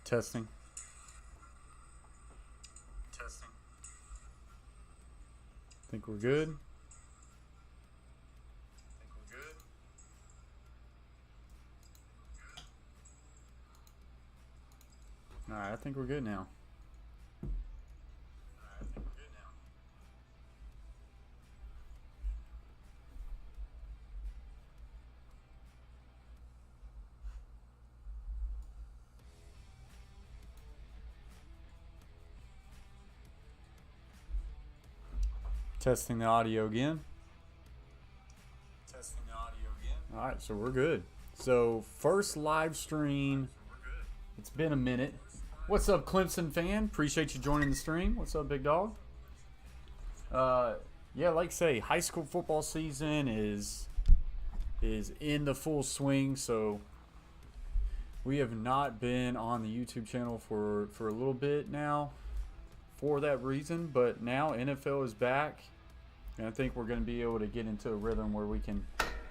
Testing. Testing. Think we're good? Think we're good? Alright, I think we're good now. Alright, I think we're good now. Testing the audio again. Testing the audio again. Alright, so we're good. So, first live stream. We're good. It's been a minute. What's up, Clemson fan? Appreciate you joining the stream. What's up, big dog? Yeah, like I say, high school football season is in the full swing, so we have not been on the YouTube channel for a little bit now for that reason, but now NFL is back, and I think we're going to be able to get into a rhythm where we can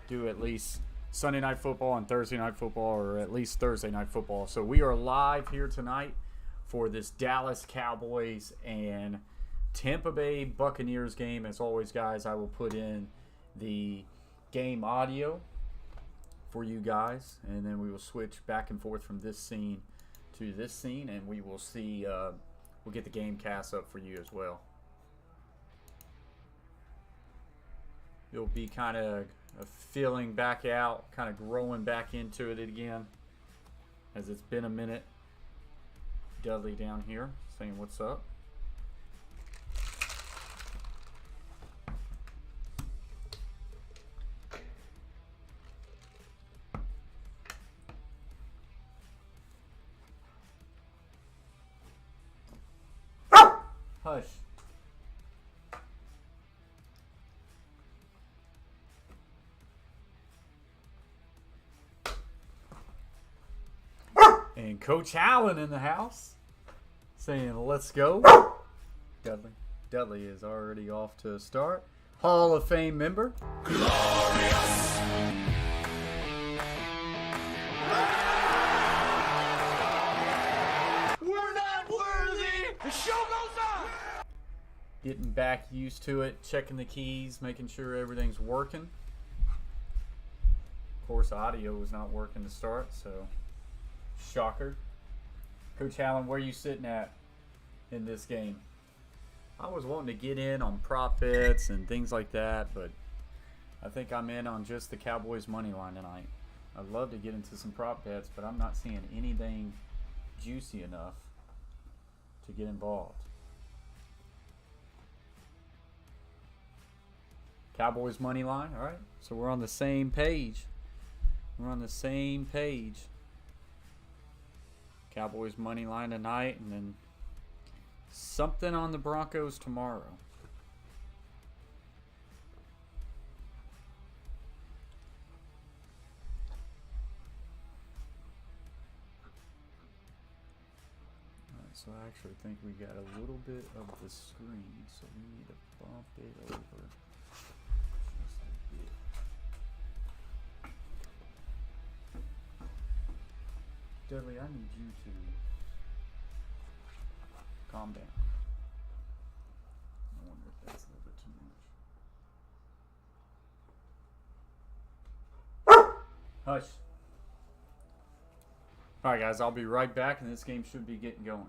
do at least Sunday night football and Thursday night football, or at least Thursday night football. So we are live here tonight for this Dallas Cowboys and Tampa Bay Buccaneers game. As always, guys, I will put in the game audio for you guys, and then we will switch back and forth from this scene to this scene, and we will see, we'll get the game cast up for you as well. You'll be kind of feeling back out, kind of growing back into it again, as it's been a minute. Dudley down here saying what's up. Hush. And Coach Allen in the house saying, let's go. Dudley is already off to a start. Hall of Fame member. Glorious! We're not worthy! The show goes on! Getting back used to it, checking the keys, making sure everything's working. Of course, audio was not working to start, so shocker. Coach Allen, where are you sitting at in this game? I was wanting to get in on prop bets and things like that, but I think I'm in on just the Cowboys money line tonight. I'd love to get into some prop bets, but I'm not seeing anything juicy enough to get involved. Cowboys money line, all right. So we're on the same page. We're on the same page. Cowboys money line tonight, and then something on the Broncos tomorrow. Alright, so I actually think we got a little bit of the screen, so we need to bump it over just a bit. Dudley, I need you to calm down. I wonder if that's a little bit too much. Hush. Alright guys, I'll be right back, and this game should be getting going.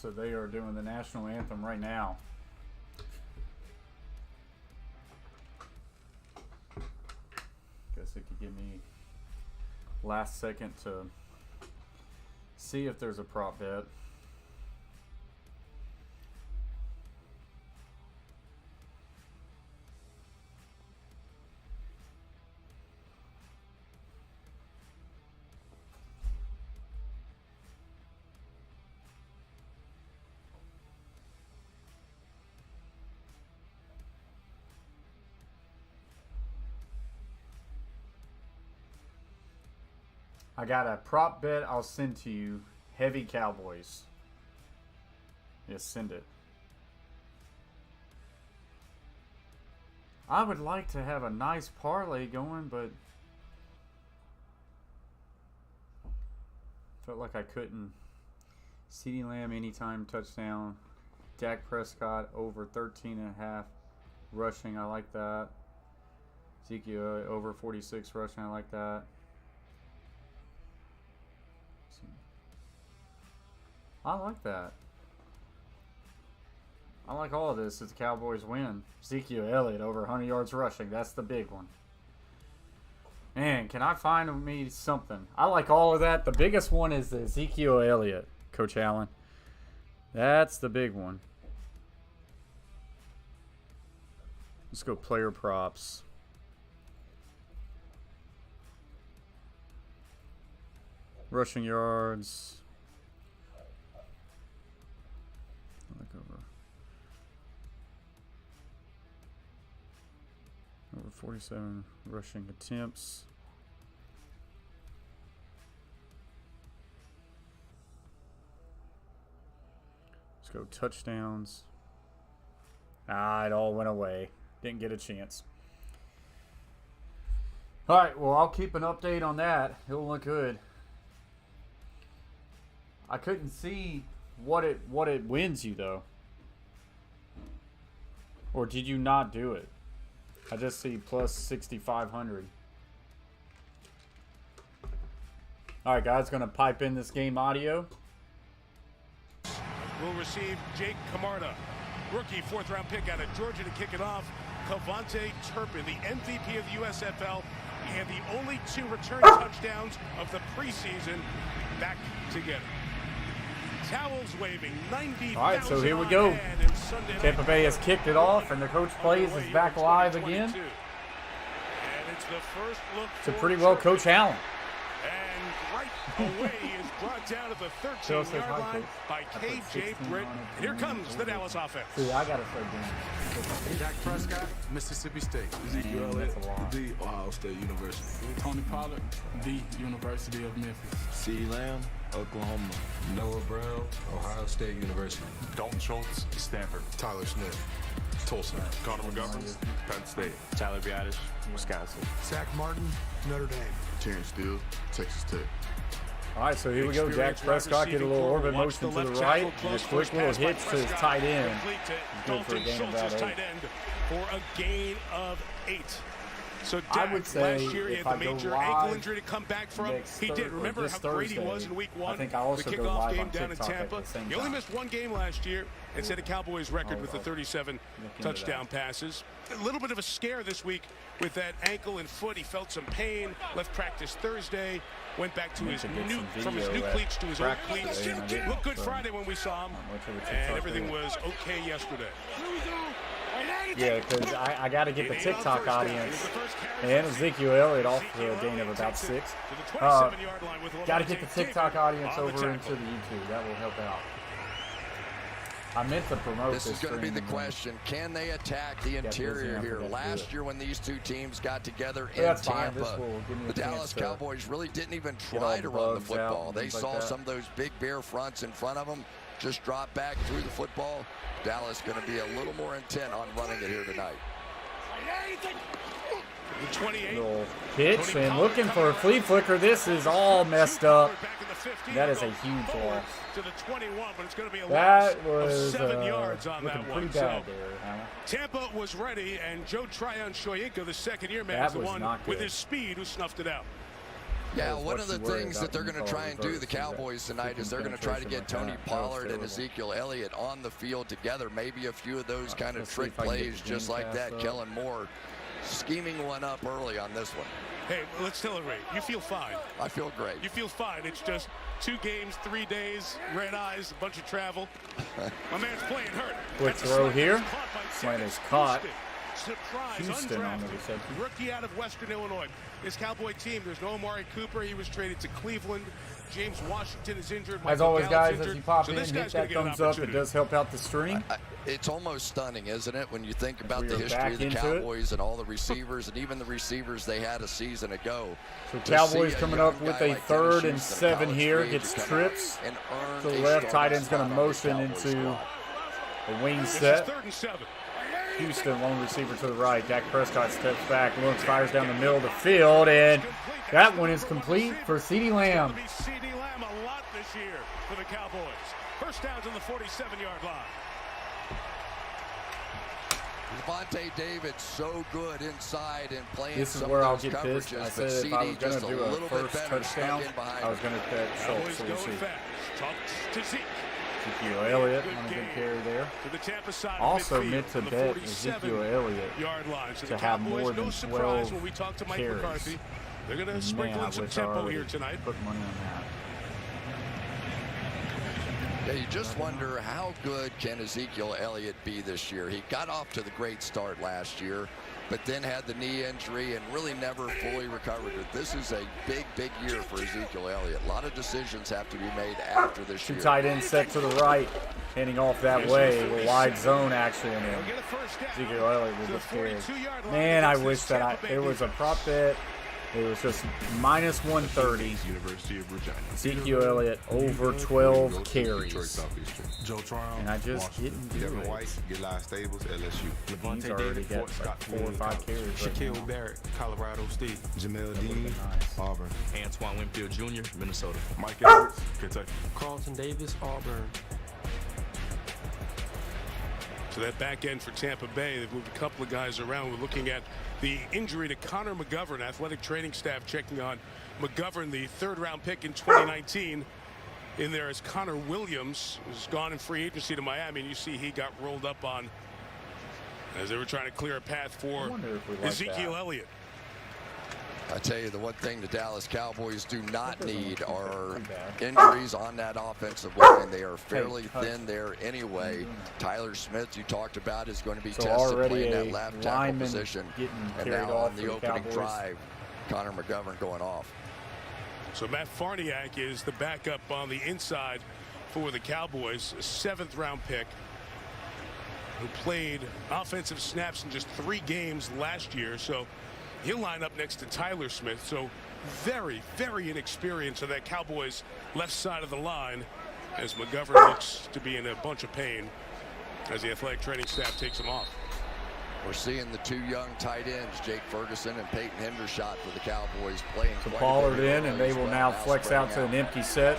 So they are doing the national anthem right now. Guess it could give me last second to see if there's a prop bet. I got a prop bet I'll send to you. Heavy Cowboys. Yes, send it. I would like to have a nice parlay going, but felt like I couldn't. CeeDee Lamb anytime touchdown. Dak Prescott over 13.5 rushing. I like that. Ezekiel over 46 rushing. I like that. I like that. I like all of this as the Cowboys win. Ezekiel Elliott over 100 yards rushing. That's the big one. Man, can I find me something? I like all of that. The biggest one is the Ezekiel Elliott, Coach Allen. That's the big one. Let's go player props. Rushing yards. Over 47 rushing attempts. Let's go touchdowns. Ah, it all went away. Didn't get a chance. All right, well, I'll keep an update on that. It'll look good. I couldn't see what it wins you, though. Or did you not do it? I just see plus 6,500. All right, guys, going to pipe in this game audio. Will receive Jake Camarda, rookie fourth-round pick out of Georgia to kick it off. Cavante Turpin, the MVP of the USFL, and the only 2 return touchdowns of the preseason back together. Towels waving, 90,000. All right, so here we go. Tampa Bay has kicked it off, and the coach plays is back live again. And it's the first look. It's a pretty well coach Allen. And right away is brought down at the 13-yard line by KJ Britt. And here comes the Dallas offense. See, I got to start doing Dak Prescott, Mississippi State. Ezekiel Elliott, the Ohio State University. Tony Pollard, the University of Memphis. CeeDee Lamb, Oklahoma. Noah Brown, Ohio State University. Dalton Schultz, Stanford. Tyler Smith, Tulsa. Connor McGovern, Penn State. Tyler Biadasz, Wisconsin. Zach Martin, Notre Dame. Terrence Steele, Texas Tech. All right, so here we go. Dak Prescott get a little orbit motion to the right, and a quick little hitch to his tight end. Good for a gain of about 8. For a gain of 8. So Dak, I would say last year he if had I the go major live ankle injury to come back from. He did. Remember how Brady Thursday, was in week 1? I think I also the go kickoff live game on down in TikTok Tampa. at the same He only time. missed 1 game last year and set a Cowboys record with the 37 touchdown passes. A little bit of a scare this week with that ankle and foot. He felt some pain. Left practice Thursday. Went back to his new cleats to his old cleats. Looked good Friday when we saw him, and everything was okay yesterday. Yeah, because I got to get the TikTok audience and Ezekiel Elliott off to a gain of about 6. Got to get the TikTok audience over into the YouTube. That will help out. I meant to promote this. This is going to be the question. Can they attack the interior here? Last year when these 2 teams got together in Tampa, the Dallas Cowboys really didn't even try to run the football. They saw some of those big bare fronts in front of them just drop back through the football. Dallas going to be a little more intent on running it here tonight. The 28. Little pitch and looking for a flea flicker. This is all messed up. That is a huge loss. To the 21, but it's going to be a that loss was of 7 yards on looking that pretty one. bad So there, Tampa was ready, and Joe Tryon-Shoyinka, the second-year man, is the one with his speed who snuffed it out. Yeah, one of the things that they're going to try and do, the Cowboys tonight, is they're going to try to get Tony Pollard and Ezekiel Elliott on the field together. Maybe a few of those kind of trick plays just like that. Kellen Moore scheming one up early on this one. Hey, let's celebrate. You feel fine. I feel great. You feel fine. It's just 2 games, 3 days, red eyes, a bunch of travel. My man's playing hurt. Quick throw here. Slant is caught. Surprise, Houston on the undrafted reception. rookie out of Western Illinois. This Cowboy team, there's no Amari Cooper. He was traded to Cleveland. James Washington is injured. As Michael always, Gallup's guys, as injured. you pop So in, this hit guy's that gonna get an thumbs up. It opportunity. does help out the stream. It's almost stunning, isn't it, when you think about We the are history back of the into Cowboys and all the receivers and even the receivers they had a season ago. So To Cowboys see a coming young up with guy a like 3rd Dennis and Houston, 7 college here. grade, Gets to come trips out and earn to the a left. Tight end's starting going to spot on the motion Cowboys into squad. a wing This is set. 3rd and 7. Houston, lone receiver to the right. Dak Prescott steps back, looks, fires down the middle of the field, and that one is complete for CeeDee Lamb. CeeDee Lamb a lot this year for the Cowboys. First down's on the 47-yard line. Devontae David so good inside and playing This is some where of I'll those get pissed. coverages, I but said if I was CD going just to do a a little bit first better touchdown, snuck in behind I was him. going to bet Schultz. Cowboys So we'll going see. fast. Talk to Zeke. Ezekiel Elliott on a good carry there. To the Tampa side Also of midfield meant to on the bet 47 Ezekiel Elliott yard line. So to the have Cowboys, more than no surprise 12 when we talk to Mike carries. McCarthy. They're going to Man, sprinkle I in some wish I tempo already here tonight. put money on that. Yeah, you just wonder how good can Ezekiel Elliott be this year. He got off to the great start last year, but then had the knee injury and really never fully recovered. This is a big, big year for Ezekiel Elliott. A lot of decisions have to be made after this year. Two tight ends set to the right, handing off that way. A wide zone action. And They'll get a first down. Ezekiel Elliott To with the the carry. 42-yard line Man, I against wish this that Tampa Bay it was a defense. prop bet. It was just minus 130. University of Virginia. Ezekiel Elliott over 12 Detroit carries. Southeastern. Joe Tryon, And I just Washington. didn't do Devon it. White, get live stables, LSU. He's already got like 4 or 5 carries right Shaquille now. Barrett, Colorado State. Jamel That would've Dean, been nice. Auburn. Antoine Winfield Jr., Minnesota. Mike Edwards, Kentucky. Carlton Davis, Auburn. So that back end for Tampa Bay, they've moved a couple of guys around. We're looking at the injury to Connor McGovern. Athletic training staff checking on McGovern, the 3rd-round pick in 2019. In there is Connor Williams, who's gone in free agency to Miami. And you see he got rolled up on as they were trying to clear a path for wonder if we like Ezekiel that. Elliott. I tell you, the one thing the Dallas Cowboys do not That doesn't need look are too bad. injuries on that offensive line. They are fairly touch. thin there anyway. Tyler Smith, you talked about, is going to be So tested already playing that a left tackle lineman position. getting And carried now off on for the the opening Cowboys. drive, Connor McGovern going off. So Matt Farniak is the backup on the inside for the Cowboys, a 7th-round pick who played offensive snaps in just 3 games last year. So he'll line up next to Tyler Smith. So very, very inexperienced on that Cowboys left side of the line as McGovern looks to be in a bunch of pain as the athletic training staff takes him off. We're seeing the 2 young tight ends, Jake Ferguson and Peyton Hendershot for the Cowboys, playing So quite a Pollard bit in, and early they as will well, now flex spreading out to an empty set.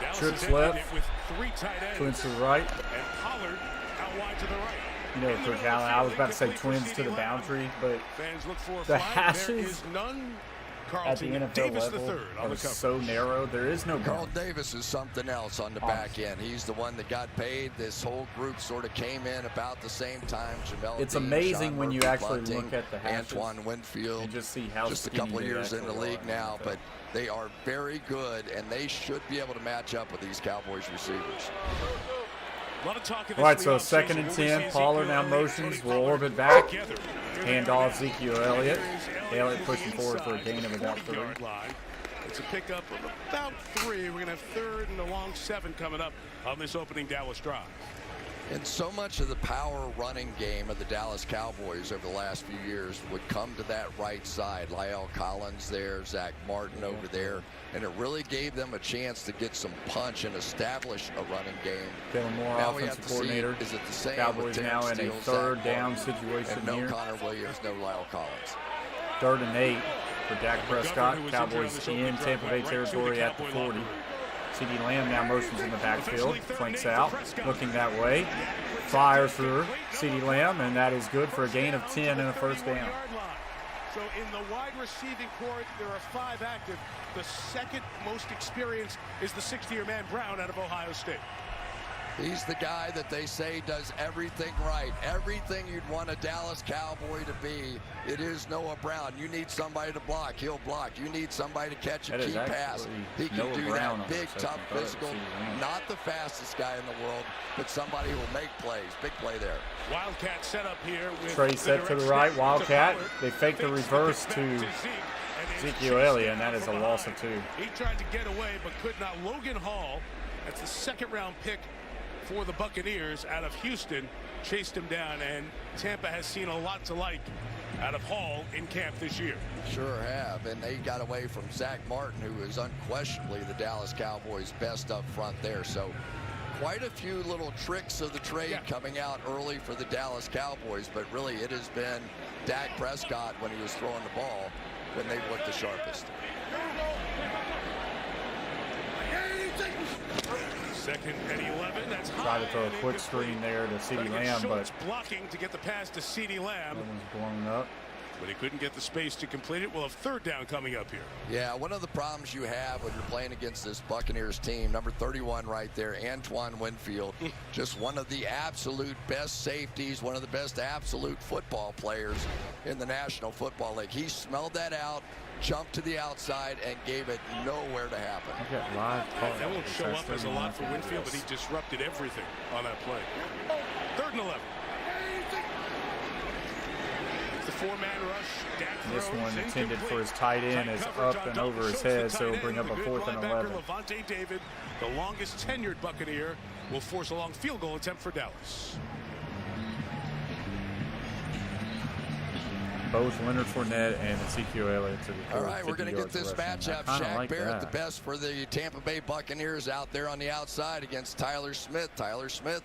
Dallas Trips is ending left. it with 3 tight ends. Twins to the right. And Pollard out wide to the right. You know, Coach Allen, I was about to say twins to the boundary, but Fans look for a the flag. There hashes is none. at the Carlton NFL Davis level III on are the cover. so narrow. There is no Carl boundary. Davis is something else on the back end. He's the one that got paid. This whole group sort of came in about the same time. Jamel It's Dean, amazing Sean when you Murphy actually Bunting, look at the hashes Antoine Winfield. and just see how just a skinny couple of they years in actually the are league in now, the but NFL. they are very good, and they should be able to match up with these Cowboys receivers. A lot of talk in All right, this so offseason. 2nd and Will we 10. see Pollard Ezekiel now Elliott, motions. Tony Will Pollard orbit back. together? Hand off Ezekiel Elliott. Elliott pushing forward for a Inside gain of the about 3. 40-yard line. It's a pickup of about 3. We're going to have 3rd and a long 7 coming up on this opening Dallas drive. And so much of the power running game of the Dallas Cowboys over the last few years would come to that right side. Lyle Collins there, Zach Martin over there. And it really gave them a chance to get some punch and establish a running game. Kellen Moore, Now we have offensive to see, coordinator. is it the same Cowboys with now Terrence in a Steele, 3rd Zach down Martin, situation and no here. Connor Williams, no Lyle Collins. 3rd and 8 for Dak Prescott. who was Cowboys injured on this opening in drive, Tampa Bay went right to the territory at the Cowboy 40. locker room. CeeDee Lamb now motions in the backfield. Officially 3rd Flanks and 8 for out. Prescott. Looking that way. Fires for CeeDee Lamb, and that is good for a gain of 10 and a first down. So in the wide receiving corps, there are 5 active. The second most experienced is the 60-year man Brown out of Ohio State. He's the guy that they say does everything right. Everything you'd want a Dallas Cowboy to be, it is Noah Brown. You need somebody to block, he'll block. You need somebody to catch a key pass. He can do that. Big, tough, physical, not the fastest guy in the world, but somebody who will make plays. Big play there. Wildcat set up here with Trey set to the right. Wildcat. They fake the reverse to Ezekiel Elliott, and that is a loss of 2. He tried to get away, but could not. Logan Hall, that's the second-round pick for the Buccaneers out of Houston, chased him down, and Tampa has seen a lot to like out of Hall in camp this year. Sure have, and they got away from Zach Martin, who is unquestionably the Dallas Cowboys' best up front there. So quite a few little tricks of the trade coming out early for the Dallas Cowboys, but really it has been Dak Prescott when he was throwing the ball when they looked the sharpest. Second and 11. That's Try to throw a quick screen there to CeeDee Lamb, but blocking to get the pass to CeeDee Lamb. that one's blown up. But he couldn't get the space to complete it. We'll have third down coming up here. Yeah, one of the problems you have when you're playing against this Buccaneers team, number 31 right there, Antoine Winfield, just one of the absolute best safeties, one of the best absolute football players in the National Football League. He smelled that out, jumped to the outside, and gave it nowhere to happen. That won't show up as a lot for Winfield, but he disrupted everything on that play. Third and 11. The 4-man rush. This one intended for his tight end is up and over his head, so it'll bring up a 4th and 11. Levante David, the longest tenured Buccaneer, will force a long field goal attempt for Dallas. Both Leonard Fournette and Ezekiel Elliott to the All right, we're going to get this matchup. Shaq Barrett, the best for the Tampa Bay Buccaneers out there on the outside against Tyler Smith. Tyler Smith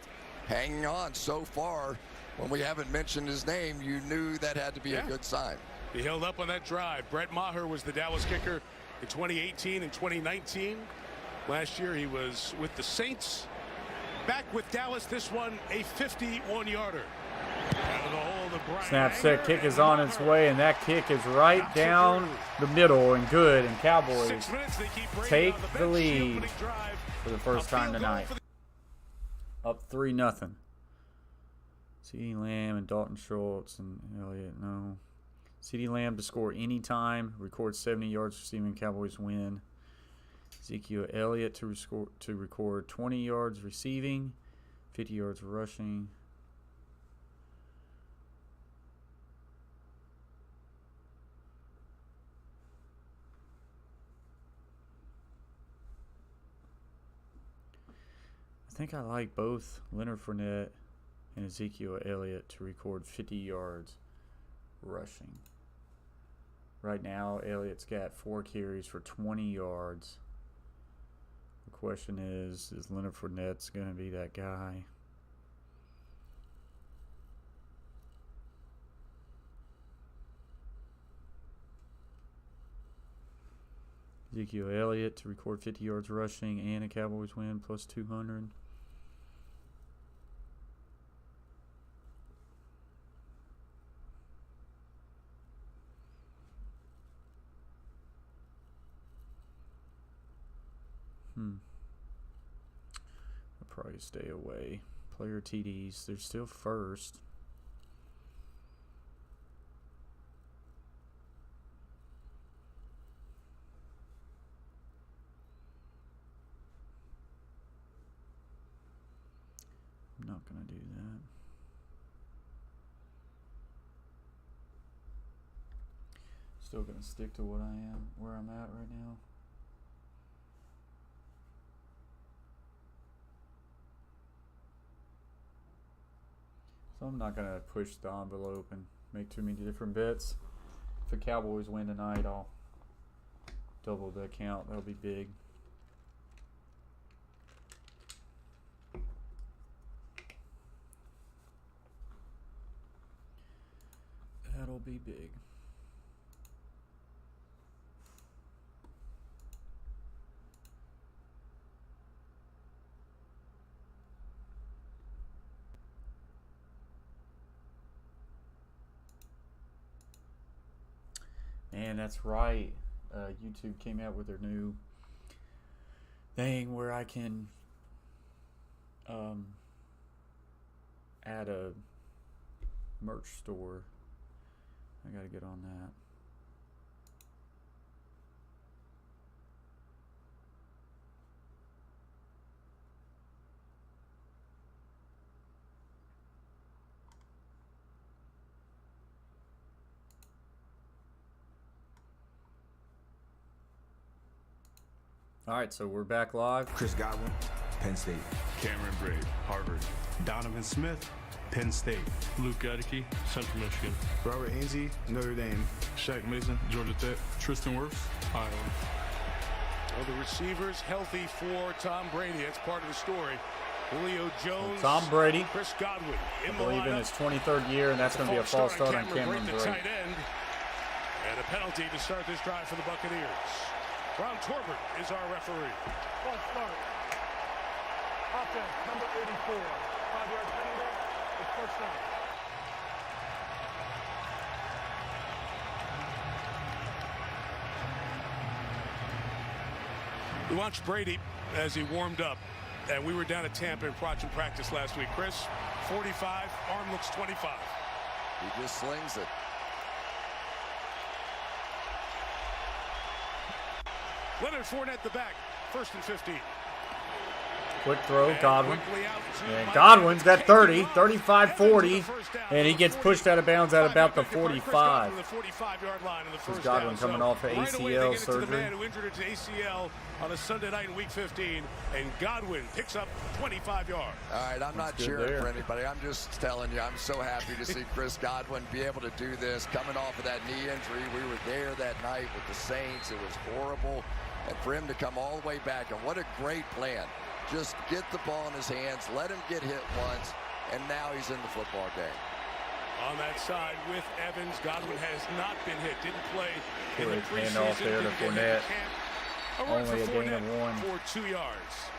hanging on so far. When we haven't mentioned his name, you knew that had to be a good sign. He held up on that drive. Brett Maher was the Dallas kicker in 2018 and 2019. Last year he was with the Saints. Back with Dallas, this one a 51-yarder. Snap set, kick is on its way, and that kick is right down the middle and good, and Cowboys take the lead for the first time tonight. Up 3-0. CeeDee Lamb and Dalton Schultz and Elliott, no. CeeDee Lamb to score anytime, record 70 yards receiving, Cowboys win. Ezekiel Elliott to record 20 yards receiving, 50 yards rushing. I think I like both Leonard Fournette and Ezekiel Elliott to record 50 yards rushing. Right now, Elliott's got 4 carries for 20 yards. The question is Leonard Fournette's going to be that guy? Ezekiel Elliott to record 50 yards rushing and a Cowboys win plus 200. I'll probably stay away. Player TDs, they're still first. I'm not going to do that. Still going to stick to what I am, where I'm at right now. So I'm not going to push the envelope and make too many different bets. If the Cowboys win tonight, I'll double the count. That'll be big. That'll be big. man, that's right. YouTube came out with their new thing where I can add a merch store. I gotta get on that. All right, so we're back live. Chris Godwin, Penn State. Cameron Brady, Harvard. Donovan Smith, Penn State. Luke Gadicke, Central Michigan. Robert Hainsey, Notre Dame. Shaq Mason, Georgia Tech. Tristan Wirfs, Iowa. Well, the receivers healthy for Tom Brady. That's part of the story. Julio Jones, Tom Brady, Chris Godwin, I believe in his 23rd year, and that's going to be a false start on Cameron Brady. Tight end, and a penalty to start this drive for the Buccaneers. Ron Torbert is our referee. False start. Offense, number 84. 5-yard penalty. It's first down. We watched Brady as he warmed up, and we were down at Tampa and watching practice last week. Chris, 45, arm looks 25. He just slings it. Leonard Fournette the back, 1st and 15. Quick throw, Godwin. And Godwin's got 30, 35-40, and he gets pushed out of bounds at about the 45. This is Godwin coming off of ACL surgery. The man who injured his ACL on a Sunday night in Week 15, and Godwin picks up 25 yards. All right, I'm not cheering for anybody. I'm just telling you, I'm so happy to see Chris Godwin be able to do this. Coming off of that knee injury, we were there that night with the Saints. It was horrible. And for him to come all the way back, and what a great plan. Just get the ball in his hands, let him get hit once, and now he's in the football game. On that side with Evans, Godwin has not been hit, didn't play in the preseason. Handoff there to Fournette. Only a gain of 1. For 2 yards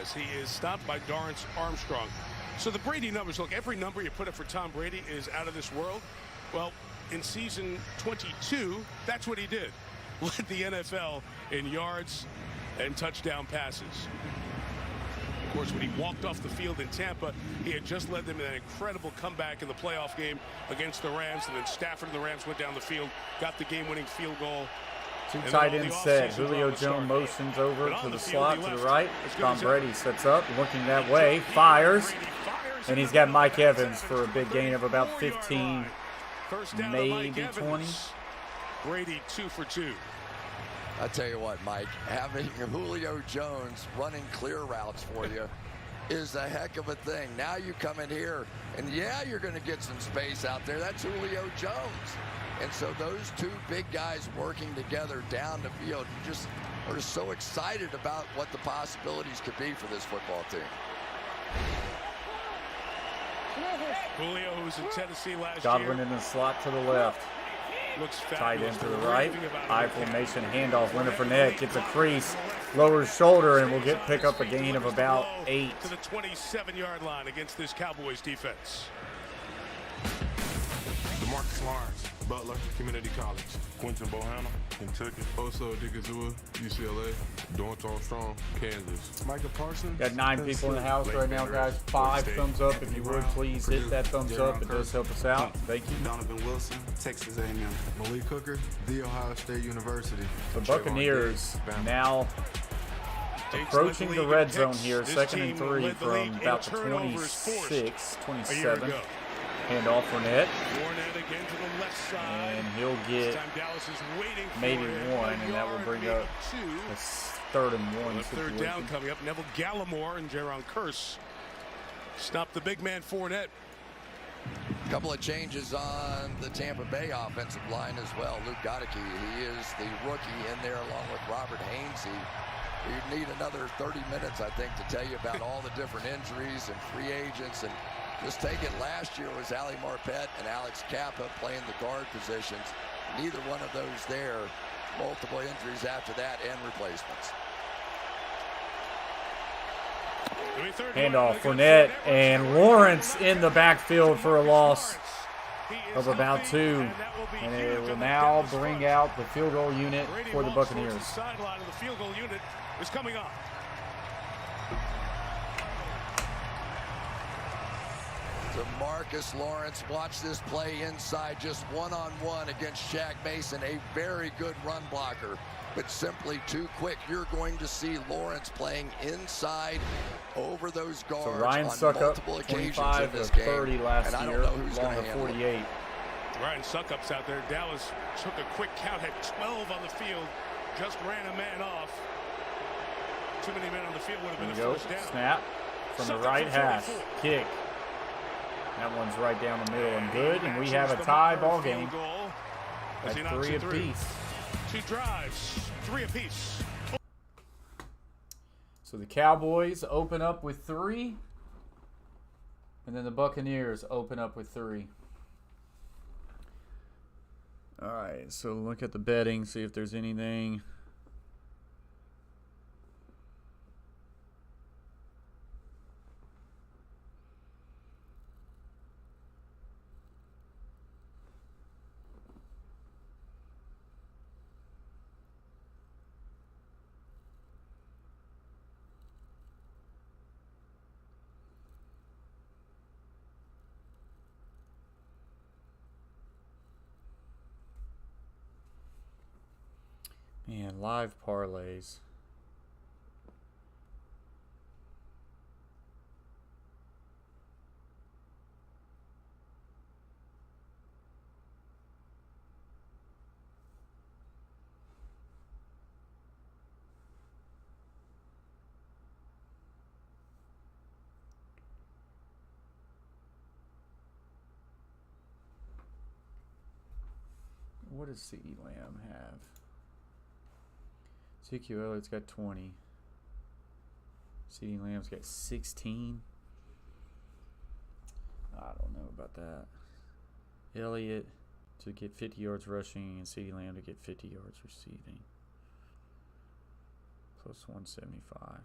as he is stopped by Dorrance Armstrong. So the Brady numbers, look, every number you put up for Tom Brady is out of this world. Well, in season 22, that's what he did. Led the NFL in yards and touchdown passes. Of course, when he walked off the field in Tampa, he had just led them in an incredible comeback in the playoff game against the Rams, and then Stafford and the Rams went down the field, got the game-winning field goal. Two tight ends set. Julio Jones motions over to the slot to the right. Tom Brady sets up, looking that way, fires, and he's got Mike Evans for a big gain of about 15, maybe 20. Brady 2 for 2. I tell you what, Mike, having Julio Jones running clear routes for you is a heck of a thing. Now you come in here, and yeah, you're going to get some space out there. That's Julio Jones. And so those two big guys working together down the field, you just are so excited about what the possibilities could be for this football team. Julio, who was in Tennessee last Godwin year. in the slot to the left. Tight end to the right. High formation handoff. Leonard Fournette gets a crease, lowers shoulder, and will pick up a gain of about 8. To the 27-yard line against this Cowboys defense. DeMarcus Lawrence, Butler Community College. Quentin Bohanna, Kentucky. Oso Odigizua, UCLA. Donton Strong, Kansas. Michael Parsons. Got 9 people in the house right now, guys. 5 thumbs up. If you would, please hit that thumbs up. It does help us out. Thank you. Donovan Wilson, Texas A&M. Malik Hooker, The Ohio State University. The Buccaneers now approaching the red zone here. 2nd and 3 from about the 26, 27. Handoff Fournette. Again to the left side. And he'll get maybe 1, and that will bring up a 3rd and 1 situation. 3rd down coming up. Neville Gallimore and Jaron Kearse stop the big man Fournette. A couple of changes on the Tampa Bay offensive line as well. Luke Gadicke, he is the rookie in there along with Robert Hainsey. We need another 30 minutes, I think, to tell you about all the different injuries and free agents. And just take it, last year was Ali Marpet and Alex Kappa playing the guard positions. Neither one of those there. Multiple injuries after that and replacements. Handoff Fournette and Lawrence in the backfield for a loss. of about 2. And it will now bring out the field goal unit for the Buccaneers. The sideline of the field goal unit is coming up. DeMarcus Lawrence, watch this play inside, just one-on-one against Shaq Mason, a very good run blocker, but simply too quick. You're going to see Lawrence playing inside over those guards so Ryan on Suckup, multiple occasions 25 in this of game. 30 last and year, I don't know who's along going to to 48. Ryan Suckup's out there. Dallas took a quick count, had 12 on the field, just ran a man off. Too many men on the field would have been a first down. Snap from the right hash. Kick. That one's right down the middle and good. And we have a tie ball game at 3 apiece. 2 drives, 3 apiece. So the Cowboys open up with 3. And then the Buccaneers open up with 3. All right, so look at the betting, see if there's anything. Man, live parlays. What does CeeDee Lamb have? Ezekiel Elliott's got 20. CeeDee Lamb's got 16. I don't know about that. Elliott to get 50 yards rushing and CeeDee Lamb to get 50 yards receiving. Plus 175.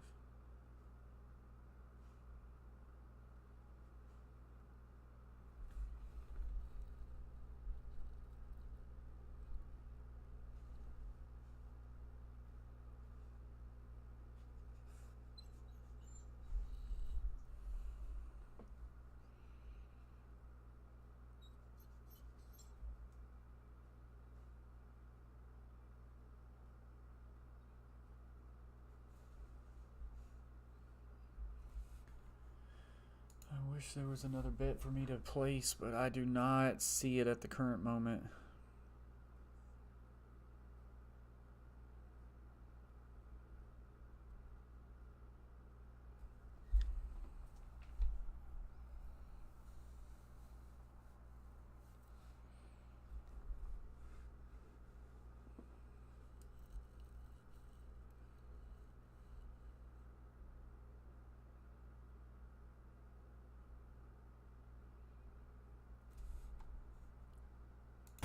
I wish there was another bet for me to place, but I do not see it at the current moment.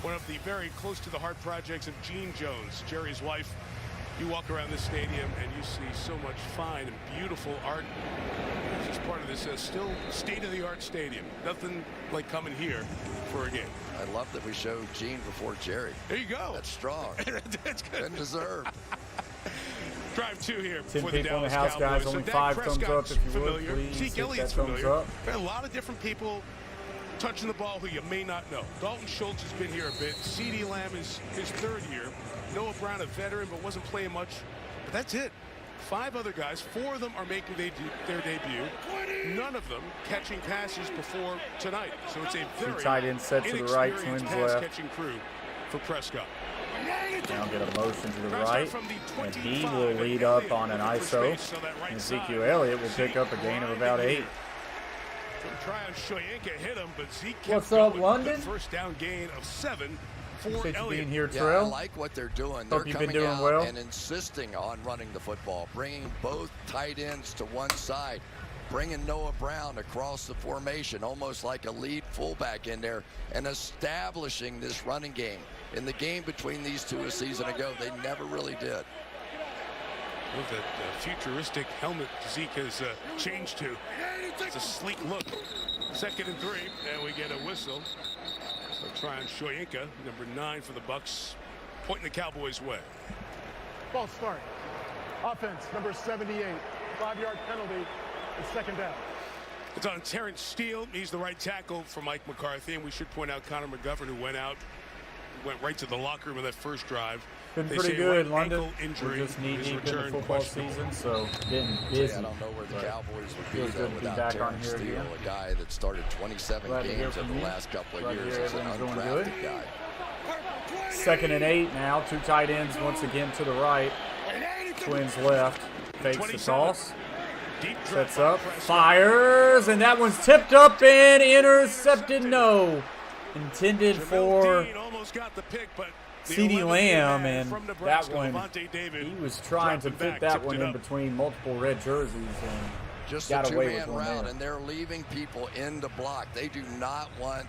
One of the very close to the heart projects of Gene Jones, Jerry's wife. You walk around this stadium and you see so much fine and beautiful art. This is part of this still state-of-the-art stadium. Nothing like coming here for a game. I love that we showed Gene before Jerry. There you go. That's strong. That's good. And deserved. Drive 2 here 10 for the people in the Dallas house, Cowboys. guys. Only So 5 Prescott's thumbs up if you familiar. would. Please Zeke hit Elliott's that thumbs familiar. up. There are a lot of different people touching the ball who you may not know. Dalton Schultz has been here a bit. CeeDee Lamb is his 3rd year. Noah Brown, a veteran, but wasn't playing much. But that's it. 5 other guys. 4 of them are making their debut. None of them catching passes before tonight. So it's a very tight end set to the right, twins left. catching crew for Prescott. Now get a motion to the right, and he will lead up on an ISO. And Ezekiel Elliott will pick up a gain of about 8. Try on Shoyinka, hit him, but Zeke kept What's up, going. London? The first down gain of 7 for Appreciate you Elliott. being here, Yeah, Terrell. I like what they're doing. Hope They're you've coming been doing out well. and insisting on running the football, bringing both tight ends to one side, bringing Noah Brown across the formation, almost like a lead fullback in there, and establishing this running game. In the game between these two a season ago, they never really did. Look at that futuristic helmet Zeke has changed to. It's a sleek look. 2nd and 3, and we get a whistle. They'll try on Shoyinka, number 9 for the Bucs, pointing the Cowboys' way. Ball start. Offense, number 78. 5-yard penalty. It's second down. It's on Terrence Steele. He's the right tackle for Mike McCarthy. And we should point out Connor McGovern, who went right to the locker room in that first drive. Been They pretty say good, right London. ankle injury, We're just knee his deep in the return football questionable. season, so getting busy. I don't know where the Cowboys would be Feels good to be without back on Terrence here Steele, again. a guy that started 27 Glad to hear games from over the you. last couple of Glad to years hear as an everyone's doing undrafted good. guy. 2nd and 8 now. 2 tight ends once again to the right. Twins left. Fakes the toss. Sets up. Fires. And that one's tipped up and intercepted. No. Intended for CeeDee Lamb. And that one, he was trying to fit that one in between multiple red jerseys. And just got a away with two-man one route, there. and they're leaving people in the block. They do not want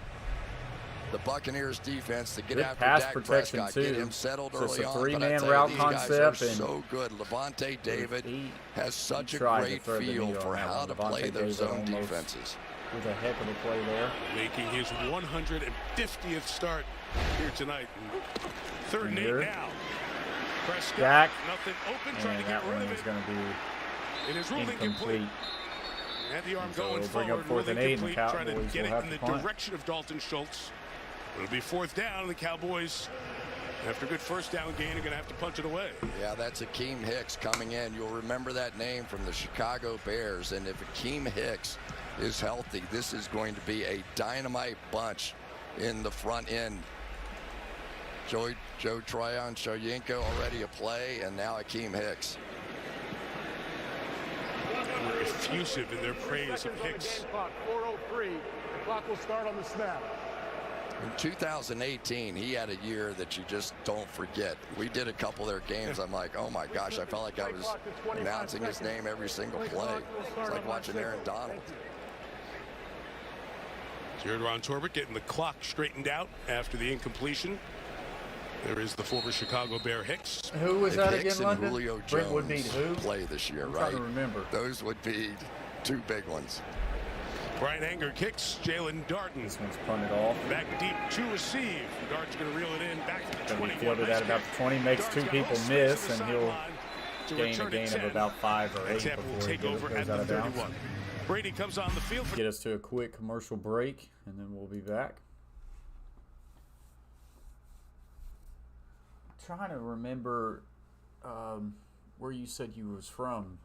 the Buccaneers defense to get Good after pass Dak protection, Prescott, too. get him settled So it's early a on. But I three-man tell you, route these guys concept, are and so good. Levante David has such a tried to great thread the feel needle for on that how one. to Levante play those David zone almost defenses. with a heck of a play there. Making his 150th start here tonight. 3rd and 8 here. now. Prescott, Dak, nothing open, trying and to get that rid one of is it. going to be It is ruled incomplete. incomplete. And the arm And so going we'll bring forward, up 4th and 8, and the incomplete, trying to Cowboys get will it have in to the punt. direction of Dalton Schultz. It'll be 4th down, and the Cowboys, after a good first down gain, are going to have to punch it away. Yeah, that's Akeem Hicks coming in. You'll remember that name from the Chicago Bears. And if Akeem Hicks is healthy, this is going to be a dynamite bunch in the front end. Joe Tryon, Shoyinka already a play, and now Akeem Hicks. We're effusive in their praise of Hicks. 4:03. The clock will start on the snap. In 2018, he had a year that you just don't forget. We did a couple of their games. I'm like, oh my gosh, I felt like I was announcing his name every single play. It's like watching Aaron Donald. Jared Ron Torbert getting the clock straightened out after the incompletion. There is the former Chicago Bear Hicks. Who was that Hicks again, and London? Julio Brent would Jones be who? play this year, I'm right? trying to remember. Those would be 2 big ones. Brian Anger kicks. Jalen Darden. This one's punted off. Back deep to receive. Darden's going to reel it in. Back to the Going to 21. be fielded at about the 20, makes 2 people miss, and he'll gain a gain of about 5 or 8 Tampa will before he take over goes at out the of bounds. 31. Brady comes on the field for Get us to a quick commercial break, and then we'll be back. Trying to remember where you said you was from,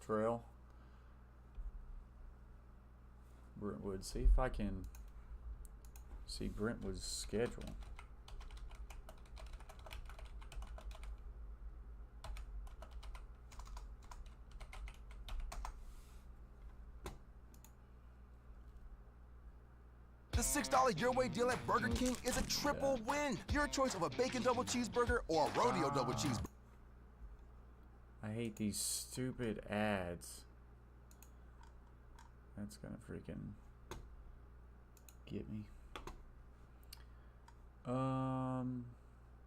Trail. Brentwood. See if I can see Brentwood's schedule. The $6 Your Way deal at Burger King is a triple win. Your choice of a bacon double cheeseburger or a rodeo double cheeseburger. I hate these stupid ads. That's gonna freaking get me.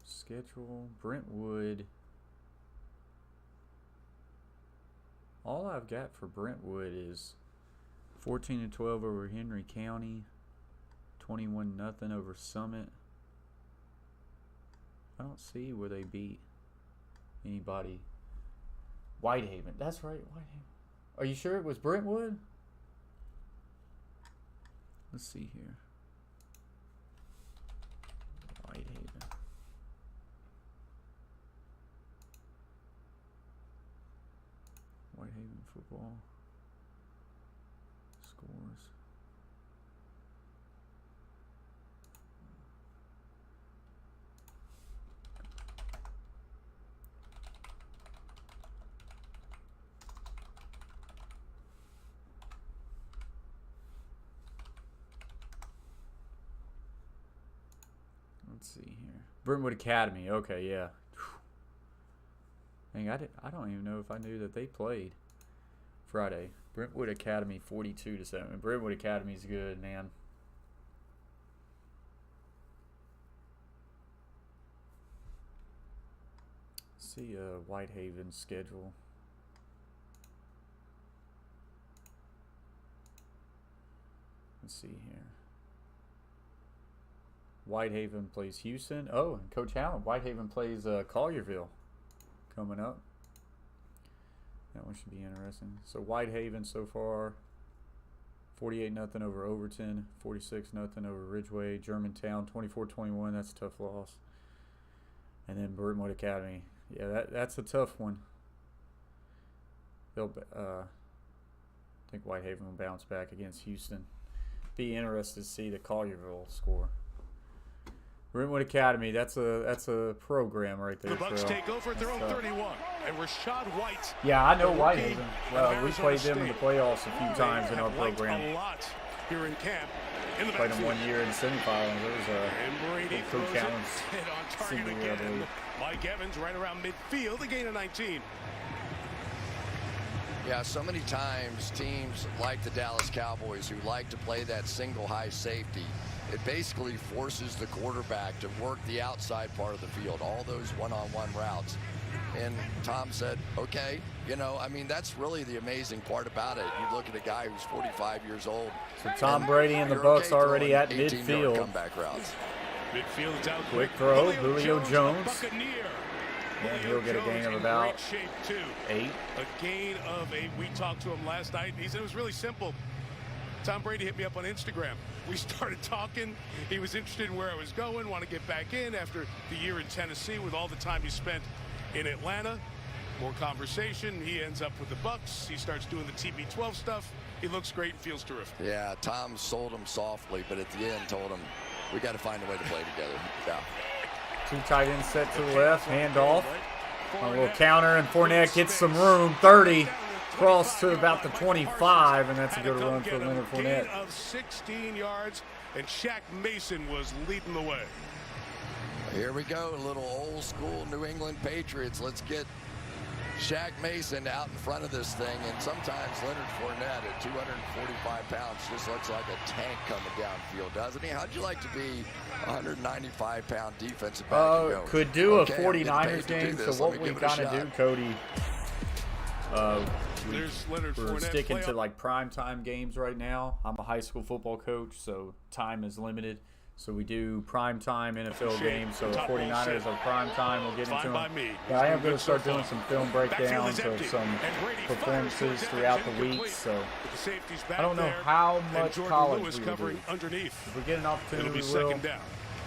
Schedule Brentwood. All I've got for Brentwood is 14-12 over Henry County, 21-0 over Summit. I don't see where they beat anybody. Whitehaven. That's right, Whitehaven. Are you sure it was Brentwood? Let's see here. Whitehaven. Whitehaven football. Scores. Let's see here. Brentwood Academy. Okay, yeah. Dang, I don't even know if I knew that they played Friday. Brentwood Academy 42-7. Brentwood Academy's good, man. Let's see Whitehaven's schedule. Let's see here. Whitehaven plays Houston. Oh, and Coach Allen. Whitehaven plays Collierville coming up. That one should be interesting. So Whitehaven so far, 48-0 over Overton, 46-0 over Ridgeway, Germantown, 24-21. That's a tough loss. And then Brentwood Academy. Yeah, that's a tough one. They'll, I think Whitehaven will bounce back against Houston. Be interested to see the Collierville score. Brentwood Academy, that's a program right there. The Bucks take over at their own 31, and Rashad White. Yeah, I know Whitehaven. We played them in the playoffs a few times in our program. A lot here in camp. In the played them 1 year in semifinals. It was Brady Coach Allen's on target again. Mike Evans right around midfield, a gain of 19. Yeah, so many times teams like the Dallas Cowboys who like to play that single high safety, it basically forces the quarterback to work the outside part of the field, all those one-on-one routes. And Tom said, okay, you know, I mean, that's really the amazing part about it. You look at a guy who's 45 years old. So Tom Brady and the Bucks already at midfield. Comeback routes. Midfield is out quick throw, Julio Jones. Buccaneer. And he'll get a gain of about 8. A gain of 8. We talked to him last night. He said it was really simple. Tom Brady hit me up on Instagram. We started talking. He was interested in where I was going, want to get back in after the year in Tennessee with all the time he spent in Atlanta. More conversation. He ends up with the Bucks. He starts doing the TB12 stuff. He looks great and feels terrific. Yeah, Tom sold him softly, but at the end told him, we got to find a way to play together. Yeah. 2 tight ends set to the left, handoff. A little counter, and Fournette gets some room. 30, cross to about the 25, and that's a good run for Leonard Fournette. Of 16 yards, and Shaq Mason was leading the way. Here we go, a little old school New England Patriots. Let's get Shaq Mason out in front of this thing, and sometimes Leonard Fournette at 245 pounds just looks like a tank coming downfield, doesn't he? How'd you like to be a 195-pound defensive back? Could do a 49ers game, so what we kind of do, Cody, we're sticking to like primetime games right now. I'm a high school football coach, so time is limited. So we do primetime NFL games. So 49ers are primetime. We'll get into them. But I am going to start doing some film breakdowns of some performances throughout the week. So I don't know how much college we will do. If we get an opportunity, we will.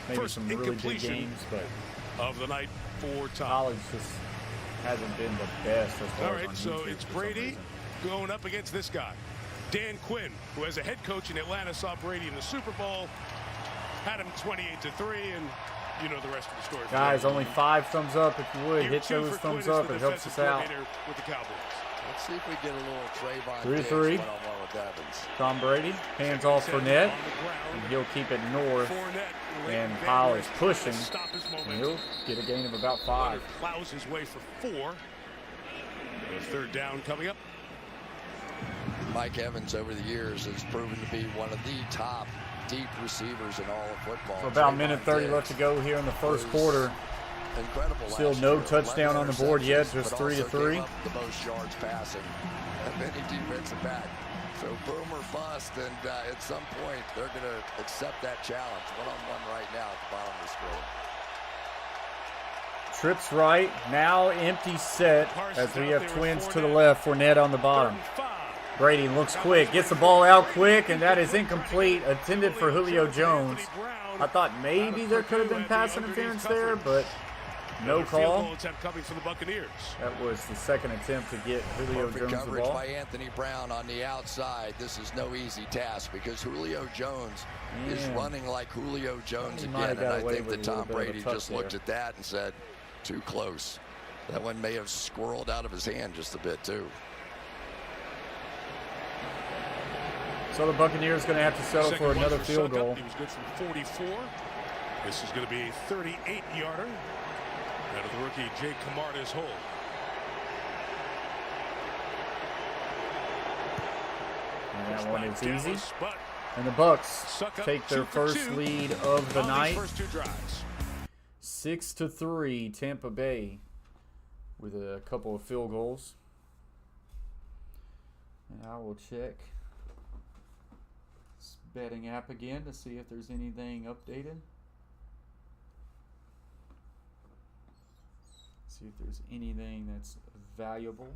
Maybe some really big games, but of the night for college just hasn't been the best. All right, so it's Brady going up against this guy, Dan Quinn, who as a head coach in Atlanta saw Brady in the Super Bowl. Had him 28-3, and you know the rest of the story. Guys, only 5 thumbs up if you would. Hit those thumbs up. It helps us out. With the Cowboys. Let's see if we get a little Trayvon 3-3. with Evans. Tom Brady, hands off Fournette, and he'll keep it north. And Powell is pushing, and he'll get a gain of about 5. Plows his way for 4. The third down coming up. Mike Evans over the years has proven to be one of the top deep receivers in all of football. So about a minute 30 left to go here in the first quarter. Incredible. Still no touchdown on the board yet, just 3-3. The most yards passing of any defensive back. So boom or bust, and at some point they're going to accept that challenge. One-on-one right now at the bottom of the screen. Trips right, now empty set as we have twins to the left. Fournette on the bottom. Brady looks quick, gets the ball out quick, and that is incomplete. Intended for Julio Jones. I thought maybe there could have been pass interference there, but no call. Coming for the Buccaneers. That was the second attempt to get Julio Perfect Jones the coverage ball. by Anthony Brown on the outside. This is no easy task because Julio Jones is running like Julio Jones again, and I think that Tom Brady just looked at that and said, too close. That one may have squirreled out of his hand just a bit too. So the Buccaneers going to have to settle for another field goal. He was good from 44. This is going to be a 38-yarder out of the rookie Jake Camarda's hole. And that one is easy. And the Bucks take their first lead of the night. 6-3 Tampa Bay with a couple of field goals. And I will check this betting app again to see if there's anything updated. See if there's anything that's valuable.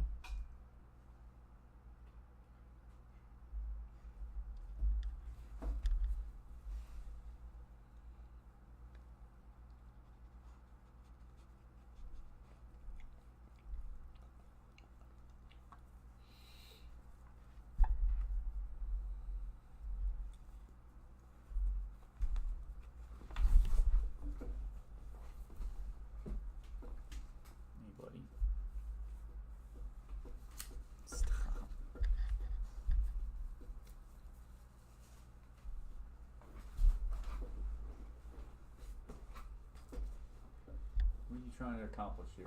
What are you trying to accomplish here?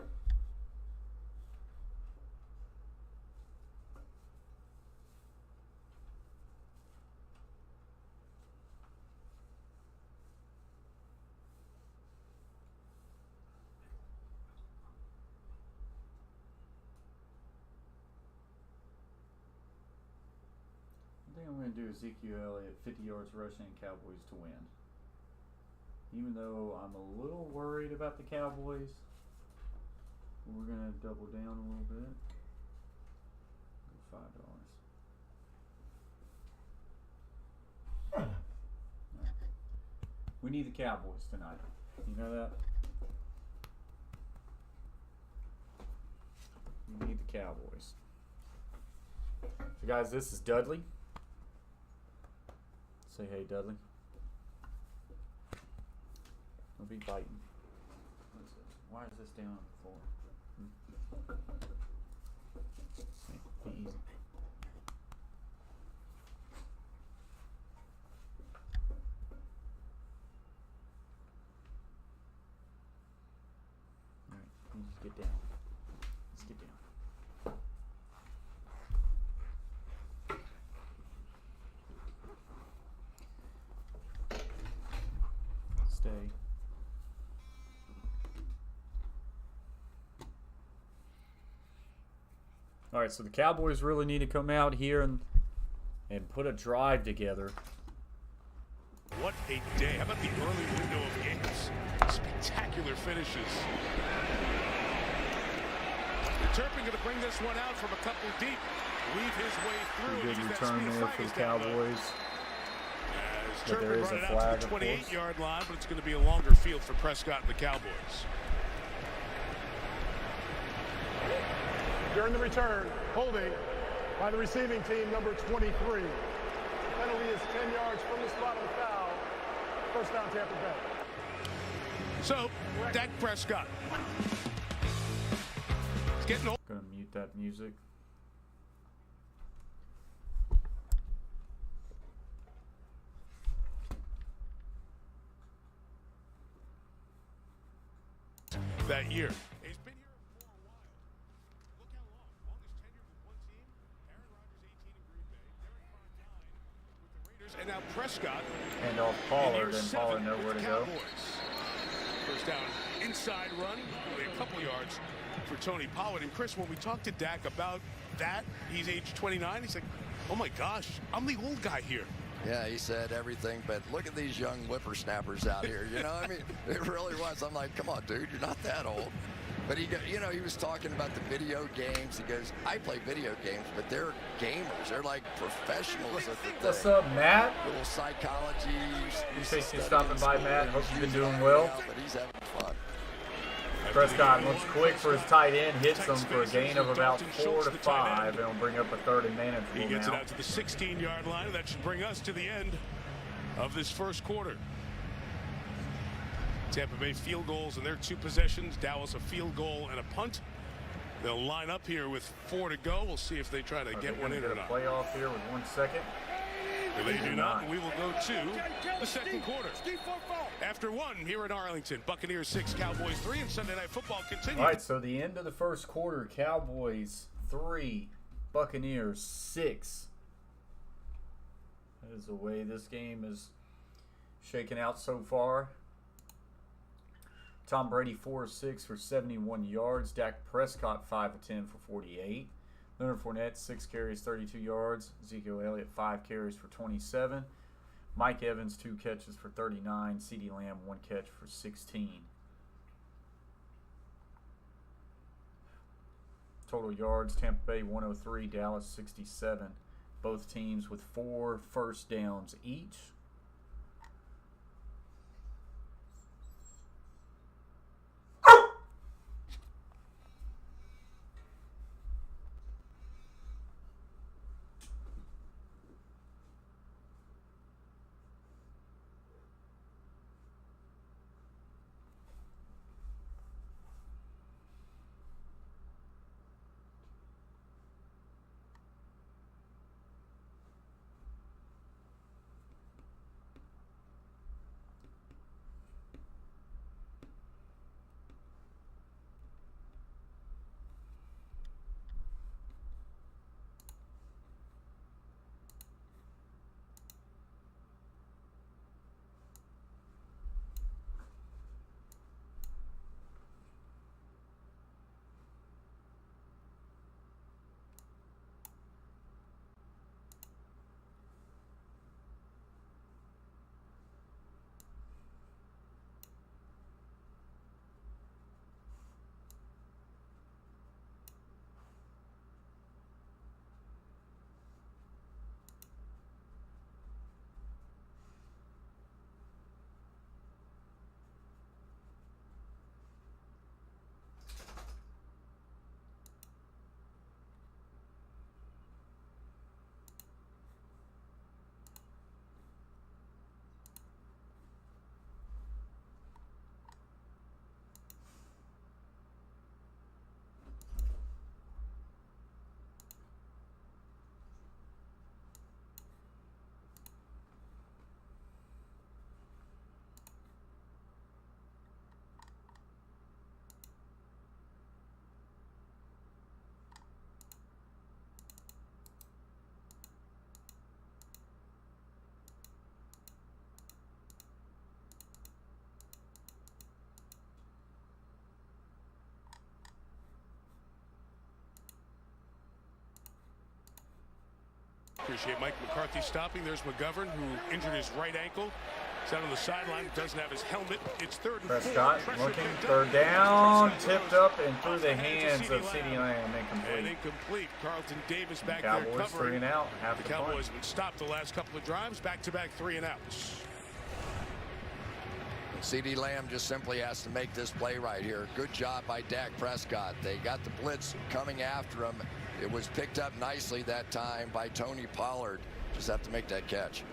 I think I'm going to do Ezekiel Elliott, 50 yards rushing, Cowboys to win. Even though I'm a little worried about the Cowboys, we're going to double down a little bit. Go $5. Right. We need the Cowboys tonight. You know that? We need the Cowboys. So guys, this is Dudley. Say hey, Dudley. Don't be biting. What's this? Why is this down on the floor? Be easy. Alright, you just get down. Just get down. Stay. All right, so the Cowboys really need to come out here and put a drive together. What a day. How about the early window of games? Spectacular finishes. Turpin going to bring this one out from a couple deep. Weave his way through. Pretty good return there for the Cowboys. But there is a flag, of course. 28-yard line, but it's going to be a longer field for Prescott and the Cowboys. During the return, holding by the receiving team, number 23. Penalty is 10 yards from the spot of the foul. First down, Tampa Bay. So, Dak Prescott. It's getting old. Gonna mute that music. That year. He's been here for a while. Look how long. Longest tenure with one team. Aaron Rodgers 18 in Green Bay. Derek Carr 9 with the Raiders. And now Prescott. And off Pollard, then Pollard nowhere to go. First down, inside run. Only a couple yards for Tony Pollard. And Chris, when we talked to Dak about that, he's age 29. He's like, oh my gosh, I'm the old guy here. Yeah, he said everything, but look at these young whippersnappers out here. You know, I mean, it really was. I'm like, come on, dude, you're not that old. But he, you know, he was talking about the video games. He goes, I play video games, but they're gamers. They're like professionals at the thing. What's up, Matt? Little psychology. Appreciate you stopping by, Matt. Hope you've been doing well. But he's having fun. Prescott looks quick for his tight end, hits him for a gain of about 4 to 5, and he'll bring up a third and manageable now. He gets it out to the 16-yard line. That should bring us to the end of this first quarter. Tampa Bay field goals in their 2 possessions. Dallas a field goal and a punt. They'll line up here with 4 to go. We'll see if they try to get one in or not. Playoff here with 1 second. They do not, and we will go to the second quarter. After 1 here in Arlington, Buccaneers 6, Cowboys 3, and Sunday Night Football continues. All right, so the end of the first quarter, Cowboys 3, Buccaneers 6. That is the way this game is shaken out so far. Tom Brady 4 of 6 for 71 yards. Dak Prescott 5 of 10 for 48. Leonard Fournette 6 carries, 32 yards. Ezekiel Elliott 5 carries for 27. Mike Evans 2 catches for 39. CeeDee Lamb 1 catch for 16. Total yards, Tampa Bay 103, Dallas 67. Both teams with 4 first downs each. Appreciate Mike McCarthy stopping. There's McGovern, who injured his right ankle. He's out on the sideline, doesn't have his helmet. It's 3rd and 4. Prescott looking, 3rd down, tipped up and through the hands of CeeDee Lamb, incomplete. And incomplete. Carlton Davis back Cowboys there covering. 3 and out. Half the Cowboys have been stopped the last couple of drives. Back-to-back 3 and outs. CeeDee Lamb just simply has to make this play right here. Good job by Dak Prescott. They got the blitz coming after him. It was picked up nicely that time by Tony Pollard. Just have to make that catch.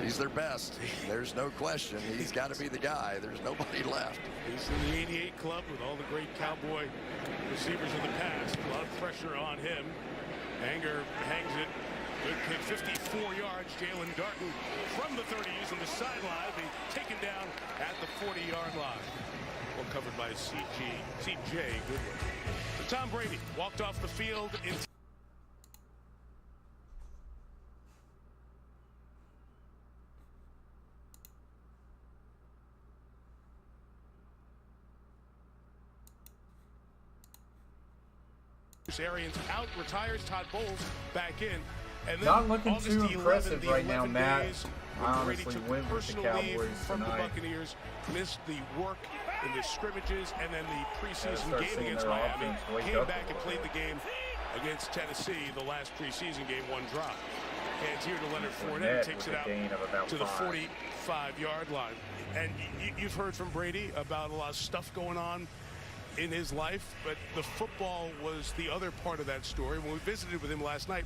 He's their best. There's no question. He's got to be the guy. There's nobody left. He's in the 88 club with all the great Cowboy receivers of the past. A lot of pressure on him. Anger hangs it. Good kick, 54 yards. Jalen Darton from the 30 using the sideline. Being taken down at the 40-yard line. Well covered by CJ Goodwin. But Tom Brady walked off the field in Arians out, retires, Todd Bowles back in. And then not looking August too impressive 11th, right now, Matt. I honestly took went with the personal leave Cowboys from the tonight. Buccaneers, missed the work in the scrimmages and then the preseason start game seeing against their Miami. offense wake Came up back a and little played bit. the game against Tennessee, the last preseason game, 1 drop. Hands here to Leonard Fournette, takes it out to the 45-yard line. And you've heard from Brady about a lot of stuff going on in his life, but the football was the other part of that story. When we visited with him last night,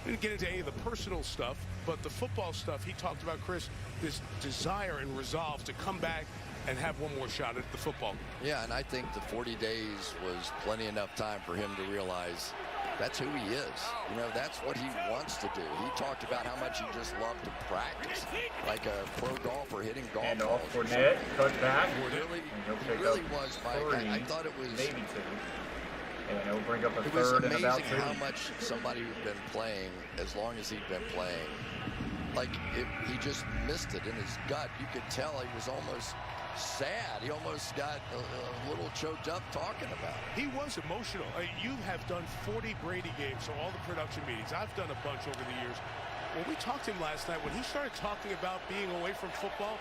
we didn't get into any of the personal stuff, but the football stuff, he talked about, Chris, this desire and resolve to come back and have one more shot at the football. Yeah, and I think the 40 days was plenty enough time for him to realize that's who he is. You know, that's what he wants to do. He talked about how much he just loved to practice, like a pro golfer hitting golf And balls. off Fournette, cut back. He really was, Mike. I thought it was... Maybe 2. And he'll bring up a It was third and about amazing 2. how much somebody who'd been playing as long as he'd been playing, like he just missed it in his gut. You could tell he was almost sad. He almost got a little choked up talking about it. He was emotional. You have done 40 Brady games, so all the production meetings. I've done a bunch over the years. When we talked to him last night, when he started talking about being away from football,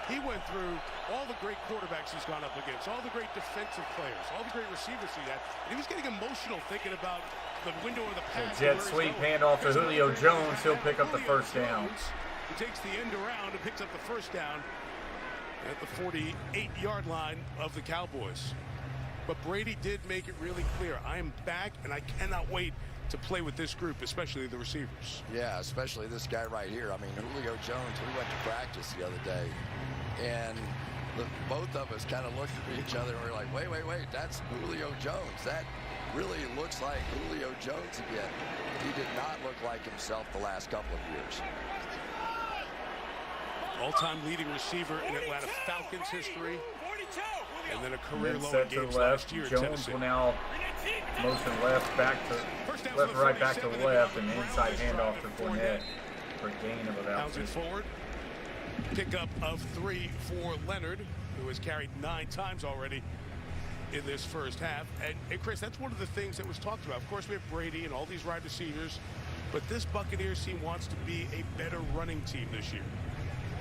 he went through all the great quarterbacks he's gone up against, all the great defensive players, all the great receivers he had. And he was getting emotional thinking about the window of the pass. Jet sweep handoff to Julio Jones. He'll pick up the first down. He takes the end around and picks up the first down at the 48-yard line of the Cowboys. But Brady did make it really clear. I am back, and I cannot wait to play with this group, especially the receivers. Yeah, especially this guy right here. I mean, Julio Jones, we went to practice the other day, and both of us kind of looked at each other, and we were like, wait, that's Julio Jones. That really looks like Julio Jones again. He did not look like himself the last couple of years. All-time leading receiver in Atlanta Falcons history, and then a career low in games left. last year. Jones will now motion left, right back to left, and inside handoff to Fournette for a gain of about 2. Forward. Pickup of 3 for Leonard, who has carried 9 times already in this first half. And Chris, that's one of the things that was talked about. Of course, we have Brady and all these wide receivers, but this Buccaneers team wants to be a better running team this year.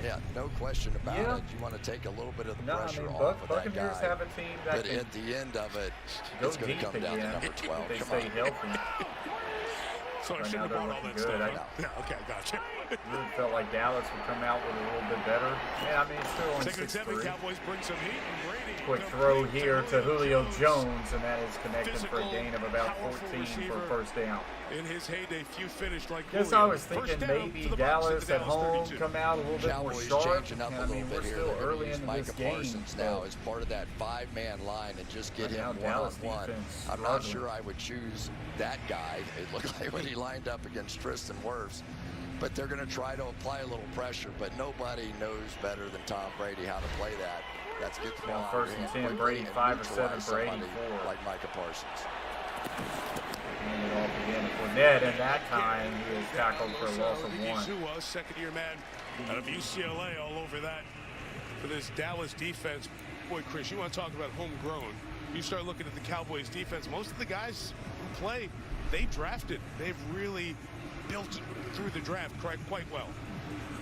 Yeah, no question about it. You want to take a little bit of the pressure off of that Buccaneers guy. have a team that but at the end of it, it's going to come down to number 12. They stay healthy. So I shouldn't have brought all that stuff. Yeah, okay, gotcha. Really felt like Dallas would come out with a little bit better. Yeah, I mean, it's still on 6-3. Cowboys bring some heat, and Brady. Quick throw here to Julio Jones, and that is connected for a gain of about 14 for first down. In his heyday, few finished like Julio. Guess I was thinking maybe Dallas at home come out a little bit more sharp. Changing up a little bit here. Still early into this game. Parsons now as part of that 5-man line and just get him one-on-one. I'm not sure I would choose that guy. It looked like when he lined up against Tristan Wirfs. But they're going to try to apply a little pressure, but nobody knows better than Tom Brady how to play that. That's get the ball first and 10, Brady 5 or 7 for 84. Like Micah Parsons. And it all began for Fournette, and that time he was tackled for a loss of 1. Second-year man out of UCLA all over that for this Dallas defense. Boy, Chris, you want to talk about homegrown. You start looking at the Cowboys defense, most of the guys who play, they drafted. They've really built through the draft quite well.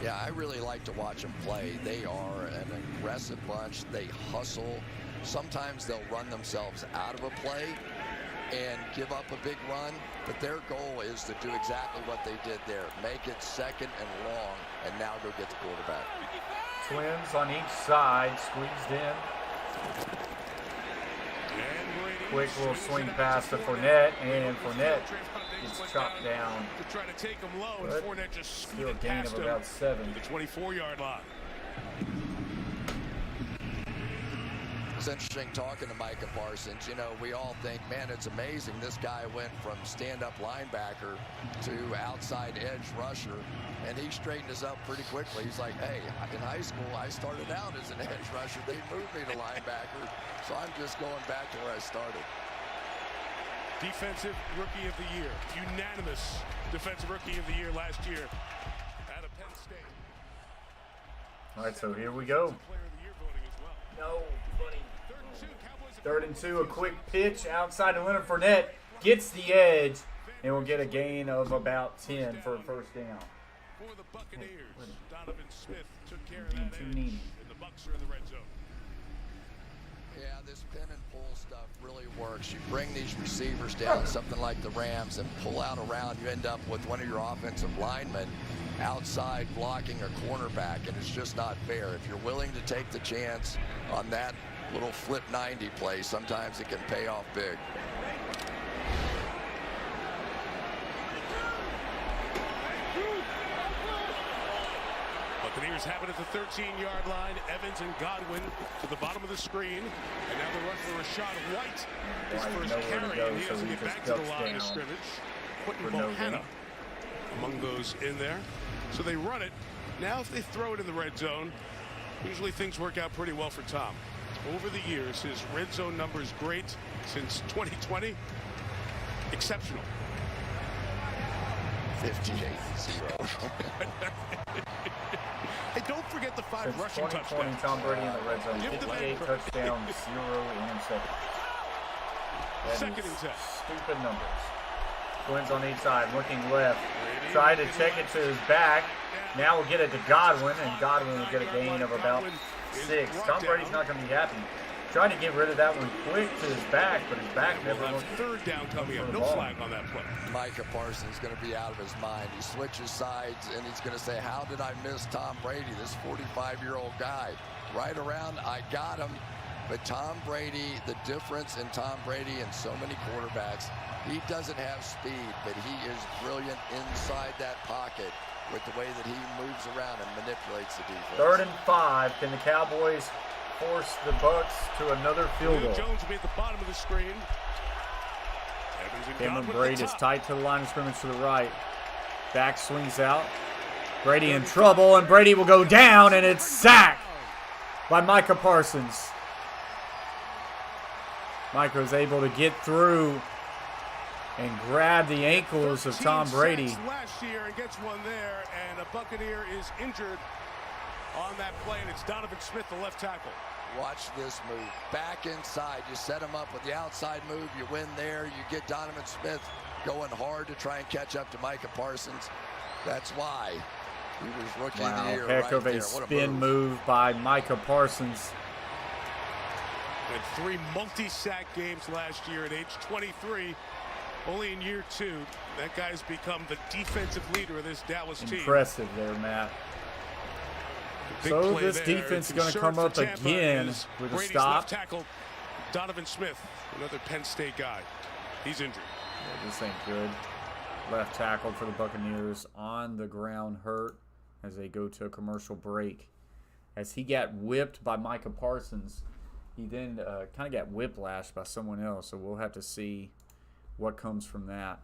Yeah, I really like to watch them play. They are an aggressive bunch. They hustle. Sometimes they'll run themselves out of a play and give up a big run, but their goal is to do exactly what they did there. Make it second and long, and now go get the quarterback. Twins on each side, squeezed in. Quick little swing pass to Fournette, and Fournette gets chopped down. To try to take him low, and Fournette just still a gain of about 7. To the 24-yard line. It's interesting talking to Micah Parsons. You know, we all think, man, it's amazing. This guy went from stand-up linebacker to outside edge rusher, and he straightened us up pretty quickly. He's like, hey, in high school, I started out as an edge rusher. They moved me to linebacker, so I'm just going back to where I started. Defensive Rookie of the Year. Unanimous Defensive Rookie of the Year last year out of Penn State. All right, so here we go. No, buddy. 3rd and 2, a quick pitch outside to Leonard Fournette. Gets the edge, and we'll get a gain of about 10 for a first down. For the Buccaneers, Donovan Smith took care of that edge, and the Bucs are in the red zone. Yeah, this pin and pull stuff really works. You bring these receivers down, something like the Rams, and pull out around. You end up with one of your offensive linemen outside blocking a cornerback, and it's just not fair. If you're willing to take the chance on that little flip 90 play, sometimes it can pay off big. Buccaneers have it at the 13-yard line. Evans and Godwin to the bottom of the screen. And now the run for Rashad White. His first carry, and he doesn't get back to the line of scrimmage. Quentin Bohanna among those in there. So they run it. Now if they throw it in the red zone, usually things work out pretty well for Tom. Over the years, his red zone number is great. Since 2020, exceptional. 58-0. Hey, don't forget the 5 rushing touchdowns. Tom Brady in the red zone. 58 touchdowns, 0 interceptions. Second and 10. Stupid numbers. Twins on each side, looking left. Try to check it to his back. Now we'll get it to Godwin, and Godwin will get a gain of about 6. Tom Brady's not going to be happy. Trying to get rid of that one quick to his back, but his back never went. Third down coming up. No flag on that play. Micah Parsons is going to be out of his mind. He switches sides, and he's going to say, how did I miss Tom Brady, this 45-year-old guy? Right around, I got him. But Tom Brady, the difference in Tom Brady and so many quarterbacks, he doesn't have speed, but he is brilliant inside that pocket with the way that he moves around and manipulates the defense. 3rd and 5. Can the Cowboys force the Bucs to another field goal? Jones will be at the bottom of the screen. Cameron Brady is tight to the line of scrimmage to the right. Back swings out. Brady in trouble, and Brady will go down, and it's sacked by Micah Parsons. Micah is able to get through and grab the ankles of Tom Brady. Last year and gets one there, and a Buccaneer is injured on that play, and it's Donovan Smith, the left tackle. Watch this move. Back inside. You set him up with the outside move. You win there. You get Donovan Smith going hard to try and catch up to Micah Parsons. That's why he was rookie of the year. Heck of a spin move by Micah Parsons. Had 3 multi-sack games last year at age 23. Only in year 2. That guy's become the defensive leader of this Dallas team. Impressive there, Matt. So this defense is going to come up again with a stop. Tackle, Donovan Smith, another Penn State guy. He's injured. Yeah, this ain't good. Left tackle for the Buccaneers on the ground, hurt as they go to a commercial break. As he got whipped by Micah Parsons, he then kind of got whiplashed by someone else. So we'll have to see what comes from that.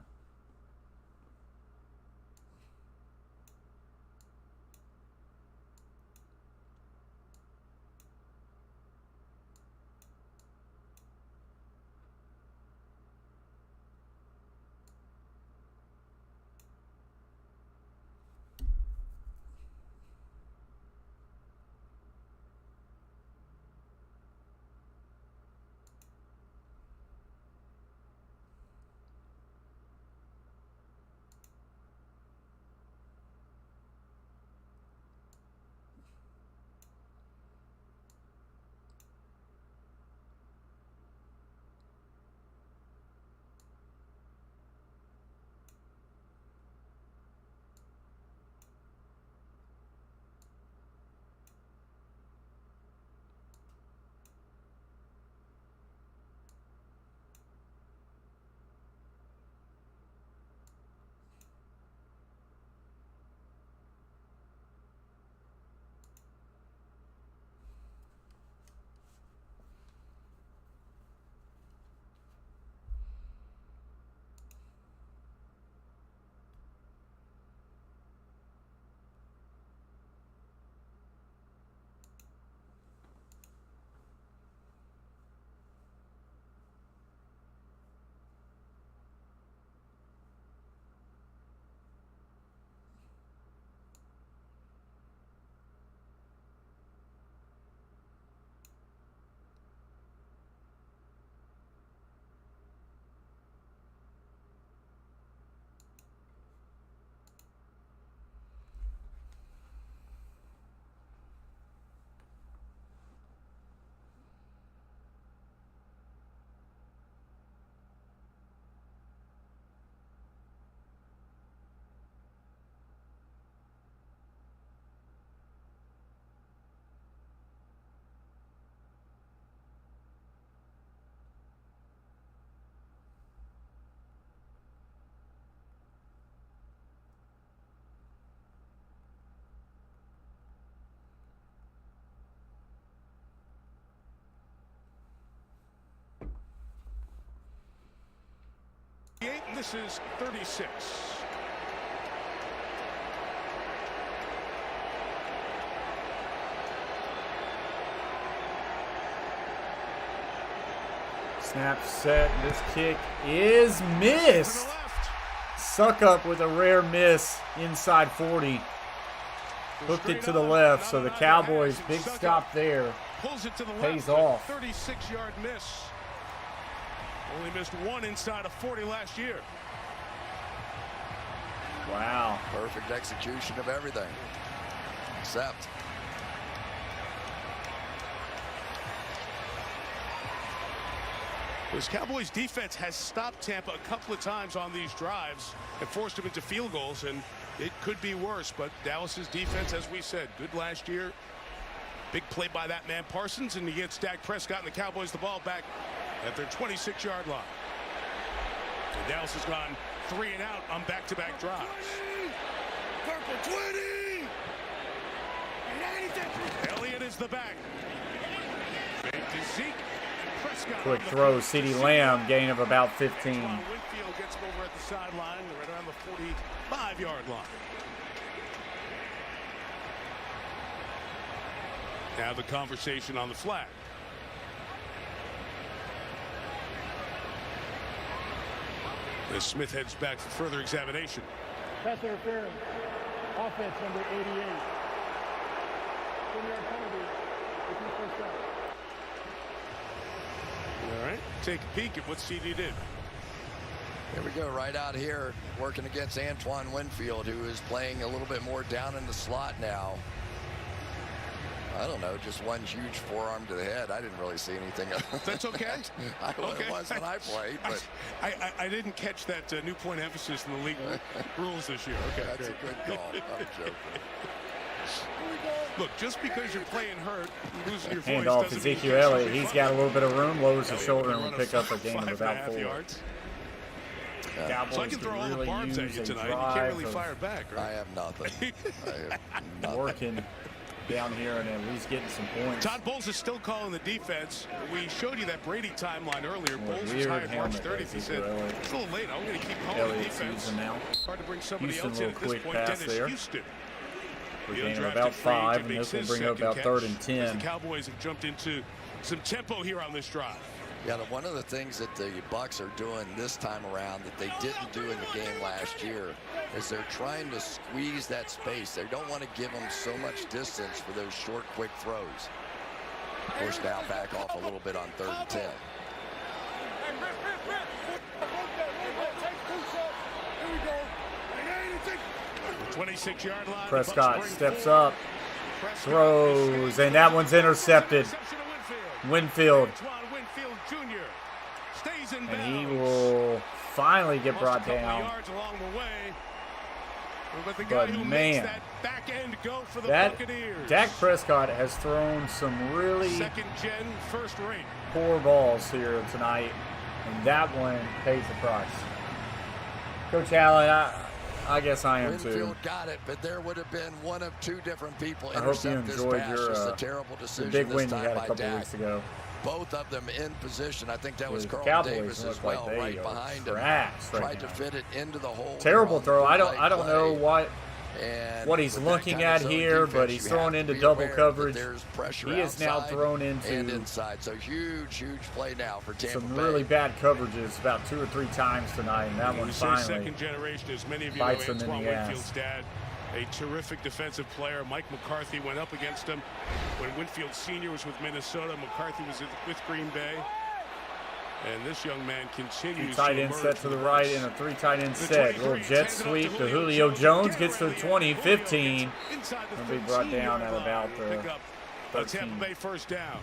This is 36. Snap set. This kick is missed. Suck up with a rare miss inside 40. Hooked it to the left, so the Cowboys' big stop there pays off. 36-yard miss. Only missed 1 inside of 40 last year. Wow. Perfect execution of everything. Except. This Cowboys defense has stopped Tampa a couple of times on these drives and forced them into field goals, and it could be worse. But Dallas's defense, as we said, good last year. Big play by that man Parsons, and he gets Dak Prescott and the Cowboys the ball back at their 26-yard line. And Dallas has gone 3 and out on back-to-back drives. 20! Purple 20! Elliott is the back. Fake to Zeke. Prescott. Quick throw, CeeDee Lamb, gain of about 15. Antoine Winfield gets him over at the sideline, right around the 45-yard line. Now the conversation on the flag. As Smith heads back for further examination. Pass interference. Offense number 88. 10-yard penalty. First down. All right, take a peek at what CD did. Here we go, right out here, working against Antoine Winfield, who is playing a little bit more down in the slot now. I don't know, just one huge forearm to the head. I didn't really see anything. That's okay. I know what it was when I played, but I didn't catch that new point emphasis in the league rules this year. Okay, that's a good call. I'm joking. Look, just because you're playing hurt, losing your voice Hand off doesn't mean Ezekiel Elliott. He's got a little bit of room, lowers his shoulder, and will pick up a gain of about 4. Yards. Cowboys so I can throw all the barbs at you tonight. You can't really fire back, right? I have nothing. I have nothing. Working down here and at least getting some points. Todd Bowles is still calling the defense. We showed you that Brady timeline earlier. Bowles was hired March 30th. He said, it's a little late. I'm going to keep calling the defense. Hard to bring somebody Houston, else in at this point. Dennis There. Houston. We're getting about 5, and this will bring up about 3rd and 10. The Cowboys have jumped into some tempo here on this drive. Yeah, one of the things that the Bucs are doing this time around that they didn't do in the game last year is they're trying to squeeze that space. They don't want to give them so much distance for those short, quick throws. Push now back off a little bit on 3rd and 10. 26-yard line. Prescott steps up, throws, and that one's intercepted. Winfield. And he will finally get brought down. But man, that Dak Prescott has thrown some really poor balls here tonight, and that one pays the price. Coach Allen, I guess I am too. Winfield got it, but there would have been one of 2 different people I hope you intercept this enjoyed pass. your Just a terrible decision big this win you time had a by couple Dak. weeks ago. Both of them in position. I think that was Carl Cowboys Davis as well, like right behind him. Tried to fit it into the hole. Terrible throw. I don't know what he's looking at here, but he's thrown into double coverage. He is now thrown into and inside. So huge play now for Tampa some Bay. really bad coverages about 2 or 3 times tonight, and that one finally second generation, as many of you bites know, him in Antoine the Winfield's ass. dad, a terrific defensive player. Mike McCarthy went up against him when Winfield Sr. was with Minnesota. McCarthy was with Green Bay. And this young man continues 2 tight end set to the right and a 3 tight end set. Little jet sweep to Julio Jones, gets to the 20, 15. Will be brought down at about the 13. Tampa Bay first down.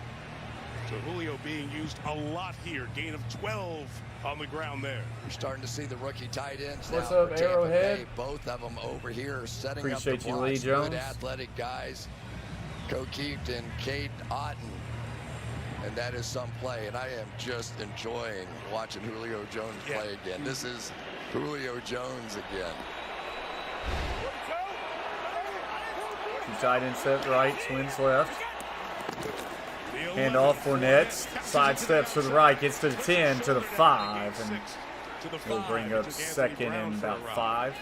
So Julio being used a lot here. Gain of 12 on the ground there. We're starting to see the rookie tight ends What's now up, for Tampa Arrowhead? Bay. Both of them over here setting Appreciate up the you, blocks. Lee Jones. Good athletic guys. Cokeet and Cade Otten. And that is some play. And I am just enjoying watching Julio Jones play again. This is Julio Jones again. 2 tight end set right, twins left. Hand off Fournette, side steps to the right, gets to the 10, to the 5, and we'll bring up 2nd and about 5.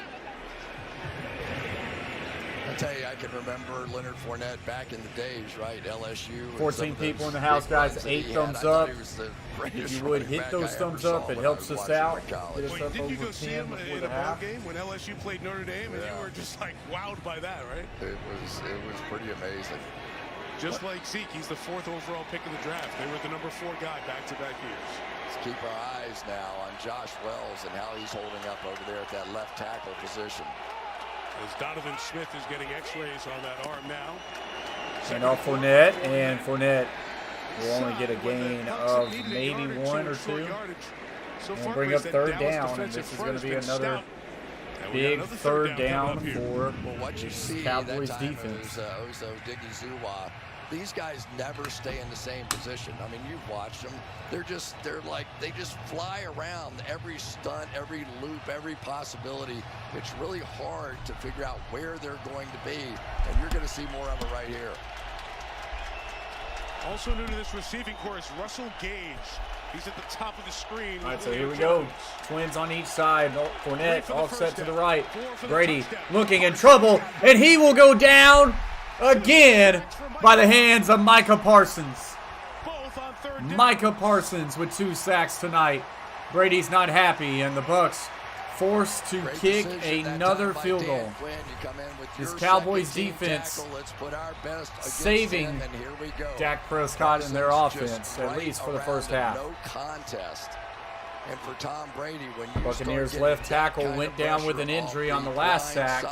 I tell you, I can remember Leonard Fournette back in the days, right? LSU. 14 people in the house, guys. 8 thumbs up. If you would hit those thumbs up, it helps us out. Get us up Did you over go see 10 him before in the a ball half. game when LSU played Notre Dame, and you were just like wowed by that, right? It was pretty amazing. Just like Zeke, he's the 4th overall pick of the draft. They were the number 4 guy back-to-back years. Let's keep our eyes now on Josh Wells and how he's holding up over there at that left tackle position. As Donovan Smith is getting x-rays on that arm now. And off Fournette, and Fournette will only get a gain of maybe 1 or 2. And bring up 3rd down, and this is going to be another big 3rd down for Cowboys defense. Ozo Diggy-Zuwa. These guys never stay in the same position. I mean, you've watched them. They just fly around every stunt, every loop, every possibility. It's really hard to figure out where they're going to be, and you're going to see more of it right here. Also new to this receiving corps is Russell Gage. He's at the top of the screen. All right, so here we go. Twins on each side. Fournette offset to the right. Brady looking in trouble, and he will go down again by the hands of Micah Parsons. Micah Parsons with 2 sacks tonight. Brady's not happy, and the Bucs forced to kick another field goal. This Cowboys defense saving Dak Prescott and their offense, at least for the first half. No contest. And for Tom Brady, when you Buccaneers left tackle went down with an injury on the last sack,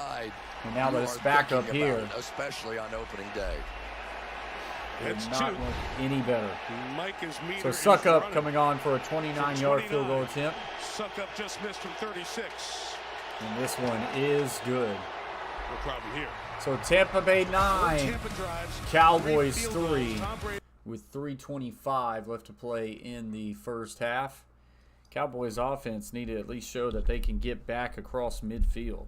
and now that it's back up here, especially on opening day. It's not look any better. So Suck Up coming on for a 29-yard field goal attempt. Suck Up just missed from 36. And this one is good. No problem here. So Tampa Bay 9, Cowboys 3, with 3:25 left to play in the first half. Cowboys offense need to at least show that they can get back across midfield.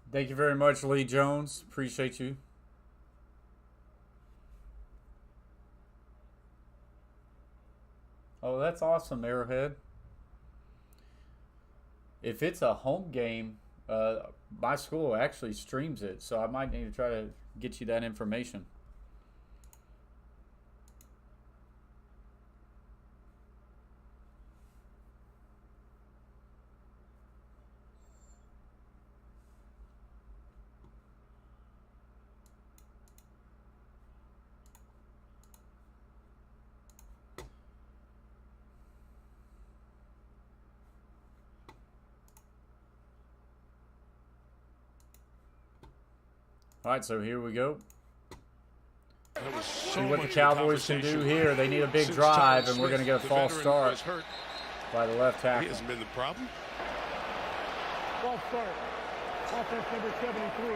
Thank you very much, Lee Jones. Appreciate you. Oh, that's awesome, Arrowhead. If it's a home game, my school actually streams it, so I might need to try to get you that information. All right, so here we go. So see what the Cowboys can do here. They need a big drive, and we're going to get a false start by the left tackle. He hasn't been the problem. False start. Offense number 73.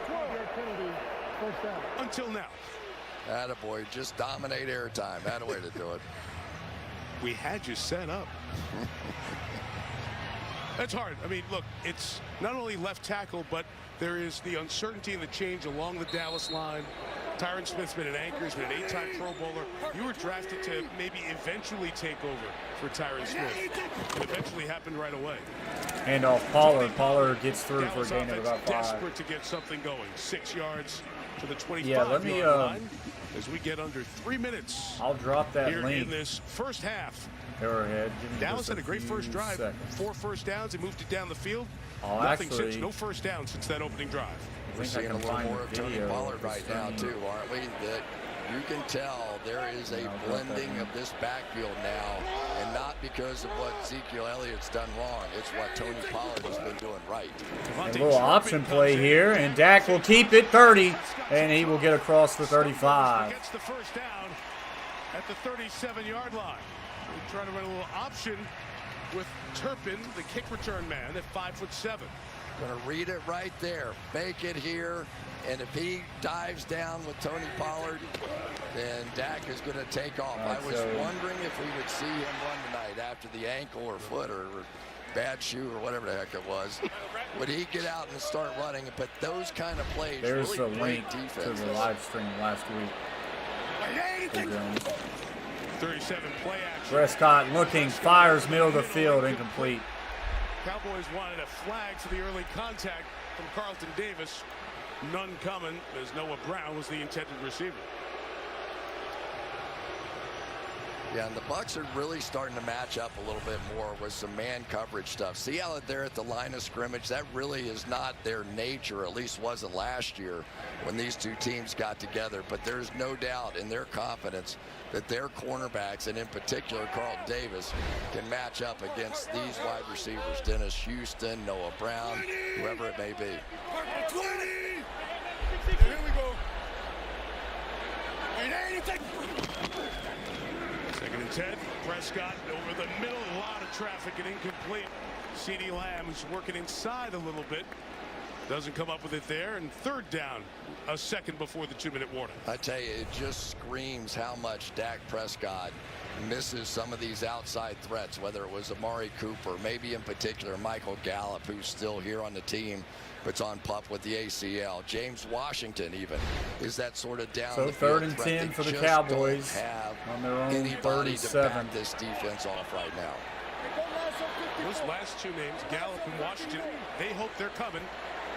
12-yard penalty. First down. Until now. Attaboy, just dominate airtime. That a way to do it. We had you set up. That's hard. I mean, look, it's not only left tackle, but there is the uncertainty and the change along the Dallas line. Tyron Smith's been an anchor. He's been an 8-time Pro Bowler. You were drafted to maybe eventually take over for Tyron Smith. It eventually happened right away. Hand off Pollard. Pollard gets through for a gain of about 5. Desperate to get something going. 6 yards to the 25-yard yeah, let me, line as we get under 3 minutes. I'll drop that here link in this first half. Arrowhead. Dallas had a great first drive. Seconds. 4 first downs. They moved it down the field. Nothing since. No first down since that opening drive. We're seeing a little more of Tony Pollard right now, too, aren't we? That you can tell there is a blending of this backfield now, and not because of what Ezekiel Elliott's done wrong. It's what Tony Pollard has been doing right. A little option play here, and Dak will keep it 30, and he will get across the 35. Gets the first down at the 37-yard line. We're trying to run a little option with Turpin, the kick return man, at 5'7". Going to read it right there. Make it here. And if he dives down with Tony Pollard, then Dak is going to take off. I was wondering if we would see him run tonight after the ankle or foot or bad shoe or whatever the heck it was. Would he get out and start running? But those kind of plays, there's really a great link defense. to the live stream last week. 37 play action. Prescott looking, fires middle of the field, incomplete. Cowboys wanted a flag for the early contact from Carlton Davis. None coming, as Noah Brown was the intended receiver. Yeah, and the Bucs are really starting to match up a little bit more with some man coverage stuff. See how they're at the line of scrimmage? That really is not their nature, at least wasn't last year when these two teams got together. But there's no doubt in their confidence that their cornerbacks, and in particular Carlton Davis, can match up against these wide receivers. Dennis Houston, Noah Brown, whoever it may be. 20! Here we go. Second and 10. Prescott over the middle. A lot of traffic and incomplete. CeeDee Lamb is working inside a little bit. Doesn't come up with it there. And third down, a second before the 2-minute warning. I tell you, it just screams how much Dak Prescott misses some of these outside threats, whether it was Amari Cooper, maybe in particular Michael Gallup, who's still here on the team, but's on pup with the ACL. James Washington even is that sort of down the field. So 3rd and 10 for the Cowboys on their own 37. To back this defense off right now. Those last two names, Gallup and Washington, they hope they're coming.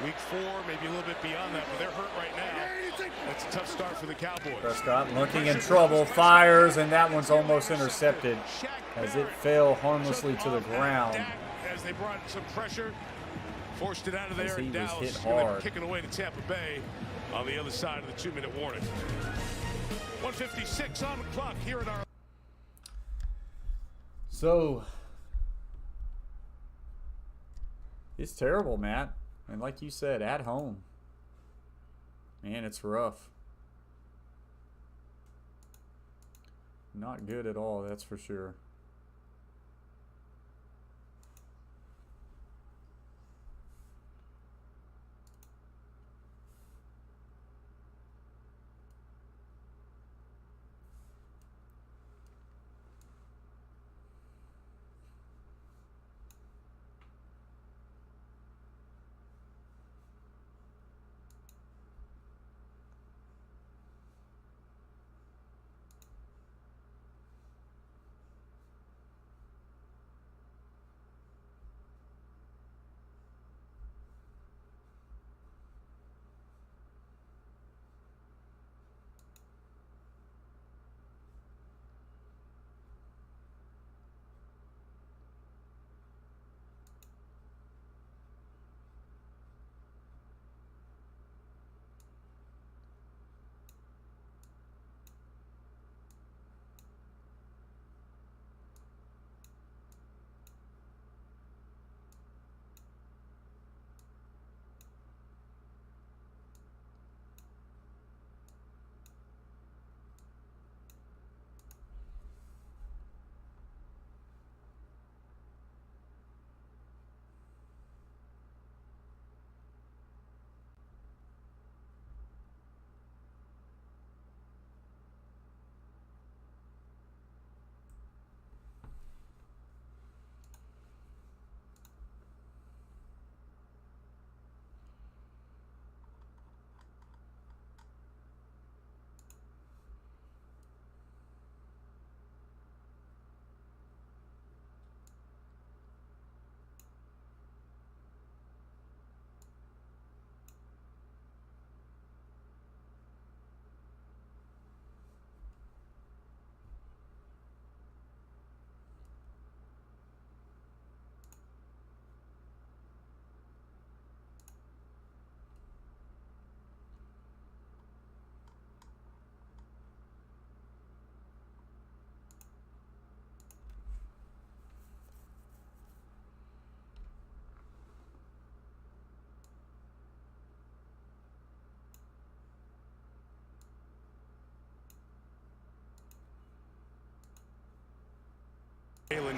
Week 4, maybe a little bit beyond that, but they're hurt right now. That's a tough start for the Cowboys. Prescott looking in trouble, fires, and that one's almost intercepted as it fell harmlessly to the ground. As they brought some pressure, forced it out of there, and Dallas hit hard. kicking away to Tampa Bay on the other side of the 2-minute warning. 1:56 on the clock here at our. So it's terrible, Matt. And like you said, at home. Man, it's rough. Not good at all, that's for sure.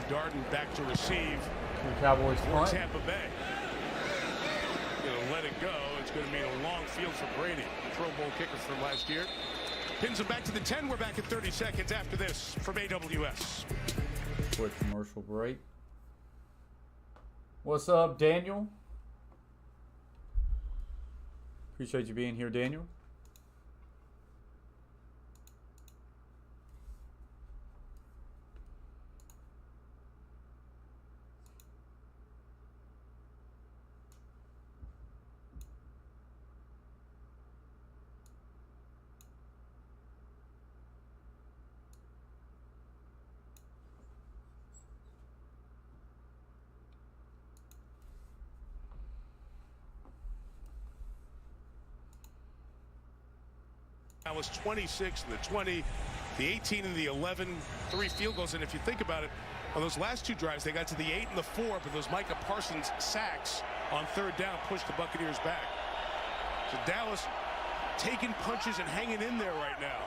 Darden back to receive. The Cowboys punt. Tampa Bay. Let it go. It's going to mean a long field for Brady. Pro Bowl kicker from last year. Pins him back to the 10. We're back at 30 seconds after this from AWS. Quick commercial break. What's up, Daniel? Appreciate you being here, Daniel. That was 26 and the 20, the 18 and the 11, 3 field goals. And if you think about it, on those last 2 drives, they got to the 8 and the 4, but those Micah Parsons sacks on 3rd down pushed the Buccaneers back. So Dallas taking punches and hanging in there right now.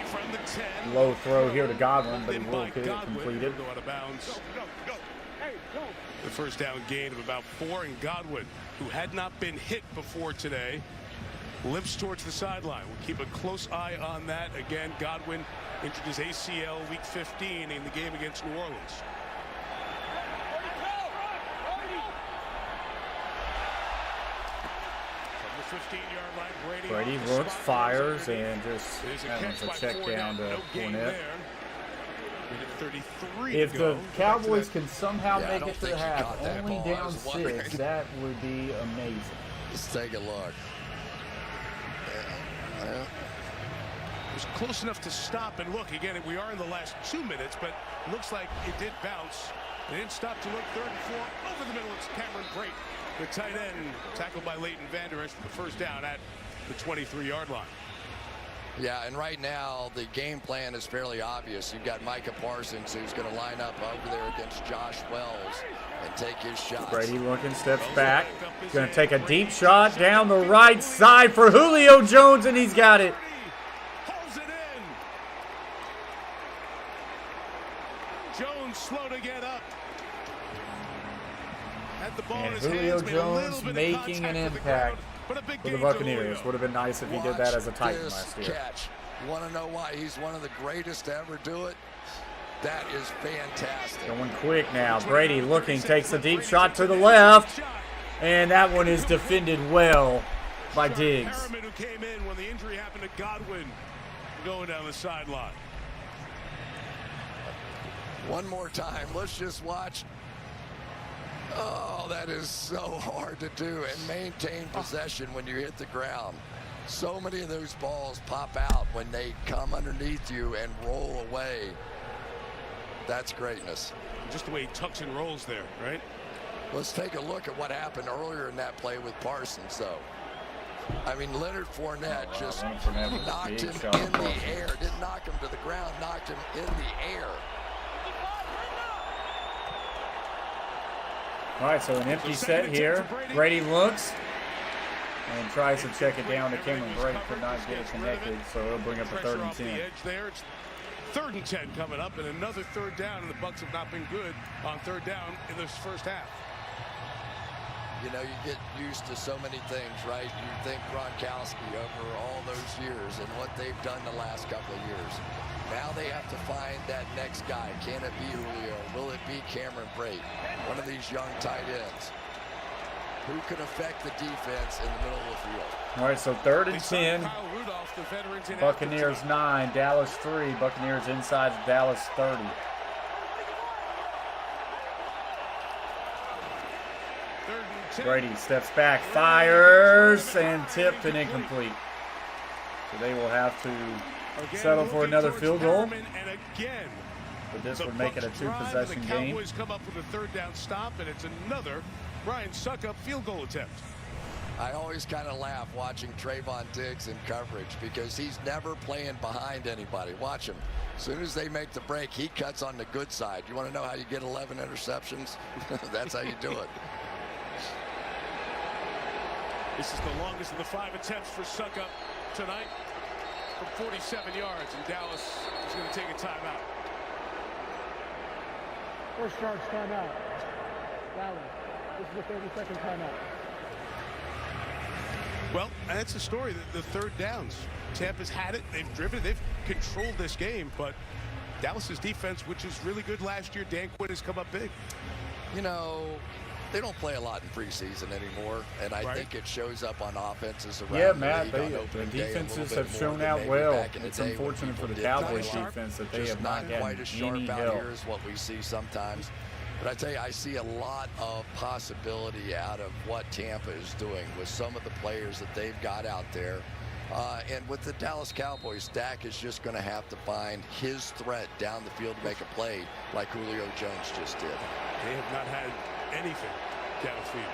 From the 10. Low throw here to Godwin, but he will get it completed. Go out of bounds. The first down gain of about 4, and Godwin, who had not been hit before today, limps towards the sideline. We'll keep a close eye on that. Again, Godwin injured his ACL week 15 in the game against New Orleans. From the 15-yard line, Brady looks, fires, and just has a check down to Fournette. If the Cowboys can somehow make it to the half, only down 6, that would be amazing. Let's take a look. It was close enough to stop and look. Again, we are in the last 2 minutes, but it looks like it did bounce. It didn't stop to look. 3rd and 4. Over the middle, it's Cameron Brate, the tight end, tackled by Leighton Vander Esch for the first down at the 23-yard line. Yeah, and right now the game plan is fairly obvious. You've got Micah Parsons, who's going to line up over there against Josh Wells and take his shots. Brady looking, steps back. He's going to take a deep shot down the right side for Julio Jones, and he's got it. Holds it in. Jones slow to get up. Had the ball in his Julio hands, Jones making an impact for the Buccaneers. Would have been nice if he did that as a Titan last year. Catch. You want to know why he's one of the greatest to ever do it? That is fantastic. Going quick now. Brady looking, takes a deep shot to the left, and that one is defended well by Diggs. Harriman, who came in when the injury happened to Godwin, going down the sideline. One more time. Let's just watch. Oh, that is so hard to do and maintain possession when you hit the ground. So many of those balls pop out when they come underneath you and roll away. That's greatness. Just the way he tucks and rolls there, right? Let's take a look at what happened earlier in that play with Parsons, though. I mean, Leonard Fournette just knocked him in the air. Didn't knock him to the ground, knocked him in the air. All right, so an empty set here. Brady looks and tries to check it down to Cameron Brate. Could not get it connected, so it'll bring up a 3rd and 10. It's 3rd and 10 coming up, and another 3rd down, and the Bucs have not been good on 3rd down in this first half. You know, you get used to so many things, right? You think Gronkowski over all those years and what they've done the last couple of years. Now they have to find that next guy. Can it be Julio? Will it be Cameron Brate? One of these young tight ends. Who can affect the defense in the middle of the field? All right, so 3rd and 10. Buccaneers 9, Dallas 3. Buccaneers inside the Dallas 30. Brady steps back, fires, and tipped and incomplete. So they will have to settle for another field goal. But this would make it a 2-possession game. Cowboys come up with a 3rd down stop, and it's another Brian Suckup field goal attempt. I always kind of laugh watching Trayvon Diggs in coverage because he's never playing behind anybody. Watch him. As soon as they make the break, he cuts on the good side. You want to know how you get 11 interceptions? That's how you do it. This is the longest of the 5 attempts for Suckup tonight from 47 yards, and Dallas is going to take a timeout. First charge timeout. Dallas. This is the 30-second timeout. Well, that's the story. The third downs. Tampa's had it. They've driven it. They've controlled this game, but Dallas's defense, which is really good last year, Dan Quinn has come up big. You know, they don't play a lot in preseason anymore, and I think it shows up on offenses around Yeah, the Matt, league the defenses have shown out well. It's unfortunate for the Cowboys defense that they have not gotten quite as sharp any out help. here as what we see sometimes. But I tell you, I see a lot of possibility out of what Tampa is doing with some of the players that they've got out there. And with the Dallas Cowboys, Dak is just going to have to find his threat down the field to make a play like Julio Jones just did. They have not had anything downfield.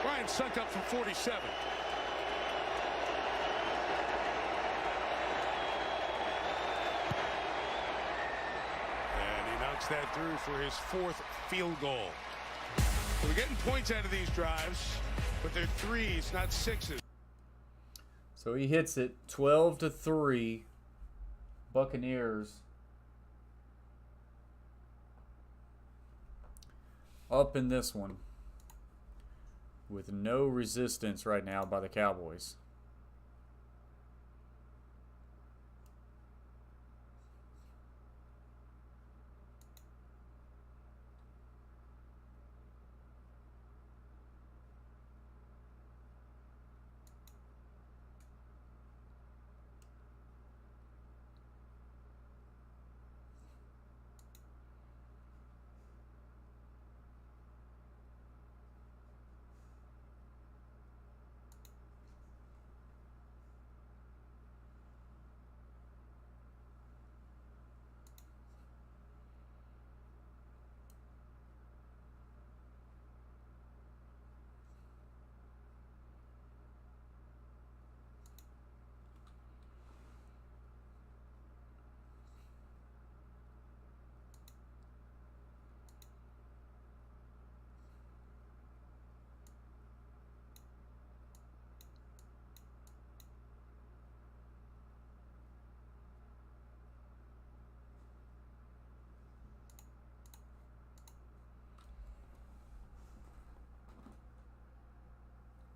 Ryan Suckup from 47. And he knocks that through for his 4th field goal. So we're getting points out of these drives, but they're 3s, not 6s. So he hits it 12-3. Buccaneers up in this one with no resistance right now by the Cowboys.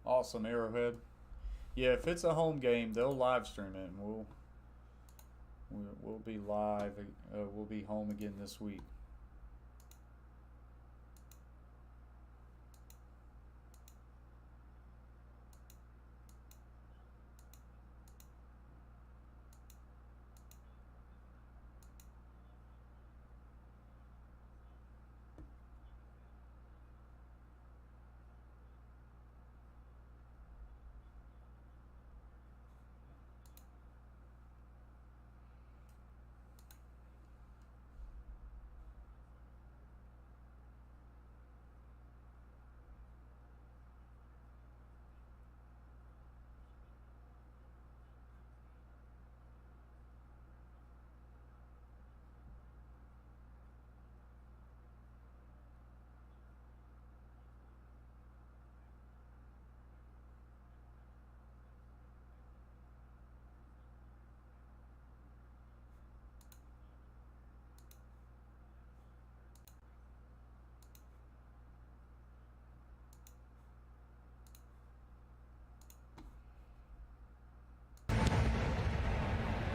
Awesome, Arrowhead. Yeah, if it's a home game, they'll live stream it, and we'll be live. We'll be home again this week.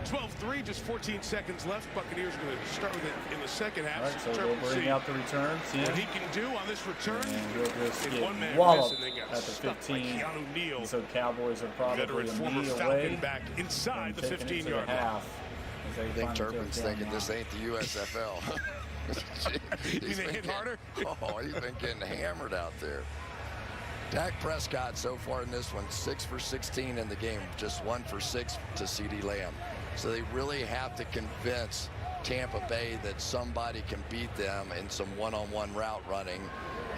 (12-3), just 14 seconds left. Buccaneers are going to start with it in the second half. All right, so they'll bring out the return. What he can do on this return. And he'll just get one-man walloped and they got at the 15. And so Cowboys are probably a knee away. Back inside the 15-yard line. I think Turpin's thinking this ain't the USFL. He's been hit harder? Oh, he's been getting hammered out there. Dak Prescott so far in this one, 6 for 16 in the game, just 1 for 6 to CeeDee Lamb. So they really have to convince Tampa Bay that somebody can beat them in some one-on-one route running.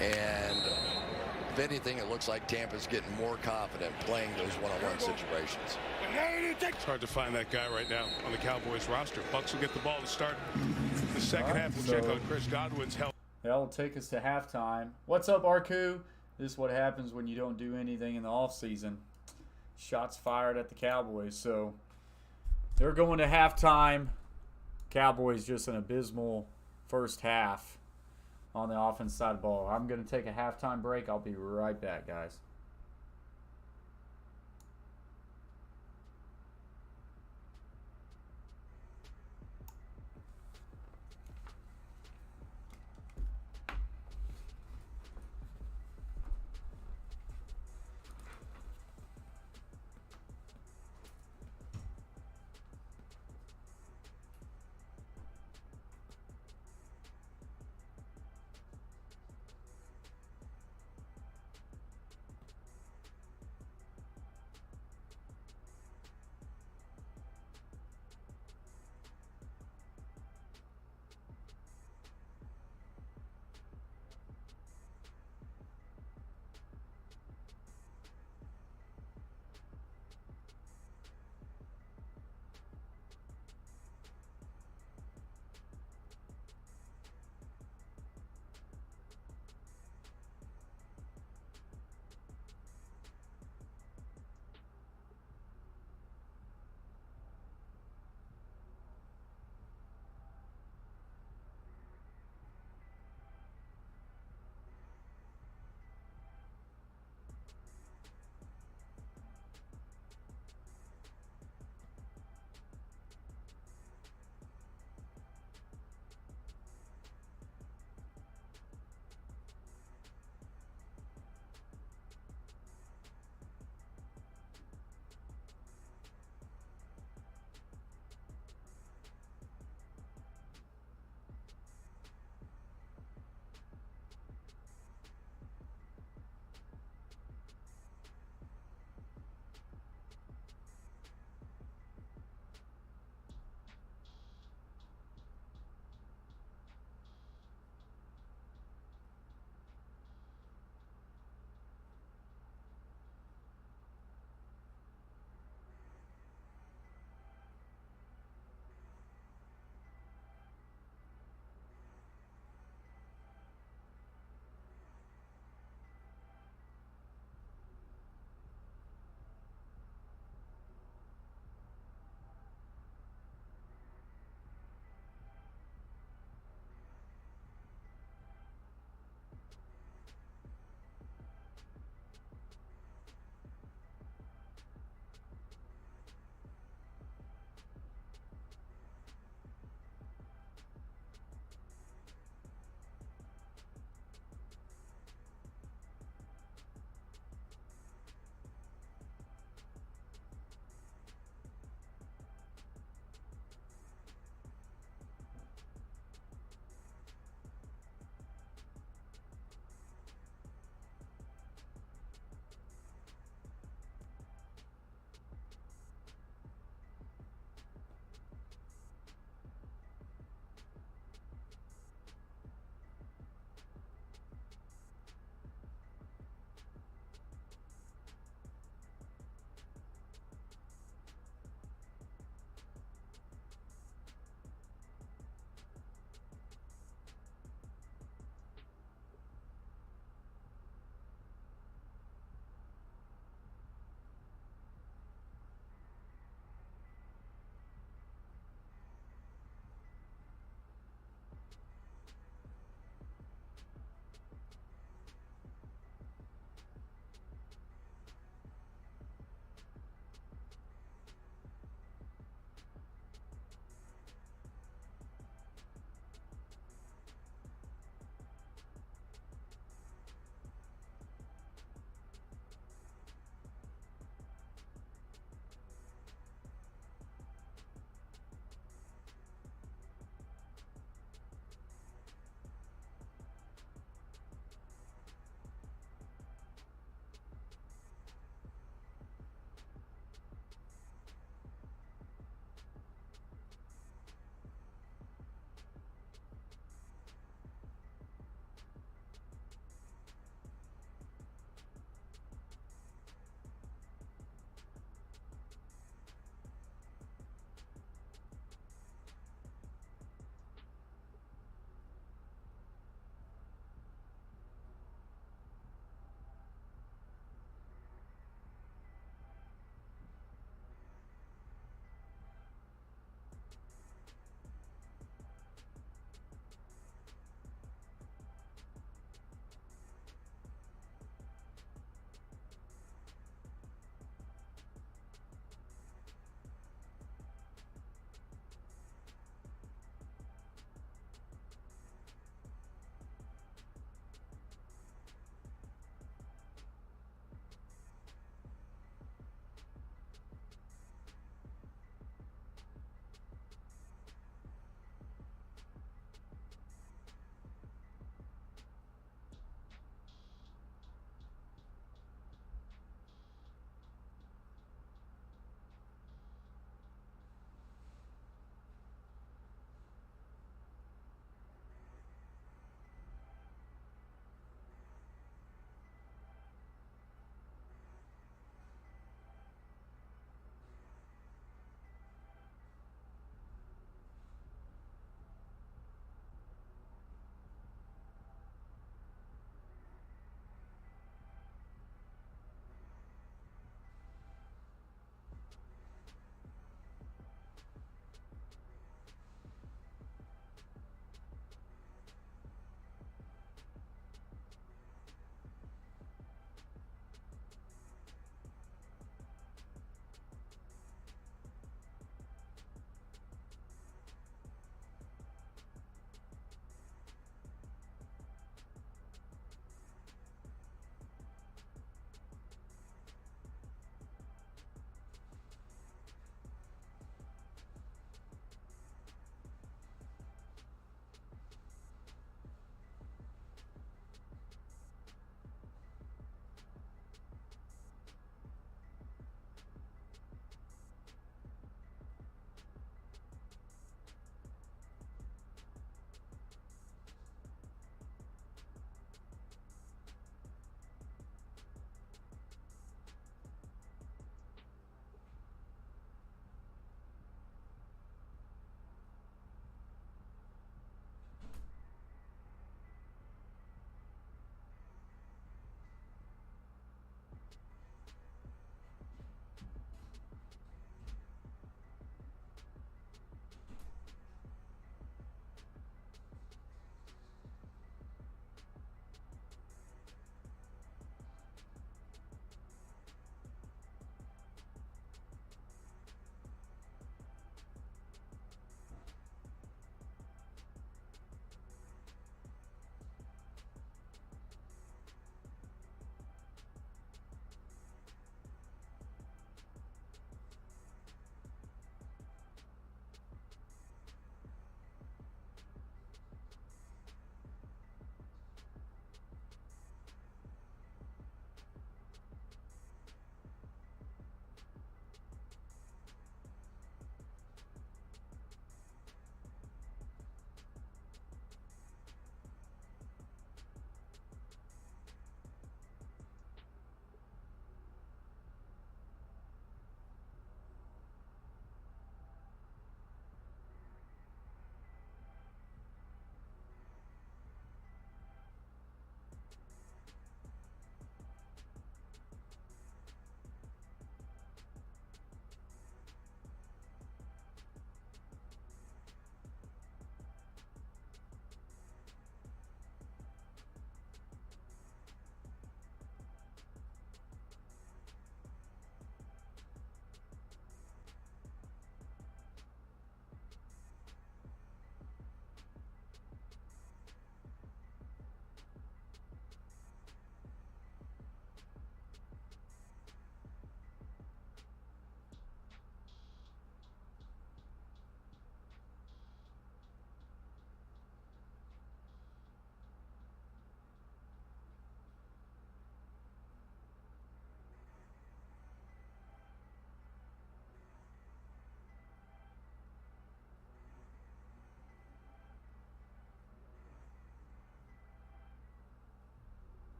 And if anything, it looks like Tampa's getting more confident playing those one-on-one situations. It's hard to find that guy right now on the Cowboys roster. Bucs will get the ball to start the second half. We'll check on Chris Godwin's health. That'll take us to halftime. What's up, Arku? This is what happens when you don't do anything in the offseason. Shots fired at the Cowboys. So they're going to halftime. Cowboys just an abysmal first half on the offense side of the ball. I'm going to take a halftime break. I'll be right back, guys.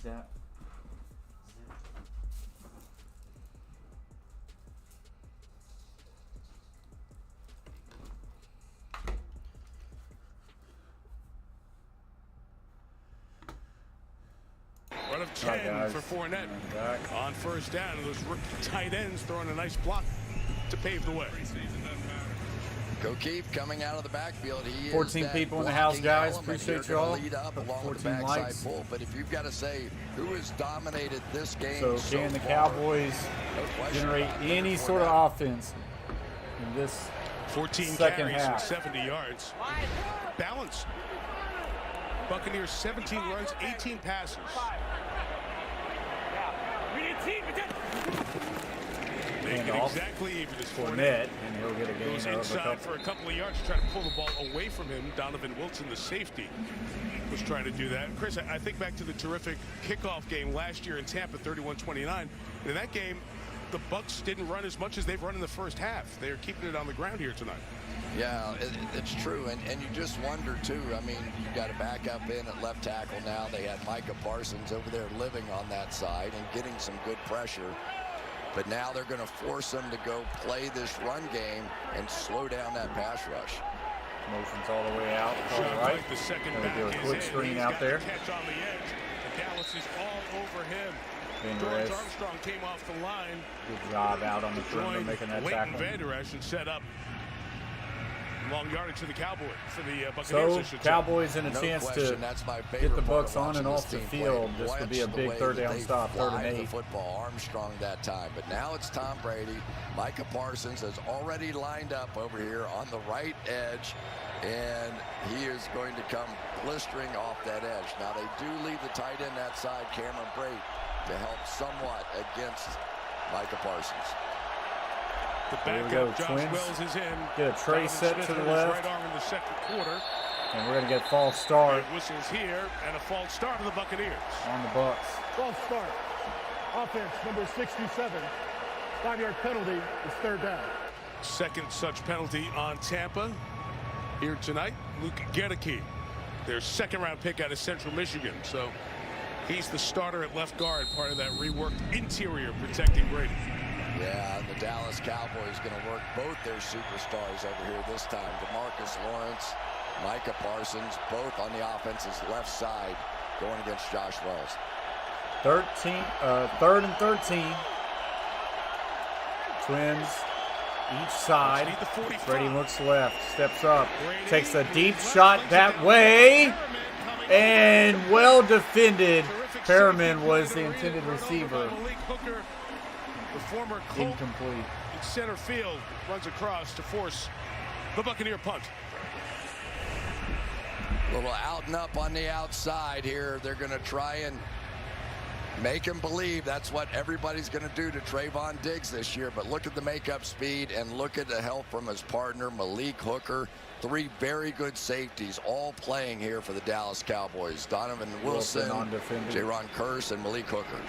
Zap. Run of 10 for Fournette on first down. And those rookie tight ends throwing a nice block to pave the way. O'Keefe coming out of the backfield. He 14 people in the house, guys. Appreciate y'all. Lead up along 14 with the backside likes. pull. But if you've got to say who has dominated this game So so can the far, Cowboys generate any sort of offense in this 14 second carries half? and 70 yards. Balanced. Buccaneers 17 runs, 18 passes. Make it exactly even as Fournette, and he'll get a gain goes of a inside couple. for a couple of yards to try to pull the ball away from him. Donovan Wilson, the safety, was trying to do that. Chris, I think back to the terrific kickoff game last year in Tampa, 31-29. In that game, the Bucs didn't run as much as they've run in the first half. They're keeping it on the ground here tonight. Yeah, it's true, and you just wonder too. I mean, you've got a backup in at left tackle now. They had Micah Parsons over there living on that side and getting some good pressure. But now they're going to force them to go play this run game and slow down that pass rush. Motions all the way out. All right. The second Gonna do a quick screen out there. Catch on the edge. Dallas is all over him. Van George Armstrong came off the line. Good job out on the perimeter making that tackle. Van Der Esch and set up long yardage to the Cowboys for the Buccaneers. So Cowboys in a chance to get the Bucs on and off the field. This would be a big third down stop, 3rd and 8. Football Armstrong that time, but now it's Tom Brady. Micah Parsons has already lined up over here on the right edge, and he is going to come blistering off that edge. Now they do leave the tight end that side, Cameron Brate, to help somewhat against Micah Parsons. The There we go, backup, Josh Twins. Wells is in. Get a tray set Smith to the hurt his left. Right arm in the second quarter. And we're going to get false start It whistles here, and a false start to the Buccaneers. on the Bucs. False start. Offense number 67. 5-yard penalty is 3rd down. Second such penalty on Tampa here tonight. Luke Gedeke, their second-round pick out of Central Michigan. So he's the starter at left guard, part of that reworked interior protecting Brady. Yeah, and the Dallas Cowboys going to work both their superstars over here this time. DeMarcus Lawrence, Micah Parsons, both on the offense's left side going against Josh Wells. 3rd and 13. Twins each side. Brady looks left, steps up, takes a deep shot that way, and well defended. Perriman was the intended receiver. The former Colt Incomplete. in center field runs across to force the Buccaneer punt. A little out and up on the outside here. They're going to try and make him believe that's what everybody's going to do to Trayvon Diggs this year. But look at the makeup speed and look at the help from his partner, Malik Hooker. 3 very good safeties all playing here for the Dallas Cowboys. Donovan Wilson, Jaron Kearse, and Malik Hooker.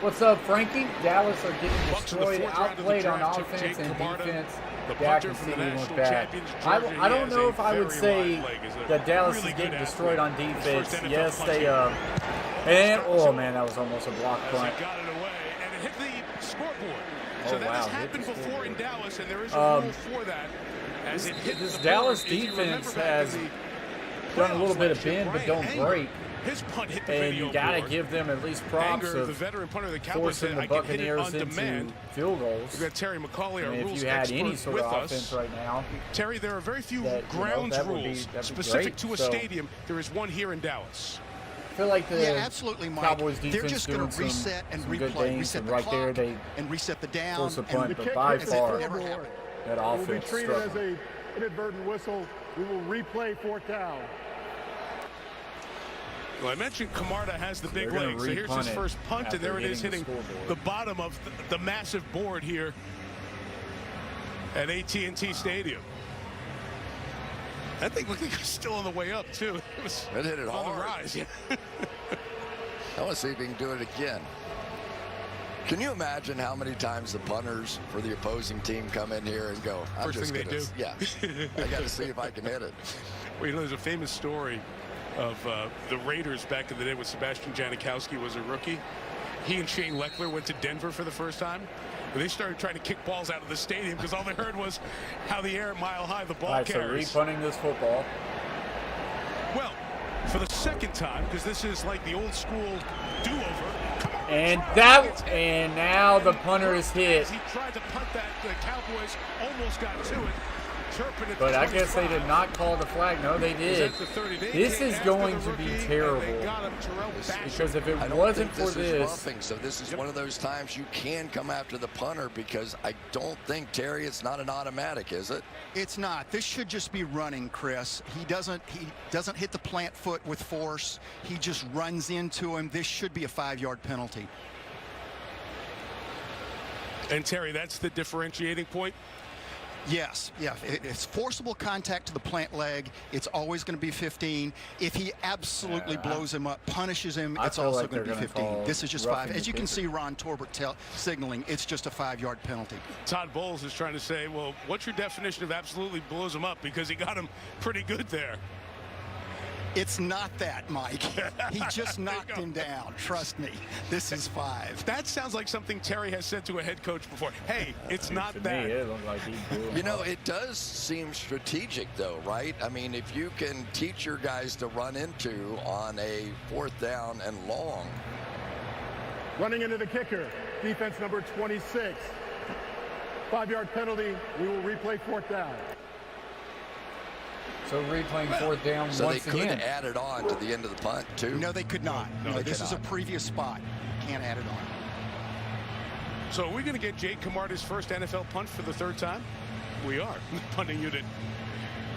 What's up, Frankie? Dallas are getting destroyed, outplayed on offense and defense. Dak and CD look bad. I don't know if I would say that Dallas is getting destroyed on defense. Yes, they and oh man, that was almost a block punt. Got it away and it hit the scoreboard. Oh, So that has wow, happened before in Dallas, and there is a rule for that. As it hit This the Dallas board, if you defense remember back has in the done a little bit of playoffs last year, bend but Brian don't Anger, break. His punt hit the And video you got to board. give them at least props Anger, the of veteran punter of the Cowboys, forcing said, the "I can hit it Buccaneers on into demand." field goals. We've got Terry McCauley, our And rules if you had expert, any sort with of us. offense right now, Terry, there are very few that, grounds that would be, rules that'd be specific great. to a So, stadium. There is one here in Dallas. I feel like the absolutely, Mike. Cowboys defense They're just going doing to reset and some good replay, things, reset and the right clock, there they and reset the down. force a and punt, the but kick by is far never happened. that It will be offense treated as struggled. a inadvertent whistle. We will replay 4th down. Well, I mentioned Camarda has the big They're gonna legs. So here's his re-punt it first punt, and after there it is, hitting hitting the scoreboard. the bottom of the massive board here at AT&T Stadium. That thing looked like it was still on the way up, too. It was It hit it on hard. the rise. I want to see if he can do it again. Can you imagine how many times the punters for the opposing team come in here and go, I'm First just thing they gonna, do. Yeah, I got to see if I can hit it. Well, you know, there's a famous story of the Raiders back in the day when Sebastian Janikowski was a rookie. He and Shane Leckler went to Denver for the first time. And they started trying to kick balls out of the stadium because all they heard was how the air mile high the ball carries. So repunting this football. Well, for the second time, because this is like the old school do-over. And now the punter is hit. He tried to punt that. The Cowboys almost got to it. But I guess they did not call the flag. No, they did. This is going to be terrible. Because if it wasn't for this. Roughing, so this is one of those times you can come after the punter, because I don't think, Terry, it's not an automatic, is it? It's not. This should just be running, Chris. He doesn't hit the plant foot with force. He just runs into him. This should be a 5-yard penalty. And Terry, that's the differentiating point. Yes, yeah. It's forcible contact to the plant leg. It's always going to be 15. If he absolutely blows him up, punishes him, it's also going to be 15. This is just 5. As you can see, Ron Torbert signaling, it's just a 5-yard penalty. Todd Bowles is trying to say, well, what's your definition of absolutely blows him up? Because he got him pretty good there. It's not that, Mike. He just knocked him down. Trust me. This is 5. That sounds like something Terry has said to a head coach before. Hey, it's not that. Me, it looked like he blew him You know, up. it does seem strategic, though, right? I mean, if you can teach your guys to run into on a 4th down and long. Running into the kicker, defense number 26. 5-yard penalty. We will replay 4th down. So replaying 4th down so once they could again. add it on to the end of the punt, too? No, they could not. No, this is a previous spot. Can't add it on. So are we going to get Jake Camarda's first NFL punt for the 3rd time? We are. Punting unit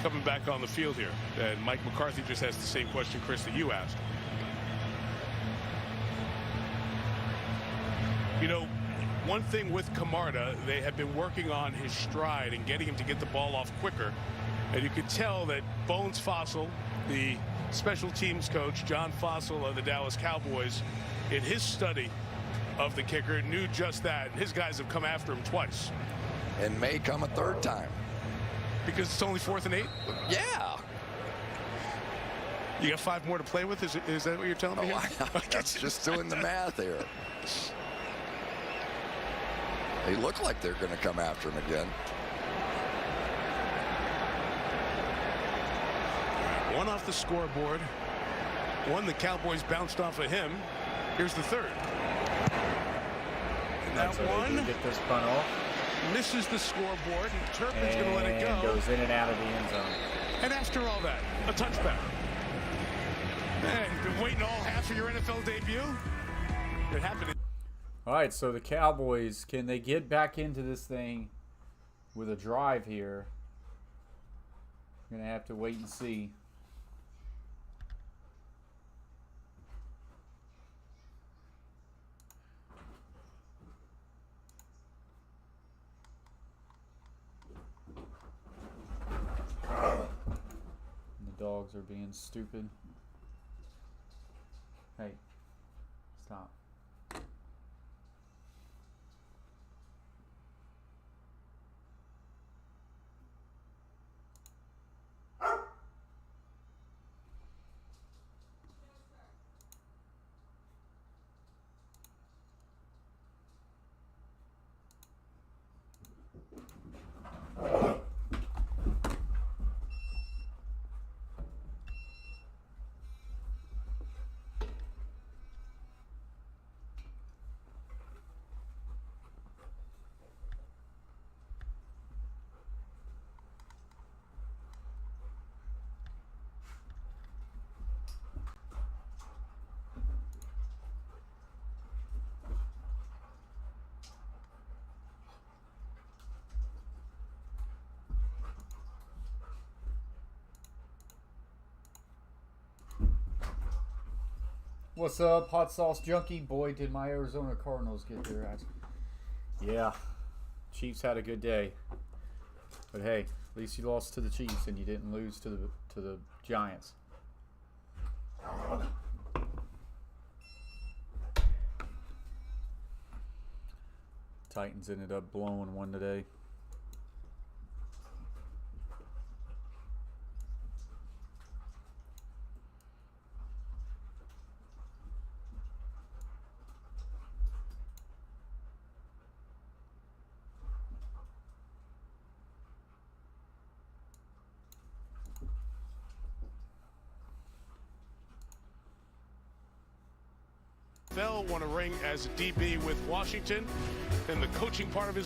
coming back on the field here. And Mike McCarthy just asked the same question, Chris, that you asked. You know, one thing with Camarda, they have been working on his stride and getting him to get the ball off quicker. And you could tell that Bones Fossil, the special teams coach, John Fossil of the Dallas Cowboys, in his study of the kicker, knew just that. His guys have come after him twice. And may come a 3rd time. Because it's only 4th and 8? Yeah. You got 5 more to play with? Is that what you're telling me? Here? I'm just doing the math here. They look like they're going to come after him again. One off the scoreboard. One the Cowboys bounced off of him. Here's the 3rd. And that one get this punt off. Misses the scoreboard. And Turpin's going to let it go. Goes in and out of the end zone. And after all that, a touchback. Man, you've been waiting all half of your NFL debut. It happened. All right, so the Cowboys, can they get back into this thing with a drive here? We're going to have to wait and see. The dogs are being stupid. Hey, stop. What's up, hot sauce junkie? Boy, did my Arizona Cardinals get their ass. Yeah, Chiefs had a good day, but hey, at least you lost to the Chiefs and you didn't lose to the Giants. Titans ended up blowing one today. NFL won a ring as a DB with Washington, and the coaching part of his.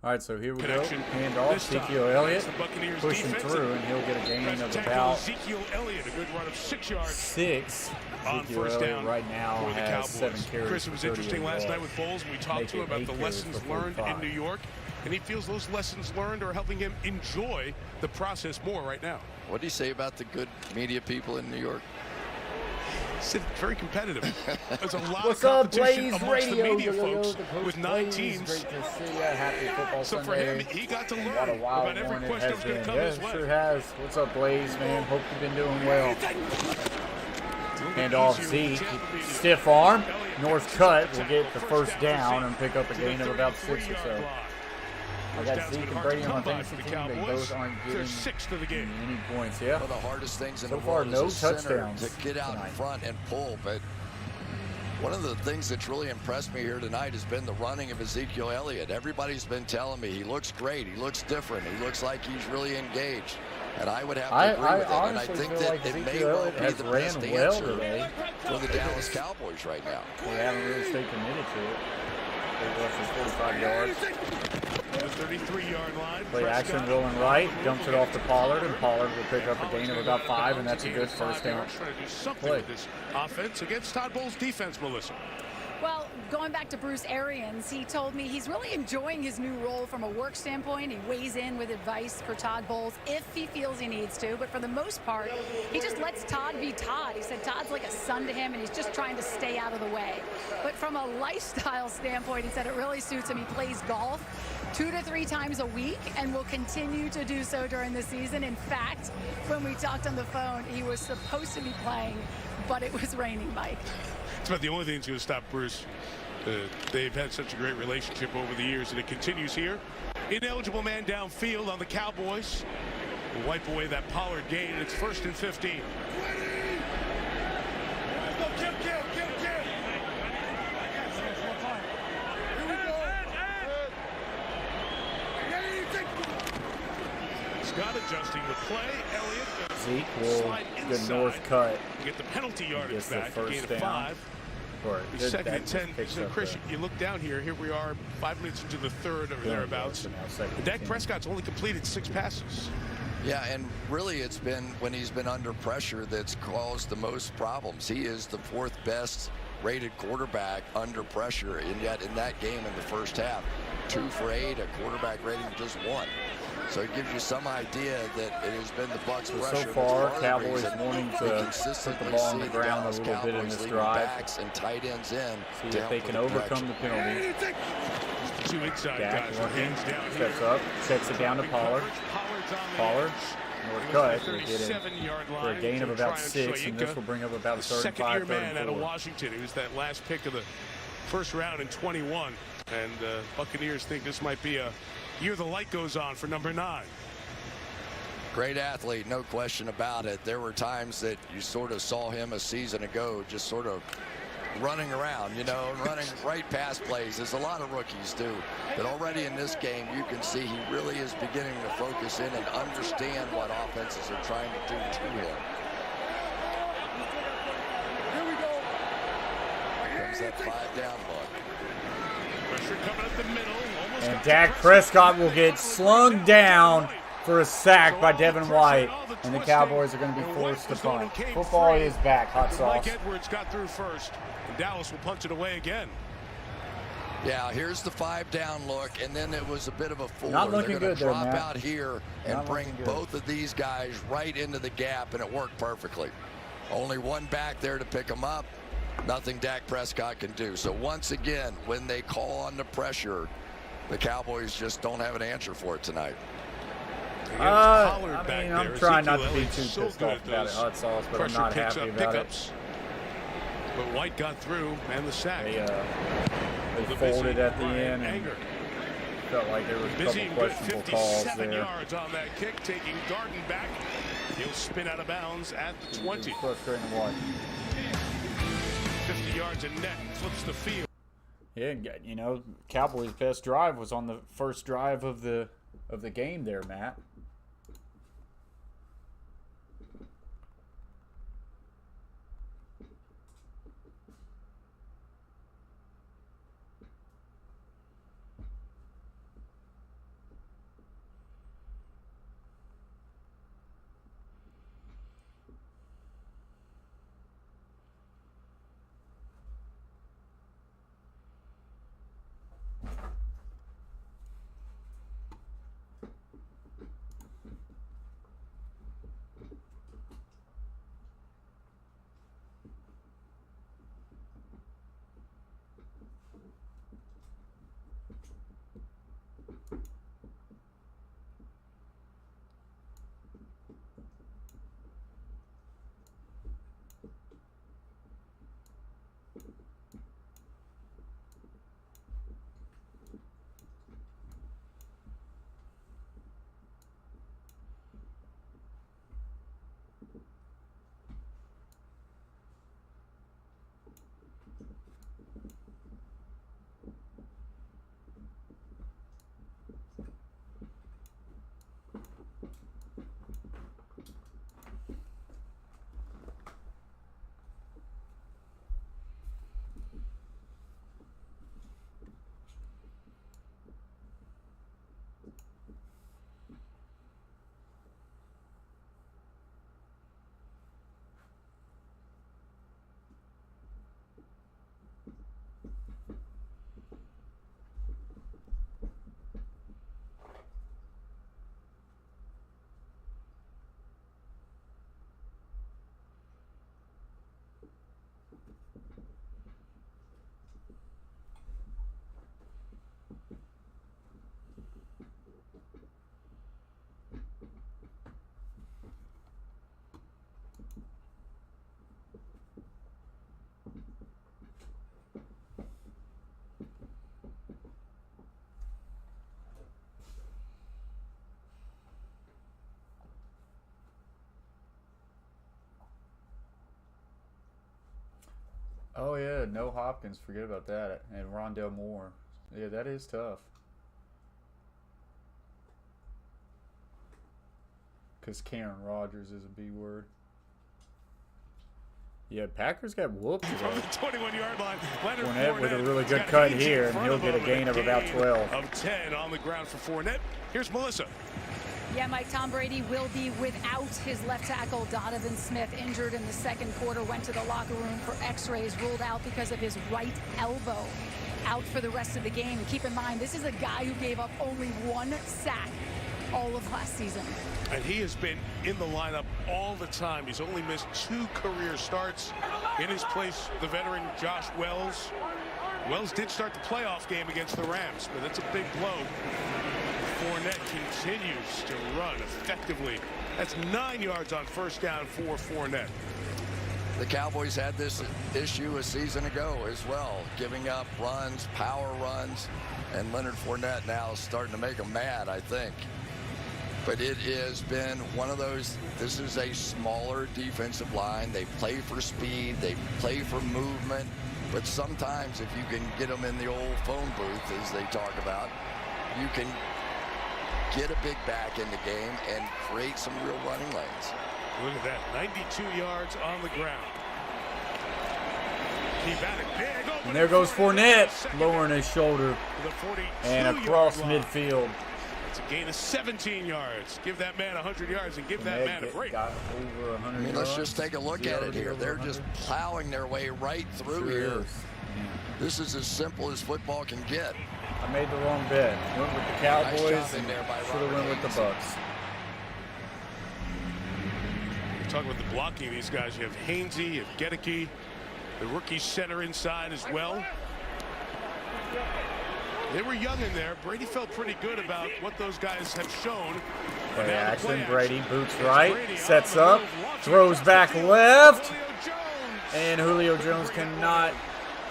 All right, so here we go. Hand off, Ezekiel Elliott pushing through, and he'll get a gain of about Ezekiel Elliott, a good run of 6 yards. 6. On Ezekiel first Elliott down right now for the has Cowboys. 7 carries. Chris, it was interesting last night with Bowles, and we talked to him about the lessons learned in New York, and he feels those lessons learned are helping him enjoy the process more right now. What did he say about the good media people in New York? It's very competitive. There's a lot What's of up, competition Blaze amongst Radio? the media folks with 9 teams. Great to see you. Happy football So for Sunday. him, he got to learn What a wild about every one it question has that was going been. to come Yeah, his it way. sure has. What's up, Blaze, man? Hope you've been doing well. Hand off Zeke. Stiff arm. North cut will get the first down and pick up a gain of about 6 or so. I got Zeke and Brady on my fantasy team. They both aren't getting any points. Yeah. One of the hardest things in So the far, world no is a center touchdowns to get out tonight. in front and pull. But one of the things that's really impressed me here tonight has been the running of Ezekiel Elliott. Everybody's been telling me he looks great. He looks different. He looks like he's really engaged. And I would have to agree with it. And I think that like it may Ezekiel well Elliott be has the ran best well answer today. for the Dallas Cowboys right now. They haven't really stayed committed to it. They rushes 45 yards. The 33-yard line. Play action rolling right, dumps it off to Pollard, and Pollard will pick up a gain of about 5, and that's a good first down Trying to do something play. with this offense against Todd Bowles' defense, Melissa. Well, going back to Bruce Arians, he told me he's really enjoying his new role from a work standpoint. He weighs in with advice for Todd Bowles if he feels he needs to. But for the most part, he just lets Todd be Todd. He said Todd's like a son to him, and he's just trying to stay out of the way. But from a lifestyle standpoint, he said it really suits him. He plays golf 2 to 3 times a week and will continue to do so during the season. In fact, when we talked on the phone, he was supposed to be playing, but it was raining, Mike. It's about the only thing that's going to stop Bruce. They've had such a great relationship over the years, and it continues here. Ineligible man downfield on the Cowboys. Will wipe away that Pollard gain, and it's 1st and 15. Scott adjusting the play. Elliott. Zeke will get north cut. Get the penalty yardage back. First Gain of down. 5. Second and 10. So Chris, you look down here. Here we are, 5 minutes into the third or thereabouts. Dak Prescott's only completed 6 passes. Yeah, and really it's been when he's been under pressure that's caused the most problems. He is the 4th best rated quarterback under pressure, and yet in that game in the first half, 2 for 8, a quarterback rating just 1. So it gives you some idea that it has been the Bucs' pressure. So far, Cowboys wanting to put the ball on the ground a little bit in this drive. Backs and tight ends in See if they can overcome the penalty. 2 inside Dak guys with hands down. steps up, checks it down to Pollard. Pollard, north cut, will get in for a gain of about 6, and this will bring up about 35, Second-year man 34. out of Washington. He was that last pick of the first round in 21. And Buccaneers think this might be a year the light goes on for number 9. Great athlete, no question about it. There were times that you sort of saw him a season ago just sort of running around, you know, running right past plays, as a lot of rookies do. But already in this game, you can see he really is beginning to focus in and understand what offenses are trying to do to him. Here we go. Comes that 5-down look. Pressure coming up the middle. And Dak Prescott will get slung down for a sack by Devon White, and the Cowboys are going to be forced to punt. Football is back, hot sauce. Mike Edwards got through first, and Dallas will punch it away again. Yeah, here's the 5-down look, and then it was a bit of a fool. Not looking They're good going to there, drop Matt. out here and bring both of these guys right into the gap, and it worked perfectly. Only one back there to pick them up. Nothing Dak Prescott can do. So once again, when they call on the pressure, the Cowboys just don't have an answer for it tonight. I'm trying not to be too pissed off about it, hot sauce, but I'm not happy about it. But White got through, and the sack. They folded at the end, and felt like there was a couple questionable calls 57 there. yards on that kick, taking Garden back. He'll spin out of bounds at the 20. Frustrating to watch. 50 yards and net, flips the field. Yeah, you know, Cowboys' best drive was on the first drive of the game there, Matt. Oh, yeah, no Hopkins. Forget about that. And Rondell Moore. Yeah, that is tough. Because Karen Rodgers is a B word. Yeah, Packers got whooped today. From the 21-yard line, Fournette with a really good cut here, and he'll get a gain of about 12. Of 10 on the ground for Fournette. Here's Melissa. Yeah, Mike, Tom Brady will be without his left tackle, Donovan Smith, injured in the second quarter, went to the locker room for x-rays, ruled out because of his right elbow. Out for the rest of the game. Keep in mind, this is a guy who gave up only 1 sack all of last season. And he has been in the lineup all the time. He's only missed 2 career starts. In his place, the veteran Josh Wells. Wells did start the playoff game against the Rams, but that's a big blow. Fournette continues to run effectively. That's 9 yards on first down for Fournette. The Cowboys had this issue a season ago as well, giving up runs, power runs, and Leonard Fournette now is starting to make them mad, I think. But it has been one of those, this is a smaller defensive line. They play for speed, they play for movement, but sometimes if you can get them in the old phone booth, as they talk about, you can get a big back in the game and create some real running lanes. Look at that, 92 yards on the ground. Keep at it, big open. And there goes Fournette, lowering his shoulder and across midfield. It's a gain of 17 yards. Give that man 100 yards and give that man a break. Got over 100 yards. Let's just take a look at it here. They're just plowing their way right through here. This is as simple as football can get. I made the wrong bet. Went with the Cowboys and should have went with the Bucs. Talking about the blocking of these guys, you have Hainsey, you have Gedeke, the rookie center inside as well. They were young in there. Brady felt pretty good about what those guys have shown. Play action, Brady boots right, sets up, throws back left, and Julio Jones cannot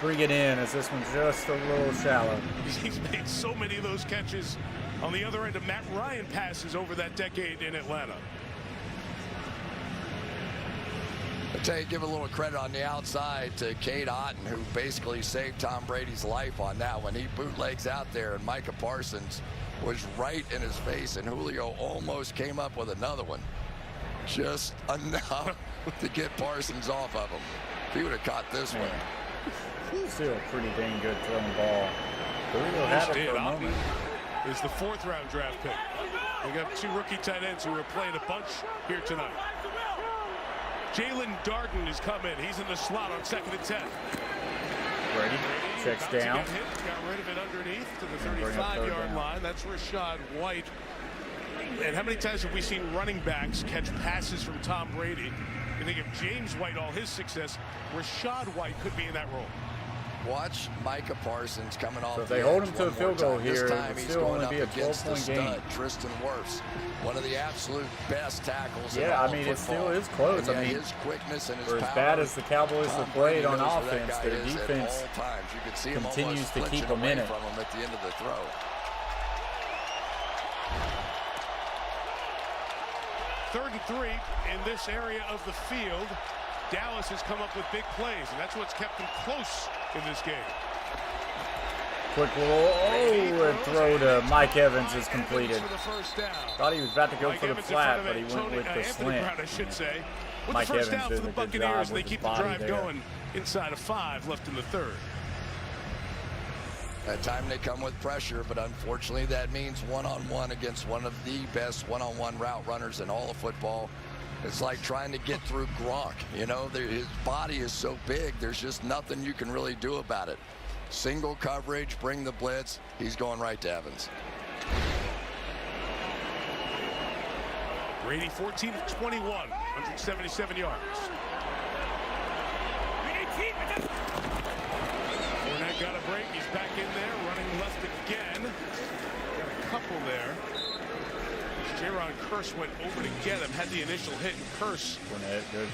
bring it in as this one's just a little shallow. He's made so many of those catches on the other end of Matt Ryan passes over that decade in Atlanta. I tell you, give a little credit on the outside to Cade Otton, who basically saved Tom Brady's life on that one. He bootlegs out there, and Micah Parsons was right in his face, and Julio almost came up with another one. Just enough to get Parsons off of him. If he would have caught this one. Still a pretty dang good throwing ball. Julio had it for a moment. Is the 4th round draft pick. We got 2 rookie tight ends who are playing a bunch here tonight. Jalen Darden has come in. He's in the slot on 2nd and 10. Brady checks down. Got rid of it underneath to the 35-yard line. That's Rashad White. And how many times have we seen running backs catch passes from Tom Brady? You think of James White, all his success. Rashad White could be in that role. Watch Micah Parsons coming off. So if they hold him to a field goal here, this time he's still only be a 12-point game. Tristan Wirfs, one of the absolute best tackles. Yeah, I mean, it still is close. I mean, his quickness and his for power, as bad as the Cowboys have played on offense, their defense you could see continues to keep them in it. From him at the end of the throw. Third and 3 in this area of the field. Dallas has come up with big plays, and that's what's kept them close in this game. Quick little throw to Mike Evans is completed. Thought he was about to go for the flat, but he went with the slant. I should say. With Mike the first Evans down for did the a good Buccaneers, job they with keep his the body drive there. going inside of 5 left in the 3rd. At time they come with pressure, but unfortunately that means one-on-one against one of the best one-on-one route runners in all of football. It's like trying to get through Gronk. You know, his body is so big, there's just nothing you can really do about it. Single coverage, bring the blitz. He's going right to Evans. Brady 14 of 21, 177 yards. Fournette got a break. He's back in there, running left again. Got a couple there. Jaron Curse went over to get him, had the initial hit, and Curse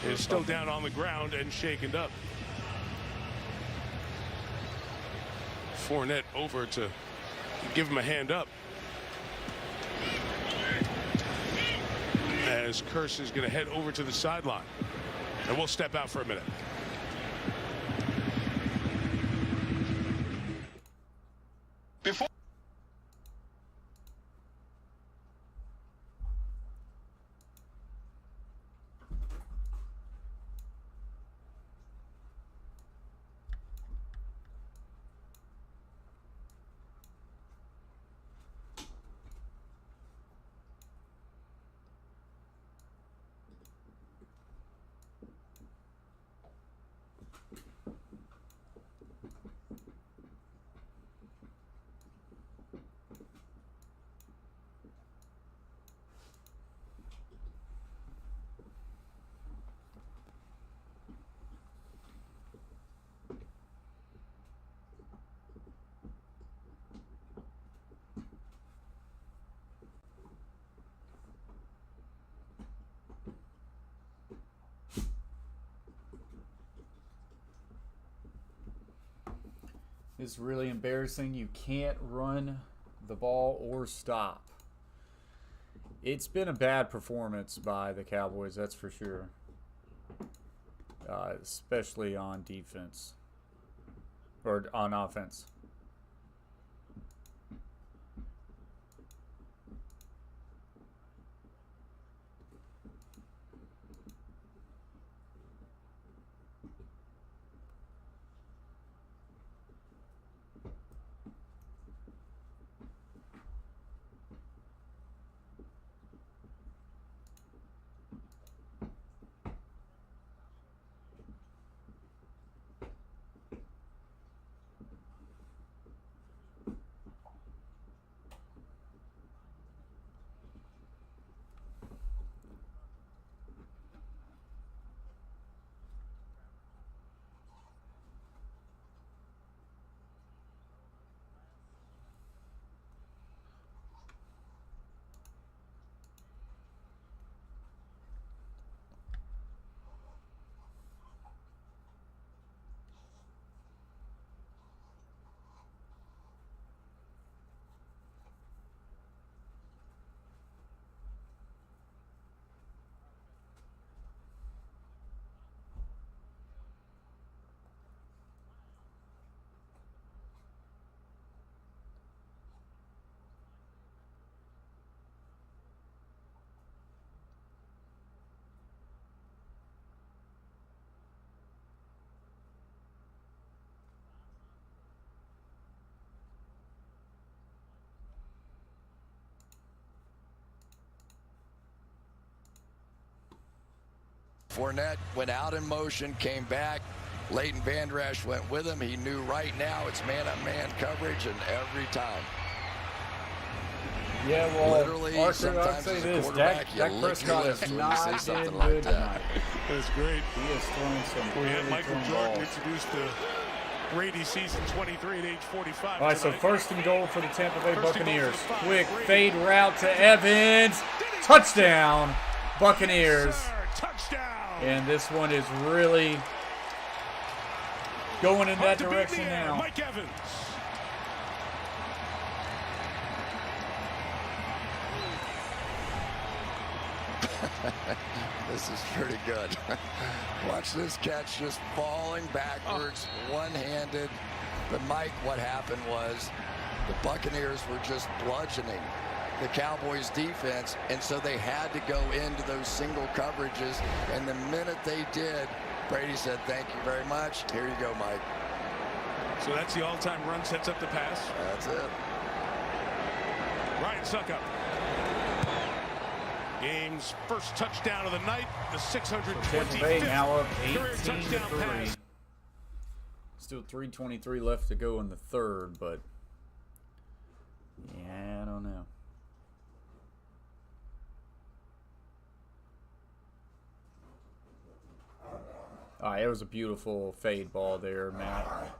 is still down on the ground and shaken up. Fournette over to give him a hand up. As Curse is going to head over to the sideline. And we'll step out for a minute. Before It's really embarrassing. You can't run the ball or stop. It's been a bad performance by the Cowboys, that's for sure. Especially on defense. Or on offense. Fournette went out in motion, came back. Leighton Vander Esch went with him. He knew right now it's man-on-man coverage, and every time. Yeah, well, literally, Arthur, I'll say this. Dak Prescott is not been good tonight. That's great. He has thrown some We had really Michael thrown Jordan balls. introduced to Brady season 23 at age 45. All right, so tonight. first and goal for the Tampa Bay Buccaneers. Quick fade route to Evans. Touchdown, Buccaneers. Touchdown. And this one is really going in that direction now. Mike Evans. This is pretty good. Watch this catch just falling backwards, one-handed. But Mike, what happened was the Buccaneers were just bludgeoning the Cowboys defense, and so they had to go into those single coverages. And the minute they did, Brady said, "Thank you very much. Here you go, Mike." So that's the all-time run, sets up the pass. That's it. Ryan Suckup. Game's first touchdown of the night, the 625th Tampa Bay now up career 18-3. pass. Still 3:23 left to go in the third, but yeah, I don't know. All right, it was a beautiful fade ball there, Matt.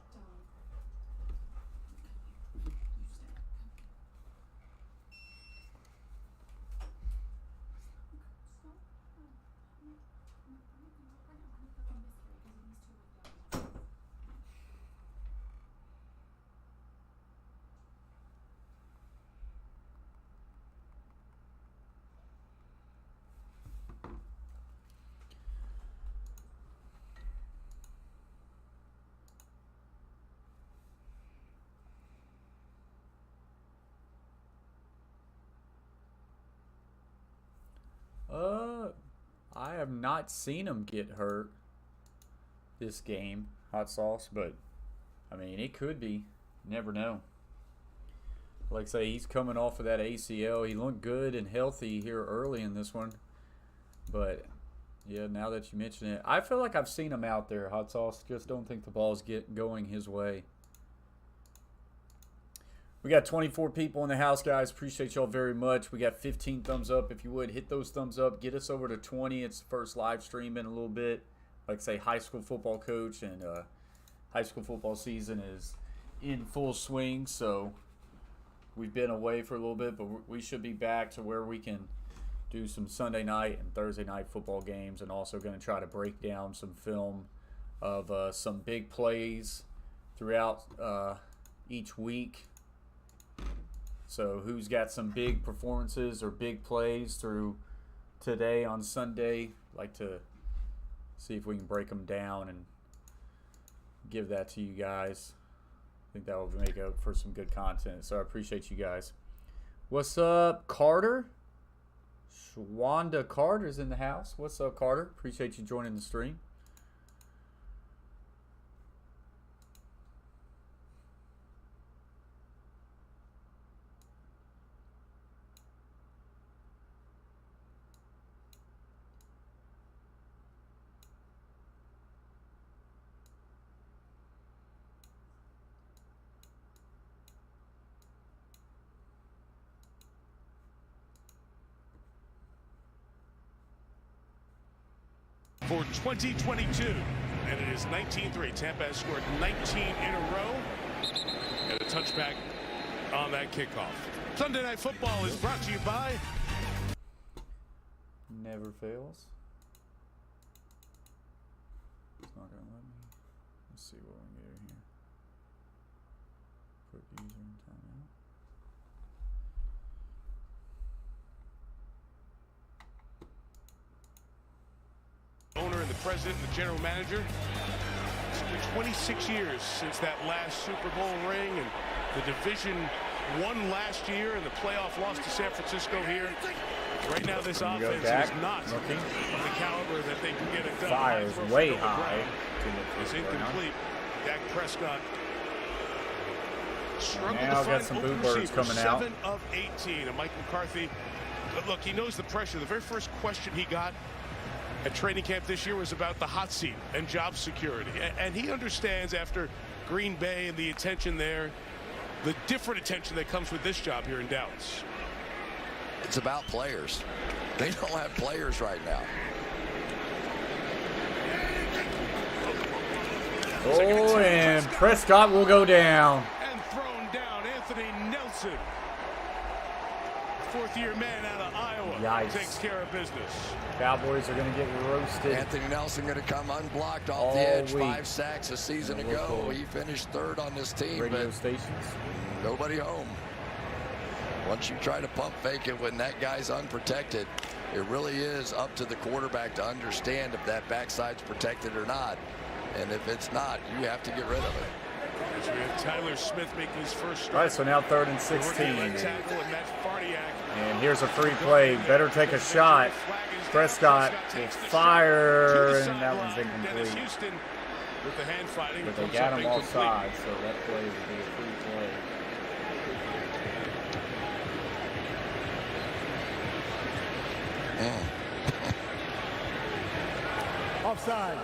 I have not seen him get hurt this game, Hot Sauce, but I mean, it could be. Never know. Like I say, he's coming off of that ACL. He looked good and healthy here early in this one. But, yeah, now that you mention it, I feel like I've seen him out there, Hot Sauce. Just don't think the ball's going his way. We got 24 people in the house, guys. Appreciate y'all very much. We got 15 thumbs up. If you would, hit those thumbs up. Get us over to 20. It's the first live stream in a little bit. Like I say, high school football coach, and high school football season is in full swing. So we've been away for a little bit, but we should be back to where we can do some Sunday night and Thursday night football games, and also going to try to break down some film of some big plays throughout each week. So who's got some big performances or big plays through today on Sunday? Like to see if we can break them down and give that to you guys. I think that will make up for some good content. So I appreciate you guys. What's up, Carter? Shwanda Carter's in the house. What's up, Carter? Appreciate you joining the stream. For 2022, and it is 19-3. Tampa has scored 19 in a row, and a touchback on that kickoff. Sunday Night Football is brought to you by Never Fails. It's not gonna let me. Let's see what we can do here. Put user in timeout. owner and the president and the general manager. It's been 26 years since that last Super Bowl ring, and the division won last year and the playoff loss to San Francisco here. Right now this offense is not of the caliber that they can get it done. Fires way high. It's incomplete. Dak Prescott struggled now to got find some open boo birds receivers. coming out. 7 of 18. And Mike McCarthy, look, he knows the pressure. The very first question he got at training camp this year was about the hot seat and job security. And he understands after Green Bay and the attention there, the different attention that comes with this job here in Dallas. It's about players. They don't have players right now. Oh, and Prescott will go down. And thrown down, Anthony Nelson. Fourth-year man out of Iowa. Yikes. Takes care of business. Cowboys are going to get roasted. Anthony Nelson going to come unblocked off the edge. 5 sacks a season ago. He finished 3rd on this team. Radio but stations. Nobody home. Once you try to pump fake it when that guy's unprotected, it really is up to the quarterback to understand if that backside's protected or not. And if it's not, you have to get rid of it. As we have Tyler Smith making his first start. All right, so now 3rd and 16. And here's a free play. Better take a shot. Prescott will fire, and that one's incomplete. With the hand fighting, but they got him offside, so that play would be a free play. Offside.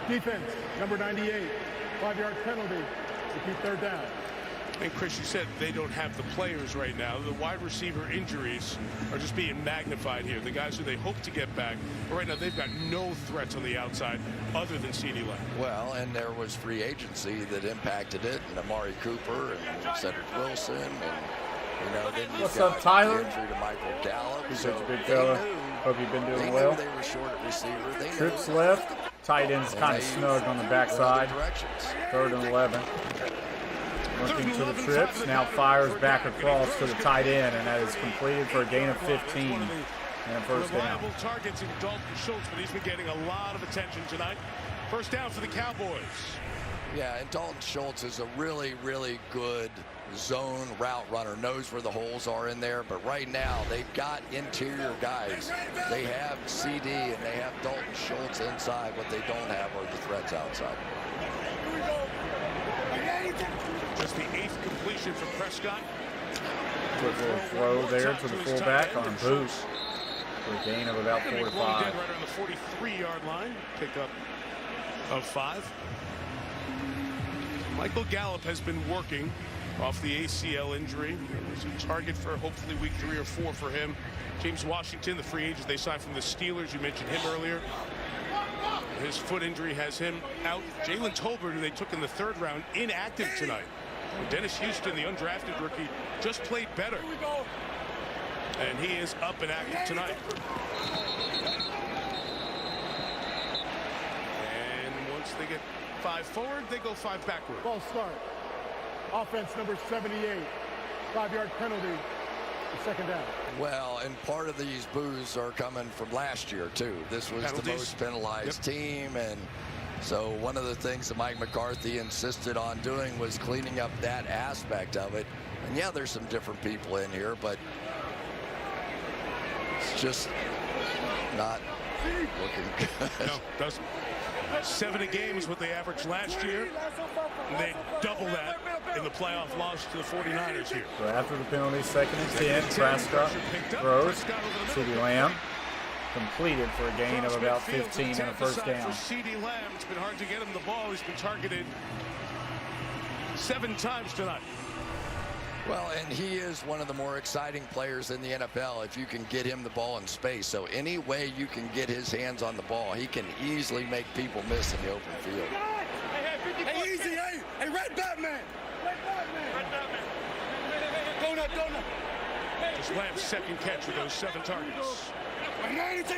Defense, number 98. 5-yard penalty to keep 3rd down. And Chris, you said they don't have the players right now. The wide receiver injuries are just being magnified here. The guys who they hope to get back, but right now they've got no threats on the outside other than CeeDee Lamb. Well, and there was free agency that impacted it, and Amari Cooper and Cedric Wilson, and then you've What's got up, Tyler? the injury to Michael Gallup. He's such a big fella. Hope you've been doing well. They were short at receiver. Trips left. Tight end's kind of snug on the backside. 3rd and 11. Looking to the trips. Now fires back across to the tight end, and that is completed for a gain of 15 and a first down. Reliable targets in Dalton Schultz, but he's been getting a lot of attention tonight. First down for the Cowboys. Yeah, and Dalton Schultz is a really, really good zone route runner, knows where the holes are in there, but right now they've got interior guys. They have CD and they have Dalton Schultz inside. What they don't have are the threats outside. Just the 8th completion for Prescott. Quick little throw there to the fullback on a boost for a gain of about 4 to 5. Right on the 43-yard line. Pick up of 5. Michael Gallup has been working off the ACL injury. It was a target for hopefully week 3 or 4 for him. James Washington, the free agent they signed from the Steelers. You mentioned him earlier. His foot injury has him out. Jalen Tolbert, who they took in the 3rd round, inactive tonight. Dennis Houston, the undrafted rookie, just played better. And he is up and active tonight. And once they get 5 forward, they go 5 backward. False start. Offense number 78. 5-yard penalty. 2nd down. Well, and part of these boos are coming from last year, too. This was the most penalized team, and so one of the things that Mike McCarthy insisted on doing was cleaning up that aspect of it. And yeah, there's some different people in here, but it's just not looking good. No, doesn't. 7 a game is what they averaged last year. And they double that in the playoff loss to the 49ers here. So after the penalty, 2nd and 10, Prescott throws. CeeDee Lamb completed for a gain of about 15 and a first down. For CeeDee Lamb, it's been hard to get him the ball. He's been targeted 7 times tonight. Well, and he is one of the more exciting players in the NFL if you can get him the ball in space. So any way you can get his hands on the ball, he can easily make people miss in the open field. Hey, easy, hey, Red Batman. Red Batman. Donut. Just Lamb's 2nd catch with those 7 targets. They're going to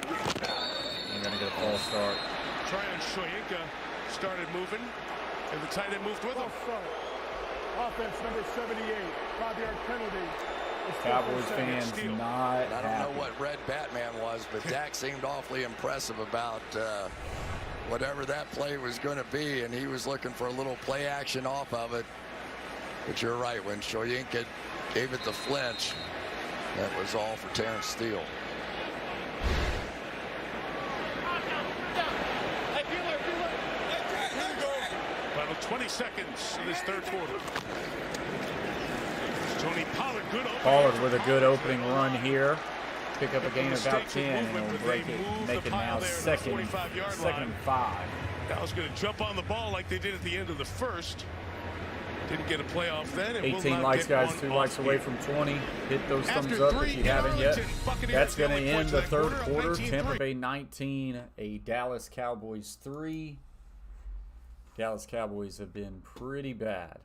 get a false start. Tryon Shoyinka started moving, and the tight end moved with him. Offense number 78, 5-yard penalty. Cowboys fans not I don't know what Red Batman was, but Dak seemed awfully impressive about whatever that play was going to be, and he was looking for a little play action off of it. But you're right, when Shoyinka gave it the flinch, that was all for Terrence Steele. Final 20 seconds in this 3rd quarter. Tony Pollard, good opening. Pollard with a good opening run here. pick up a gain of about 10, and we'll break it, make it now second and 5. Dallas going to jump on the ball like they did at the end of the first. Didn't get a playoff then. 18 likes, guys. 2 likes away from 20. Hit those thumbs up if you haven't yet. That's going to end the third quarter. Tampa Bay 19, a Dallas Cowboys 3. Dallas Cowboys have been pretty bad.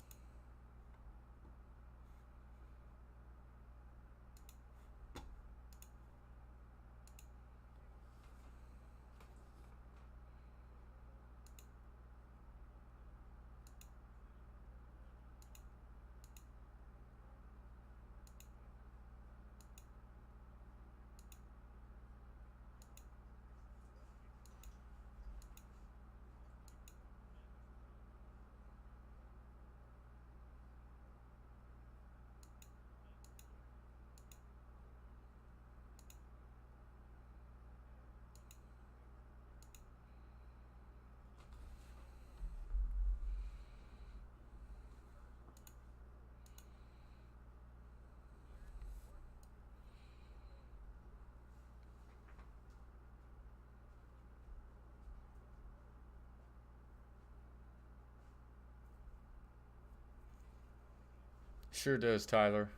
Sure does, Tyler.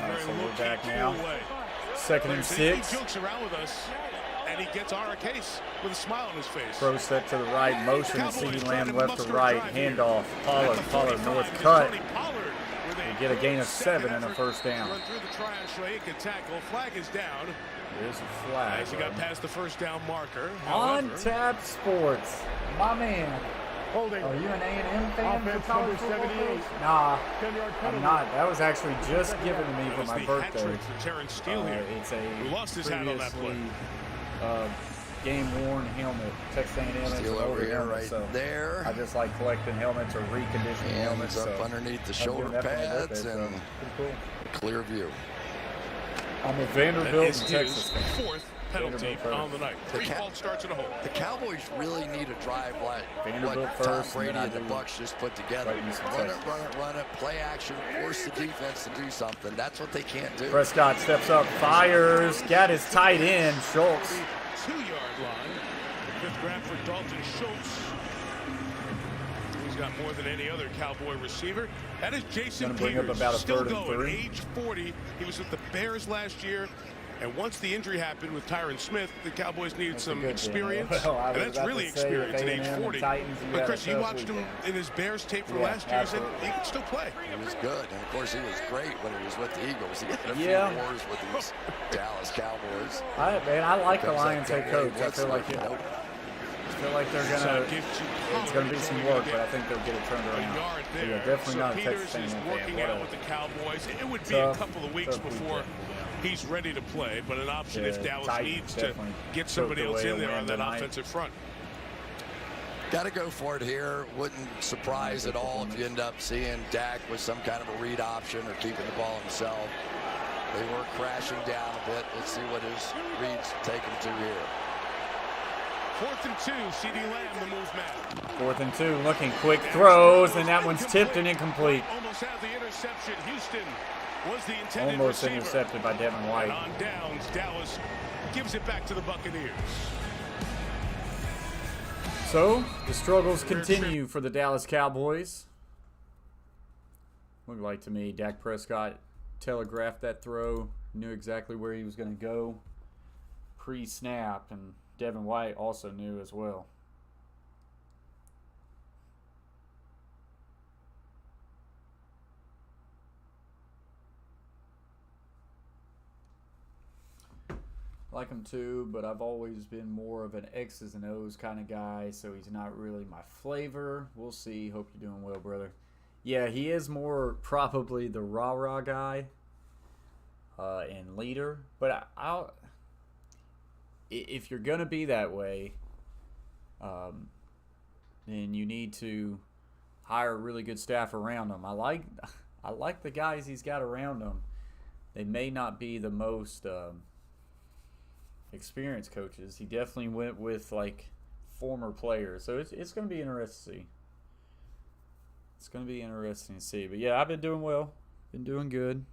So we're back now. 2nd and 6. Jokes around with us, and he gets our case with a smile on his face. Throw set to the right, motion, CeeDee Lamb left to right, handoff, Pollard, north cut. We get a gain of 7 and a first down. Run through the try on Schleich and tackle. Flag is down. There's a flag. As he got past the first down marker. Untitled Sports, my man. Holding. Are you an A&M fan? Offense number 78. Nah, I'm not. That was actually just given to me for my birthday. It's a lost his hat on that play. Game-worn helmet. Texas A&M. Still over here, right there. I just like collecting helmets or reconditioning helmets. Up underneath the shoulder pads and clear view. I'm a Vanderbilt and Texas fan. Fourth penalty on the night. Ball starts in a hole. The Cowboys really need a drive like what Tom Brady and the Bucs just put together. Run it, play action, force the defense to do something. That's what they can't do. Prescott steps up, fires, got his tight end, Schultz. 2-yard line. The 5th grab for Dalton Schultz. He's got more than any other Cowboy receiver. That is Jason Peters, still going, age 40. He was with the Bears last year. And once the injury happened with Tyron Smith, the Cowboys needed some experience. And that's really experience at age 40. But Chris, you watched him in his Bears tape from last year, and he could still play. He was good. And, of course, he was great when he was with the Eagles. He had a few wars with these Dallas Cowboys. I like the Lions head coach. I feel like they're gonna. It's gonna be some work, but I think they'll get it turned around. Yeah, definitely not a Texas fan. Peters is working out with the Cowboys. It would be a couple of weeks before he's ready to play, but an option if Dallas needs to get somebody else in there on that offensive front. Got to go for it here. Wouldn't surprise at all if you end up seeing Dak with some kind of a read option or keeping the ball himself. They were crashing down a bit. Let's see what his reads take him to here. 4th and 2, CD Lamb, the move man. 4th and 2, looking quick throws, and that one's tipped and incomplete. Almost had the interception. Houston was the intended Almost receiver. intercepted by Devon White. And on downs, Dallas gives it back to the Buccaneers. So, the struggles continue for the Dallas Cowboys. Looked like to me, Dak Prescott telegraphed that throw, knew exactly where he was going to go pre-snap, and Devon White also knew as well. Like him too, but I've always been more of an X's and O's kind of guy, so he's not really my flavor. We'll see. Hope you're doing well, brother. Yeah, he is more probably the rah-rah guy and leader, but if you're going to be that way, then you need to hire a really good staff around him. I like the guys he's got around him. They may not be the most experienced coaches. He definitely went with like former players, so it's going to be interesting to see. It's going to be interesting to see. But yeah, I've been doing well, been doing good.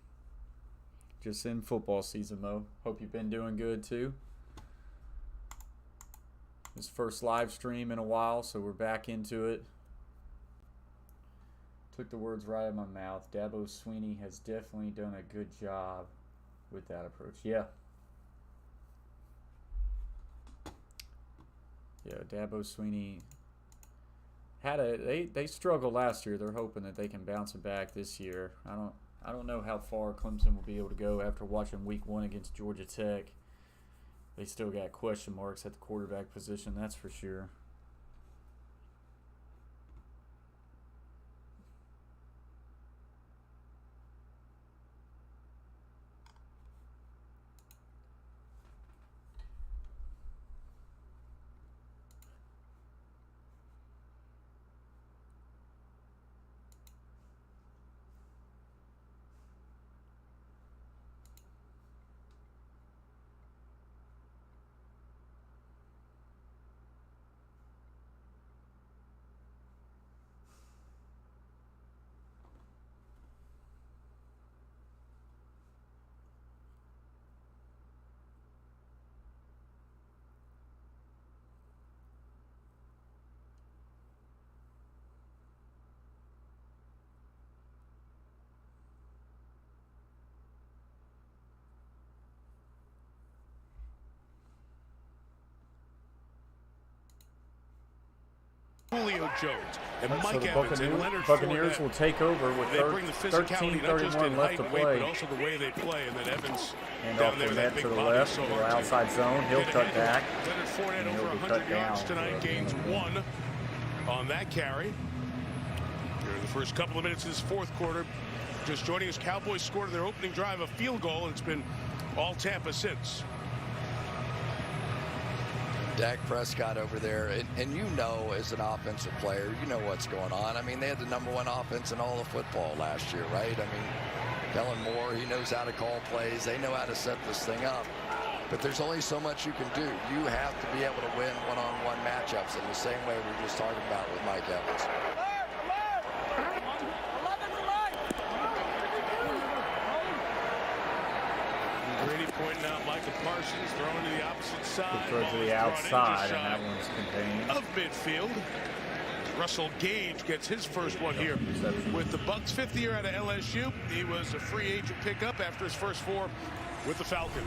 Just in football season, Mo. Hope you've been doing good too. This first live stream in a while, so we're back into it. Took the words right out of my mouth. Dabo Swinney has definitely done a good job with that approach. Yeah. Yeah, Dabo Swinney had they struggled last year. They're hoping that they can bounce it back this year. I don't know how far Clemson will be able to go after watching week 1 against Georgia Tech. They still got question marks at the quarterback position, that's for sure. Julio Jones and So Mike the Evans and Leonard Buccaneers Fournette will take over with they bring the physicality not just in 13:31 height left to and weight, play. but also the way they play. And then Evans And down off there, the that net big to the body, left, so little hard to outside zone. He'll get cut ahead. back. Leonard Fournette And over he'll be 100 cut yards down. tonight, gains 1 on that carry. During the first couple of minutes of this fourth quarter, just joining us, Cowboys scored their opening drive a field goal, and it's been all Tampa since. Dak Prescott over there, and you know, as an offensive player, you know what's going on. I mean, they had the #1 offense in all of football last year, right? I mean, Kellen Moore, he knows how to call plays. They know how to set this thing up. But there's only so much you can do. You have to be able to win one-on-one matchups in the same way we were just talking about with Mike Evans. Brady pointing out Michael Parsons throwing to the opposite side. Throw to the outside, and that one's contained. Of midfield. Russell Gage gets his first one here with the Bucs. 5th year out of LSU. He was a free agent pickup after his first 4 with the Falcons.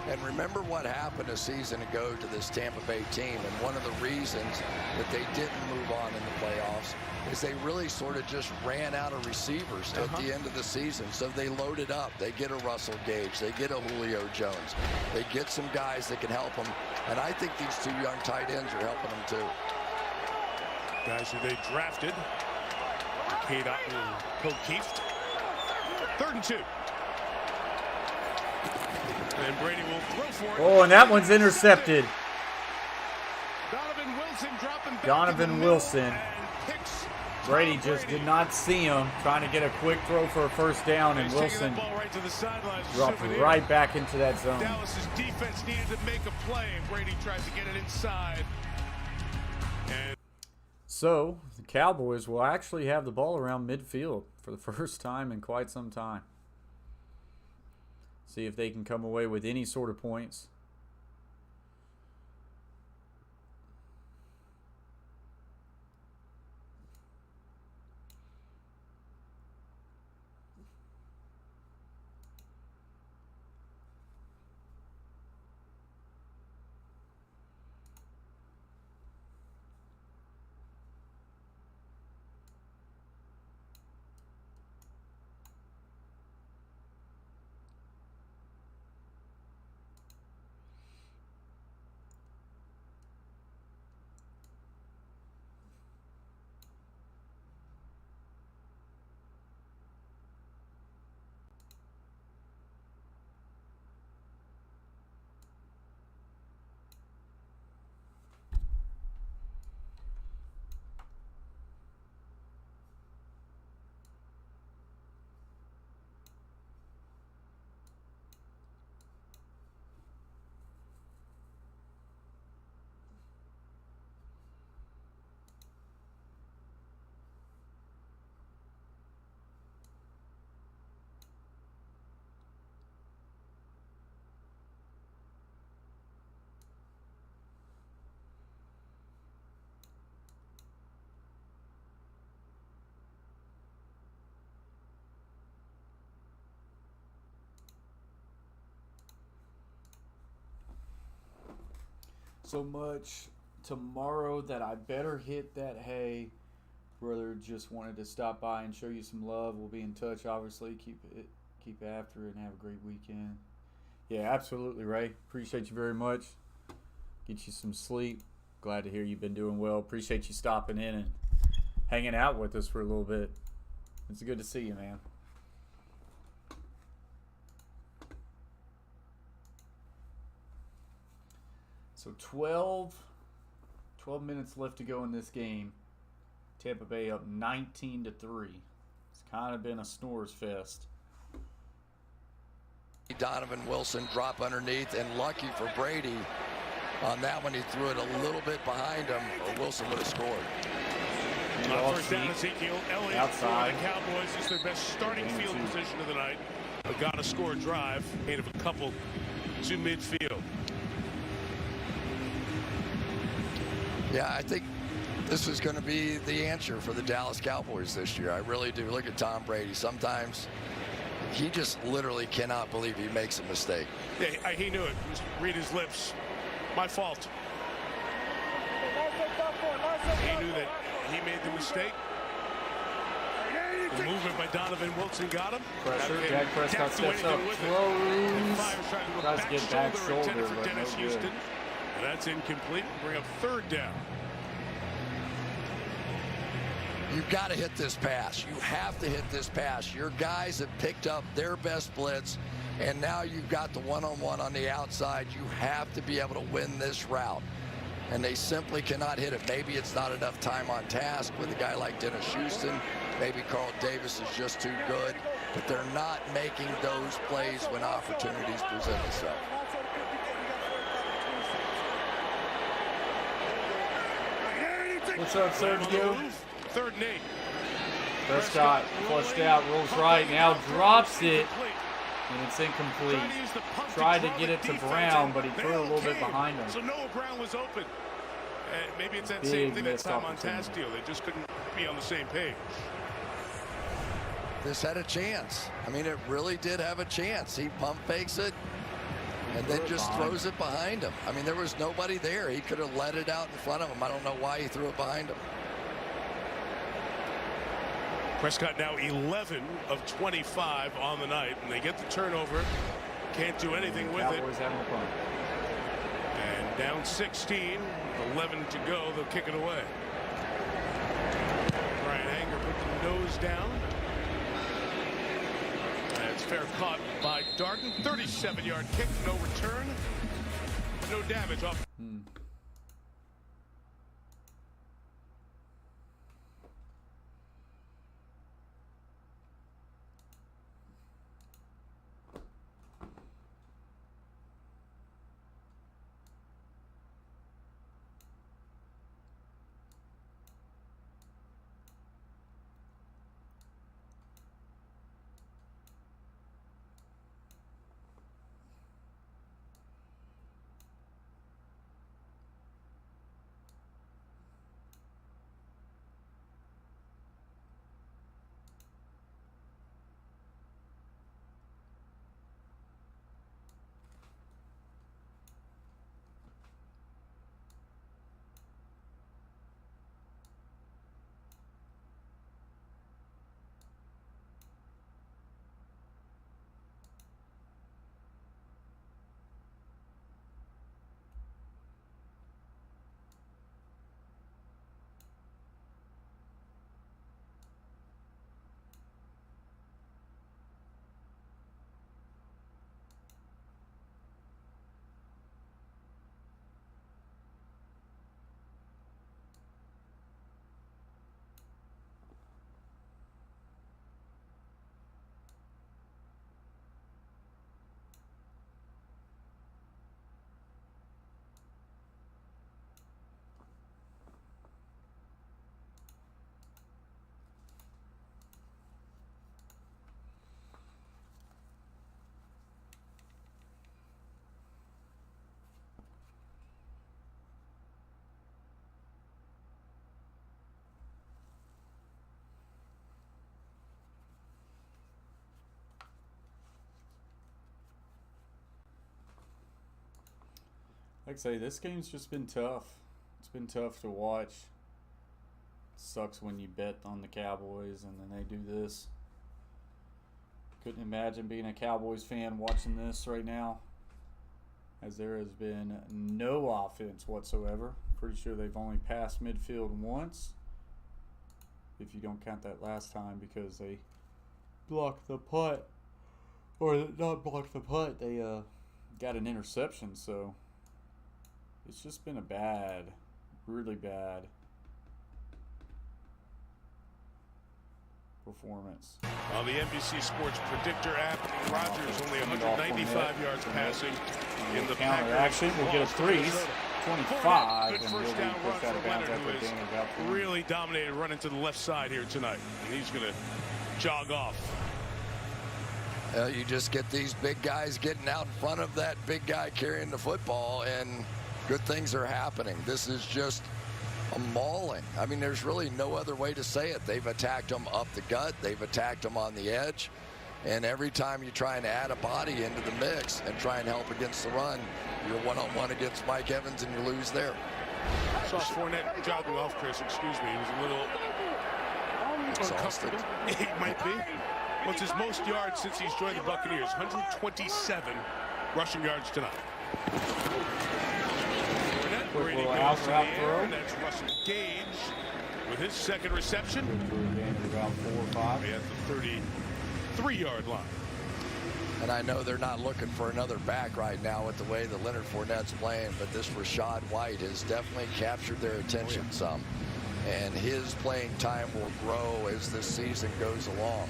And remember what happened a season ago to this Tampa Bay team, and one of the reasons that they didn't move on in the playoffs is they really sort of just ran out of receivers at the end of the season. So they loaded up. They get a Russell Gage. They get a Julio Jones. They get some guys that can help them. And I think these 2 young tight ends are helping them too. Guys who they drafted. Cade Otton and O'Keefe. 3rd and 2. And Brady will throw for it. Oh, and that one's intercepted. Donovan Wilson Donovan Wilson. Brady just did not see him, trying to get a quick throw for a first down, and Wilson dropped right back into that zone. Dallas's defense needed to make a play, and Brady tried to get it inside. And so the Cowboys will actually have the ball around midfield for the first time in quite some time. See if they can come away with any sort of points. So much tomorrow that I better hit that hay. Brother just wanted to stop by and show you some love. We'll be in touch, obviously. Keep after it and have a great weekend. Yeah, absolutely, Ray. Appreciate you very much. Get you some sleep. Glad to hear you've been doing well. Appreciate you stopping in and hanging out with us for a little bit. It's good to see you, man. So 12 minutes left to go in this game. Tampa Bay up 19-3. It's kind of been a snores fest. Donovan Wilson drop underneath, and lucky for Brady on that one, he threw it a little bit behind him, or Wilson would have scored. First down, Ezekiel Elliott outside. For the Cowboys is their best starting field position of the night. But got to score a drive, made of a couple to midfield. Yeah, I think this is going to be the answer for the Dallas Cowboys this year. I really do. Look at Tom Brady. Sometimes he just literally cannot believe he makes a mistake. Yeah, he knew it. Just read his lips. My fault. He knew that he made the mistake. The movement by Donovan Wilson got him. Pressure. Dak Prescott steps up. Tries to get back shoulder, but no good. And that's incomplete. Bring up third down. You've got to hit this pass. You have to hit this pass. Your guys have picked up their best blitz, and now you've got the one-on-one on the outside. You have to be able to win this route, and they simply cannot hit it. Maybe it's not enough time on task with a guy like Dennis Houston. Maybe Carl Davis is just too good, but they're not making those plays when opportunities present themselves. What's up, Sergio? Third and 8. Prescott flushed out, rolls right, now drops it, and it's incomplete. Tried to get it to Brown, but he threw it a little bit behind him. So Noah Brown was open. Maybe it's that same thing that time on task deal. They just couldn't be on the same page. This had a chance. I mean, it really did have a chance. He pump fakes it and then just throws it behind him. I mean, there was nobody there. He could have let it out in front of him. I don't know why he threw it behind him. Prescott now 11 of 25 on the night, and they get the turnover. Can't do anything with it. And down 16, 11 to go. They'll kick it away. Brian Anger put the nose down. That's fair caught by Darden. 37-yard kick, no return. No damage off. Like I say, this game's just been tough. It's been tough to watch. Sucks when you bet on the Cowboys and then they do this. Couldn't imagine being a Cowboys fan watching this right now, as there has been no offense whatsoever. Pretty sure they've only passed midfield once, if you don't count that last time, because they blocked the punt. Or not blocked the punt, they got an interception. So it's just been a bad, really bad performance. On the NBC Sports Predictor app, Rodgers only 195 yards passing in the counter action. We'll get a 25, and we'll be pushed out of bounds after a gain of about 3. Really dominated running to the left side here tonight, and he's going to jog off. You just get these big guys getting out in front of that big guy carrying the football, and good things are happening. This is just a mauling. I mean, there's really no other way to say it. They've attacked them up the gut. They've attacked them on the edge. And every time you try and add a body into the mix and try and help against the run, you're one-on-one against Mike Evans and you lose there. Saw Fournette jogging off, Chris. Excuse me. He was a little uncomfortable. He might be. What's his most yards since he's joined the Buccaneers? 127 rushing yards tonight. Brady goes to the air, and that's Russell Gage with his second reception. About 4 or 5. At the 33-yard line. And I know they're not looking for another back right now with the way that Leonard Fournette's playing, but this Rashad White has definitely captured their attention some. And his playing time will grow as this season goes along.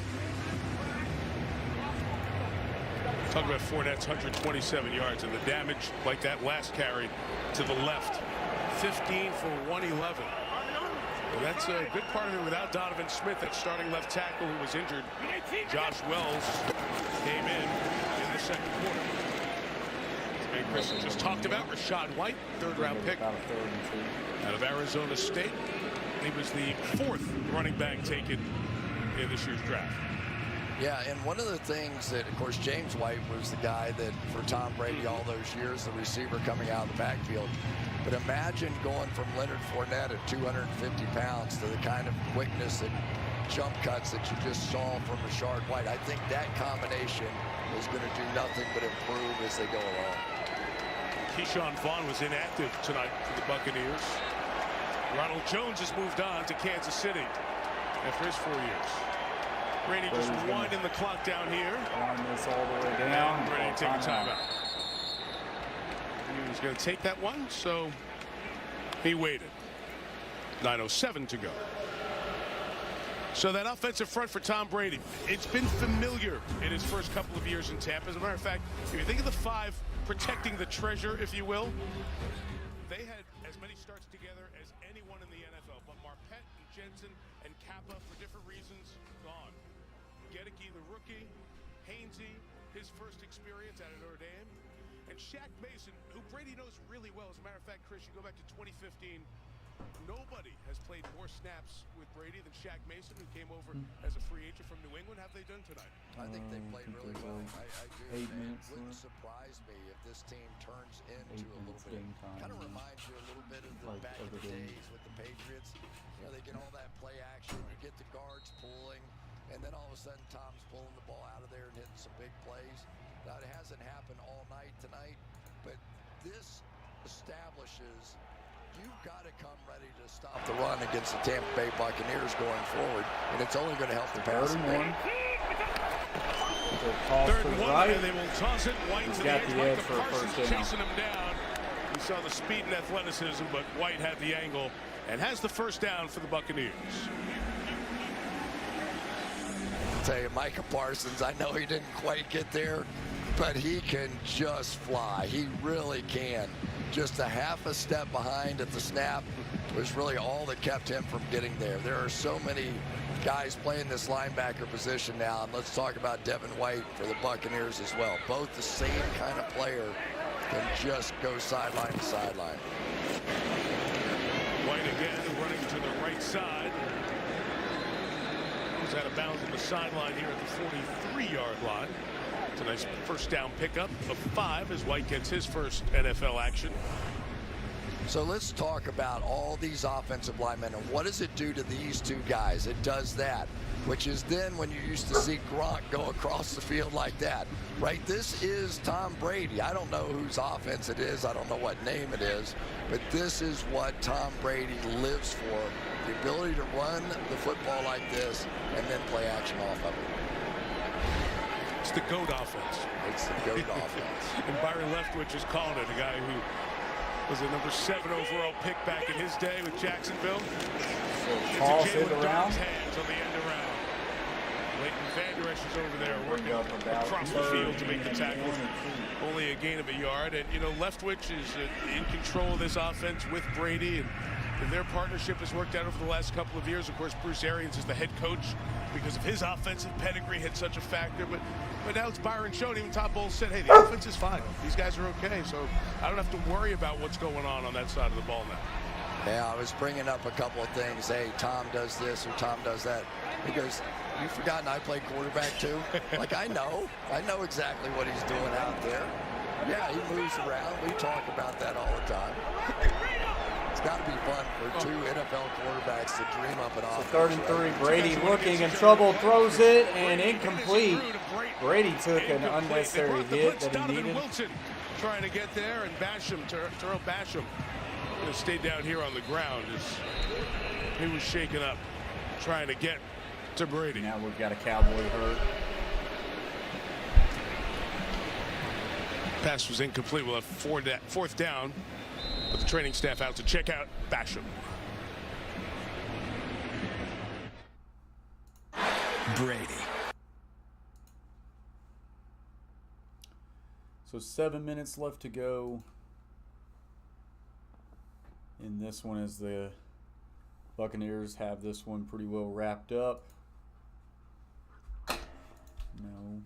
Talk about Fournette's 127 yards and the damage like that last carry to the left. 15 for 111. Well, that's a good part of it without Donovan Smith, that starting left tackle who was injured. Josh Wells came in the second quarter. As Chris just talked about, Rashad White, third-round pick out of Arizona State. He was the 4th running back taken in this year's draft. Yeah, and one of the things that, of course, James White was the guy that, for Tom Brady all those years, the receiver coming out of the backfield. But imagine going from Leonard Fournette at 250 pounds to the kind of quickness and jump cuts that you just saw from Rashad White. I think that combination is going to do nothing but improve as they go along. Keyshawn Vaughn was inactive tonight for the Buccaneers. Ronald Jones has moved on to Kansas City after his 4 years. Brady just winding the clock down here. On this all the way down. Brady taking a timeout. He was going to take that one, so he waited. 9:07 to go. So that offensive front for Tom Brady, it's been familiar in his first couple of years in Tampa. As a matter of fact, if you think of the 5 protecting the treasure, if you will, they had as many starts together as anyone in the NFL. But Marpet and Jensen and Kappa, for different reasons, gone. Gedeke, the rookie, Hainsey, his first experience out of Notre Dame, and Shaq Mason, who Brady knows really well. As a matter of fact, Chris, you go back to 2015, nobody has played more snaps with Brady than Shaq Mason, who came over as a free agent from New England. Have they done tonight? I think they played really well. I do. 8 minutes. It wouldn't surprise me if this team turns into a little bit. Kind of reminds you a little bit of the back in the days with the Patriots. You know, they get all that play action, you get the guards pulling, and then all of a sudden Tom's pulling the ball out of there and hitting some big plays. Now, it hasn't happened all night tonight, but this establishes you've got to come ready to stop the run against the Tampa Bay Buccaneers going forward, and it's only going to help the passing game. Third and 1, and they will toss it. White to the edge. Micah Parsons chasing him down. We saw the speed and athleticism, but White had the angle and has the first down for the Buccaneers. I'll tell you, Micah Parsons, I know he didn't quite get there, but he can just fly. He really can. Just a half a step behind at the snap was really all that kept him from getting there. There are so many guys playing this linebacker position now, and let's talk about Devon White for the Buccaneers as well. Both the same kind of player can just go sideline to sideline. White again running to the right side. He's out of bounds on the sideline here at the 43-yard line. It's a nice first down pickup of 5 as White gets his first NFL action. So let's talk about all these offensive linemen and what does it do to these two guys? It does that, which is then when you used to see Gronk go across the field like that, right? This is Tom Brady. I don't know whose offense it is. I don't know what name it is, but this is what Tom Brady lives for, the ability to run the football like this and then play action off of it. It's the GOAT offense. It's the GOAT offense. And Byron Leftwich is calling it, a guy who was a number 7 overall pick back in his day with Jacksonville. Toss it around. Hands on the end around. Leighton Vander Esch is over there working across the field to make the tackle. Only a gain of a yard. And, you know, Leftwich is in control of this offense with Brady. And their partnership has worked out over the last couple of years. Of course, Bruce Arians is the head coach because of his offensive pedigree had such a factor. But now it's Byron Schoen. Even Todd Bowles said, hey, the offense is fine. These guys are okay. So I don't have to worry about what's going on that side of the ball now. Yeah, I was bringing up a couple of things. Hey, Tom does this or Tom does that. He goes, you've forgotten I play quarterback too? Like, I know exactly what he's doing out there. Yeah, he moves around. We talk about that all the time. It's got to be fun for two NFL quarterbacks to dream up an offense. So 3rd and 3, Brady looking in trouble, throws it, and incomplete. Brady took an unnecessary hit that he needed. Wilson trying to get there, and Basham, Terrell Basham, going to stay down here on the ground as he was shaken up, trying to get to Brady. Now we've got a Cowboy hurt. Pass was incomplete. We'll have 4th down. With the training staff out to check out Basham. Brady. So 7 minutes left to go in this one as the Buccaneers have this one pretty well wrapped up. No.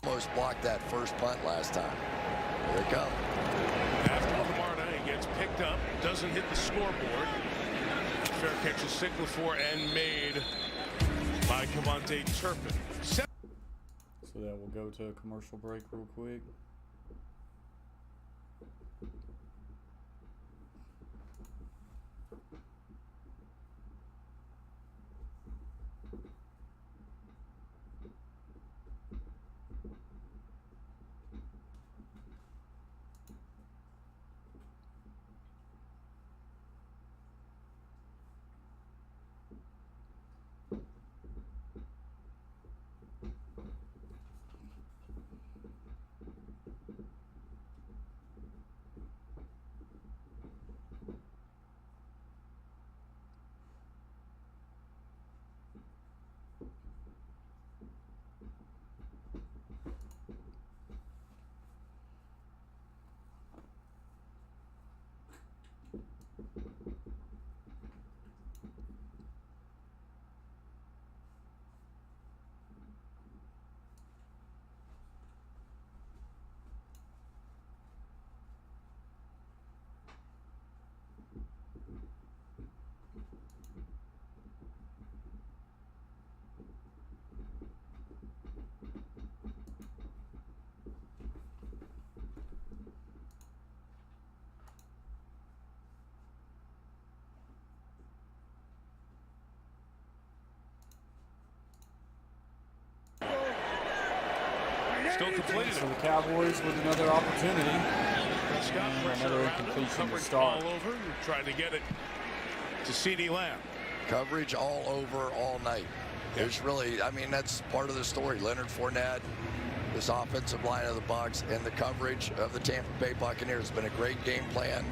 Almost blocked that first punt last time. Here they come. After Lamar gets picked up, doesn't hit the scoreboard. Fair catch is signaled for and made by Cavante Turpin. So that will go to a commercial break real quick. Still completed. So the Cowboys with another opportunity. Prescott, another incompletion to start. All over, trying to get it to CeeDee Lamb. Coverage all over all night. There's really, I mean, that's part of the story. Leonard Fournette, this offensive line of the Bucs, and the coverage of the Tampa Bay Buccaneers has been a great game plan.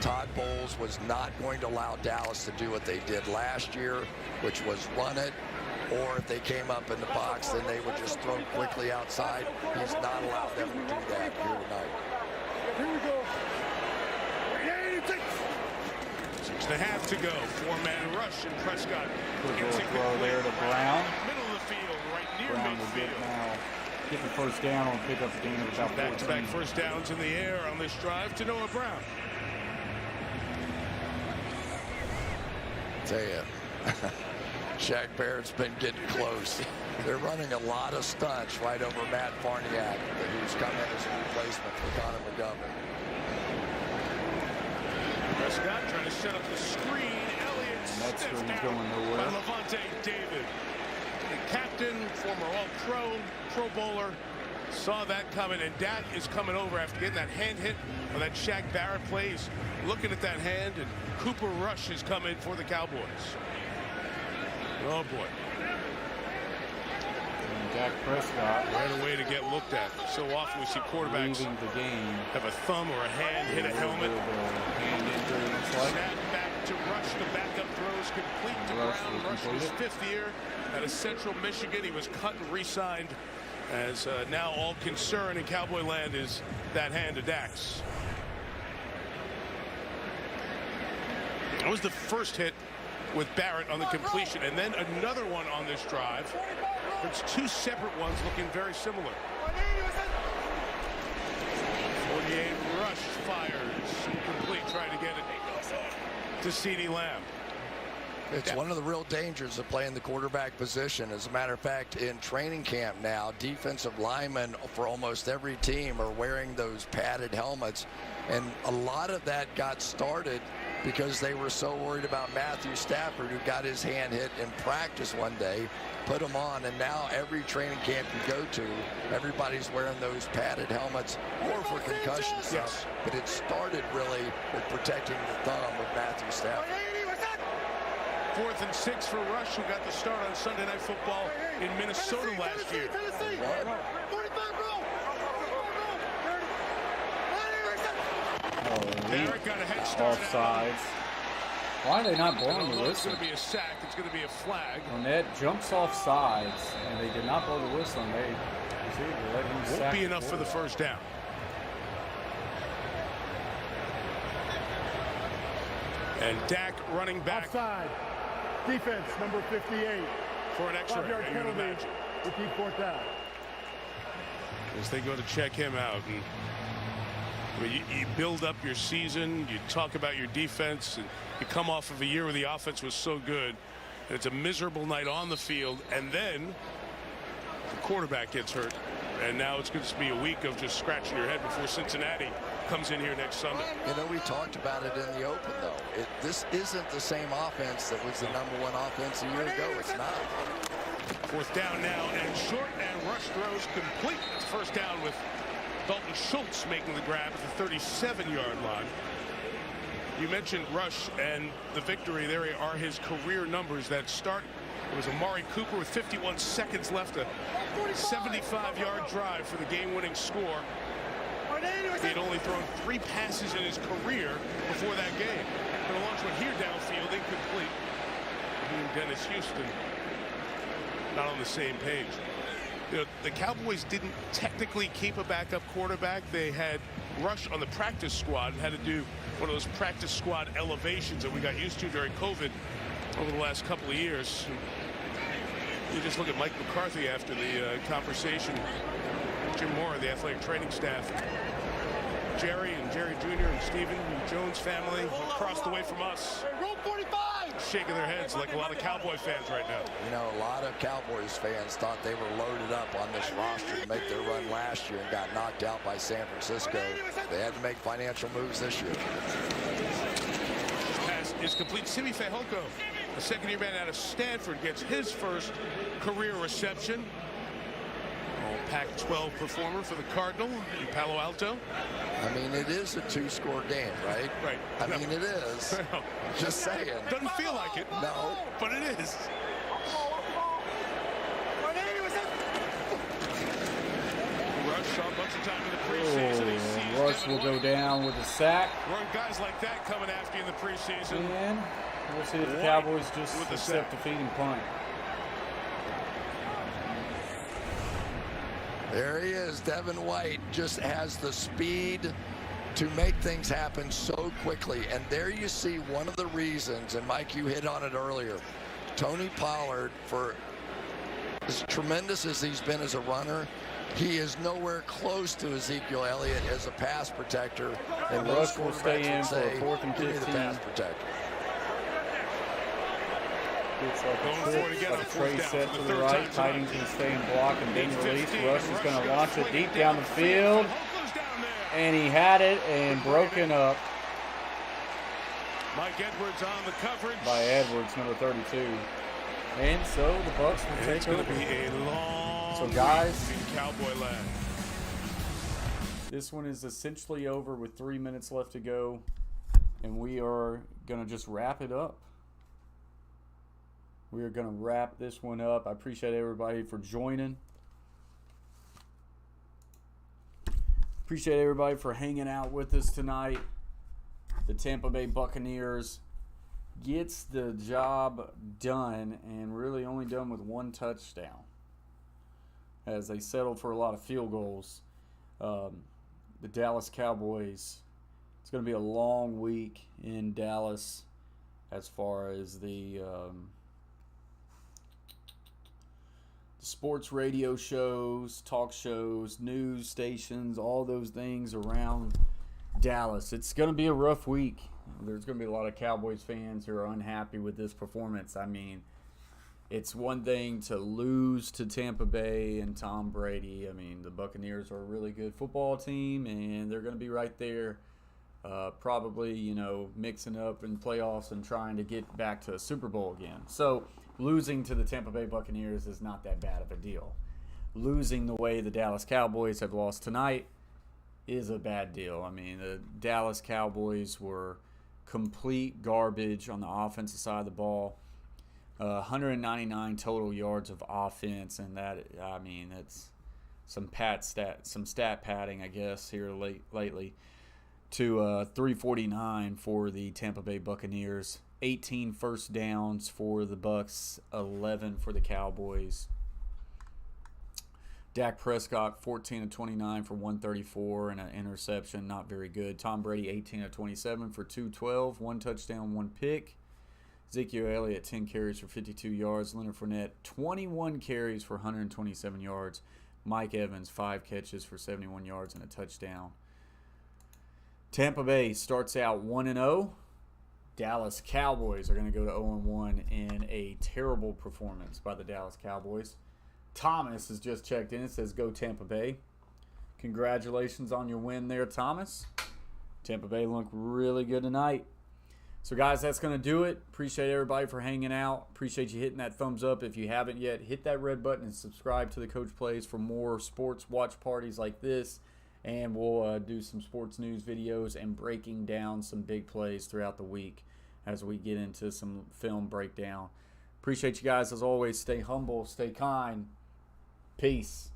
Todd Bowles was not going to allow Dallas to do what they did last year, which was run it, or if they came up in the box, then they would just throw quickly outside. He's not allowed them to do that here tonight. Here we go. 6.5 to go. 4-man rush, and Prescott gets it throw there to Brown. Middle of the field, right near Brown will get the first down and pick up the game at about 14. Back-to-back first downs in the air on this drive to Noah Brown. Tell you, Shaq Barrett's been getting close. They're running a lot of stunts right over Matt Farniak, who's come in as a replacement for Connor McGovern. Prescott trying to set up the screen. Elliott steps down going nowhere. by Levante David. The captain, former All-Pro, Pro Bowler, saw that coming, and Dak is coming over after getting that hand hit on that Shaq Barrett play. He's looking at that hand, and Cooper Rush is coming for the Cowboys. Oh, boy. And Dak Prescott. Right away to get looked at. So often we see quarterbacks the game. have a thumb or a hand hit a helmet. Hand injury, looks like. Snap back to Rush. The backup throws complete to Brown. Rush in his 5th year out of Central Michigan. He was cut and re-signed, as now all concern in Cowboy land is that hand to Dax. That was the first hit with Barrett on the completion, and then another one on this drive. It's 2 separate ones looking very similar. 48 Rush fires. Incomplete, trying to get it to CeeDee Lamb. It's one of the real dangers of playing the quarterback position. As a matter of fact, in training camp now, defensive linemen for almost every team are wearing those padded helmets. And a lot of that got started because they were so worried about Matthew Stafford, who got his hand hit in practice one day, put them on, and now every training camp you go to, everybody's wearing those padded helmets, more for concussion stuff. But it started really with protecting the thumb of Matthew Stafford. 4th and 6 for Rush, who got the start on Sunday Night Football in Minnesota last year. Barrett got a head start. Offsides. Why are they not blowing the whistle? It's going to be a sack. It's going to be a flag. Fournette jumps off sides, and they did not blow the whistle. And they let him sack. Won't be enough for the first down. And Dak running back. Offside. Defense, number 58. For an extra 5-yard penalty. Repeat 4th down. As they go to check him out. And I mean, you build up your season, you talk about your defense, and you come off of a year where the offense was so good. And it's a miserable night on the field, and then the quarterback gets hurt. And now it's going to be a week of just scratching your head before Cincinnati comes in here next Sunday. You know, we talked about it in the open, though. This isn't the same offense that was the #1 offense a year ago. It's not. 4th down now, and short, and Rush throws complete. It's first down with Dalton Schultz making the grab at the 37-yard line. You mentioned Rush and the victory. There are his career numbers that start. It was Amari Cooper with 51 seconds left, a 75-yard drive for the game-winning score. He had only thrown 3 passes in his career before that game. The launch one here downfield, incomplete. He and Dennis Houston not on the same page. You know, the Cowboys didn't technically keep a backup quarterback. They had Rush on the practice squad and had to do one of those practice squad elevations that we got used to during COVID over the last couple of years. You just look at Mike McCarthy after the conversation. Jim Moore, the athletic training staff. Jerry and Jerry Jr. and Stephen and Jones family across the way from us. Shaking their heads like a lot of Cowboy fans right now. You know, a lot of Cowboys fans thought they were loaded up on this roster to make their run last year and got knocked out by San Francisco. They had to make financial moves this year. Pass is complete. Simi Fehoko, a second-year man out of Stanford, gets his first career reception. Pac-12 performer for the Cardinal in Palo Alto. I mean, it is a 2-score game, right? Right. I mean, it is. Just saying. Doesn't feel like it. No. But it is. Rush saw a bunch of time in the preseason. Rush will go down with a sack. Weren't guys like that coming after you in the preseason. And we'll see if the Cowboys just accept defeat and punt. There he is. Devon White just has the speed to make things happen so quickly. And there you see one of the reasons, and Mike, you hit on it earlier. Tony Pollard, for as tremendous as he's been as a runner, he is nowhere close to Ezekiel Elliott as a pass protector. And Rush will stay in for a 4th and 15. The pass protector. A tray set to the right. Tidings can stay and block and being released. Rush is going to launch it deep down the field. And he had it and broken up. Mike Edwards on the coverage. By Edwards, number 32. And so the Bucs will take over. It's going to be a long So guys, Cowboy land. This one is essentially over with 3 minutes left to go. And we are going to just wrap it up. We are going to wrap this one up. I appreciate everybody for joining. Appreciate everybody for hanging out with us tonight. The Tampa Bay Buccaneers gets the job done and really only done with 1 touchdown as they settled for a lot of field goals. The Dallas Cowboys, it's going to be a long week in Dallas as far as the sports radio shows, talk shows, news stations, all those things around Dallas. It's going to be a rough week. There's going to be a lot of Cowboys fans who are unhappy with this performance. I mean, it's one thing to lose to Tampa Bay and Tom Brady. I mean, the Buccaneers are a really good football team, and they're going to be right there probably, you know, mixing up in playoffs and trying to get back to a Super Bowl again. So losing to the Tampa Bay Buccaneers is not that bad of a deal. Losing the way the Dallas Cowboys have lost tonight is a bad deal. I mean, the Dallas Cowboys were complete garbage on the offensive side of the ball. 199 total yards of offense, and that, I mean, it's some stat padding, I guess, here lately. To 349 for the Tampa Bay Buccaneers. 18 first downs for the Bucs, 11 for the Cowboys. Dak Prescott, 14 of 29 for 134 and an interception, not very good. Tom Brady, 18 of 27 for 212, 1 touchdown, 1 pick. Ezekiel Elliott, 10 carries for 52 yards. Leonard Fournette, 21 carries for 127 yards. Mike Evans, 5 catches for 71 yards and a touchdown. Tampa Bay starts out 1-0. Dallas Cowboys are going to go to 0-1 in a terrible performance by the Dallas Cowboys. Thomas has just checked in. It says, go Tampa Bay. Congratulations on your win there, Thomas. Tampa Bay looked really good tonight. So, guys, that's going to do it. Appreciate everybody for hanging out. Appreciate you hitting that thumbs up. If you haven't yet, hit that red button and subscribe to the Coach Plays for more sports watch parties like this. And we'll do some sports news videos and breaking down some big plays throughout the week as we get into some film breakdown. Appreciate you guys as always. Stay humble, stay kind. Peace.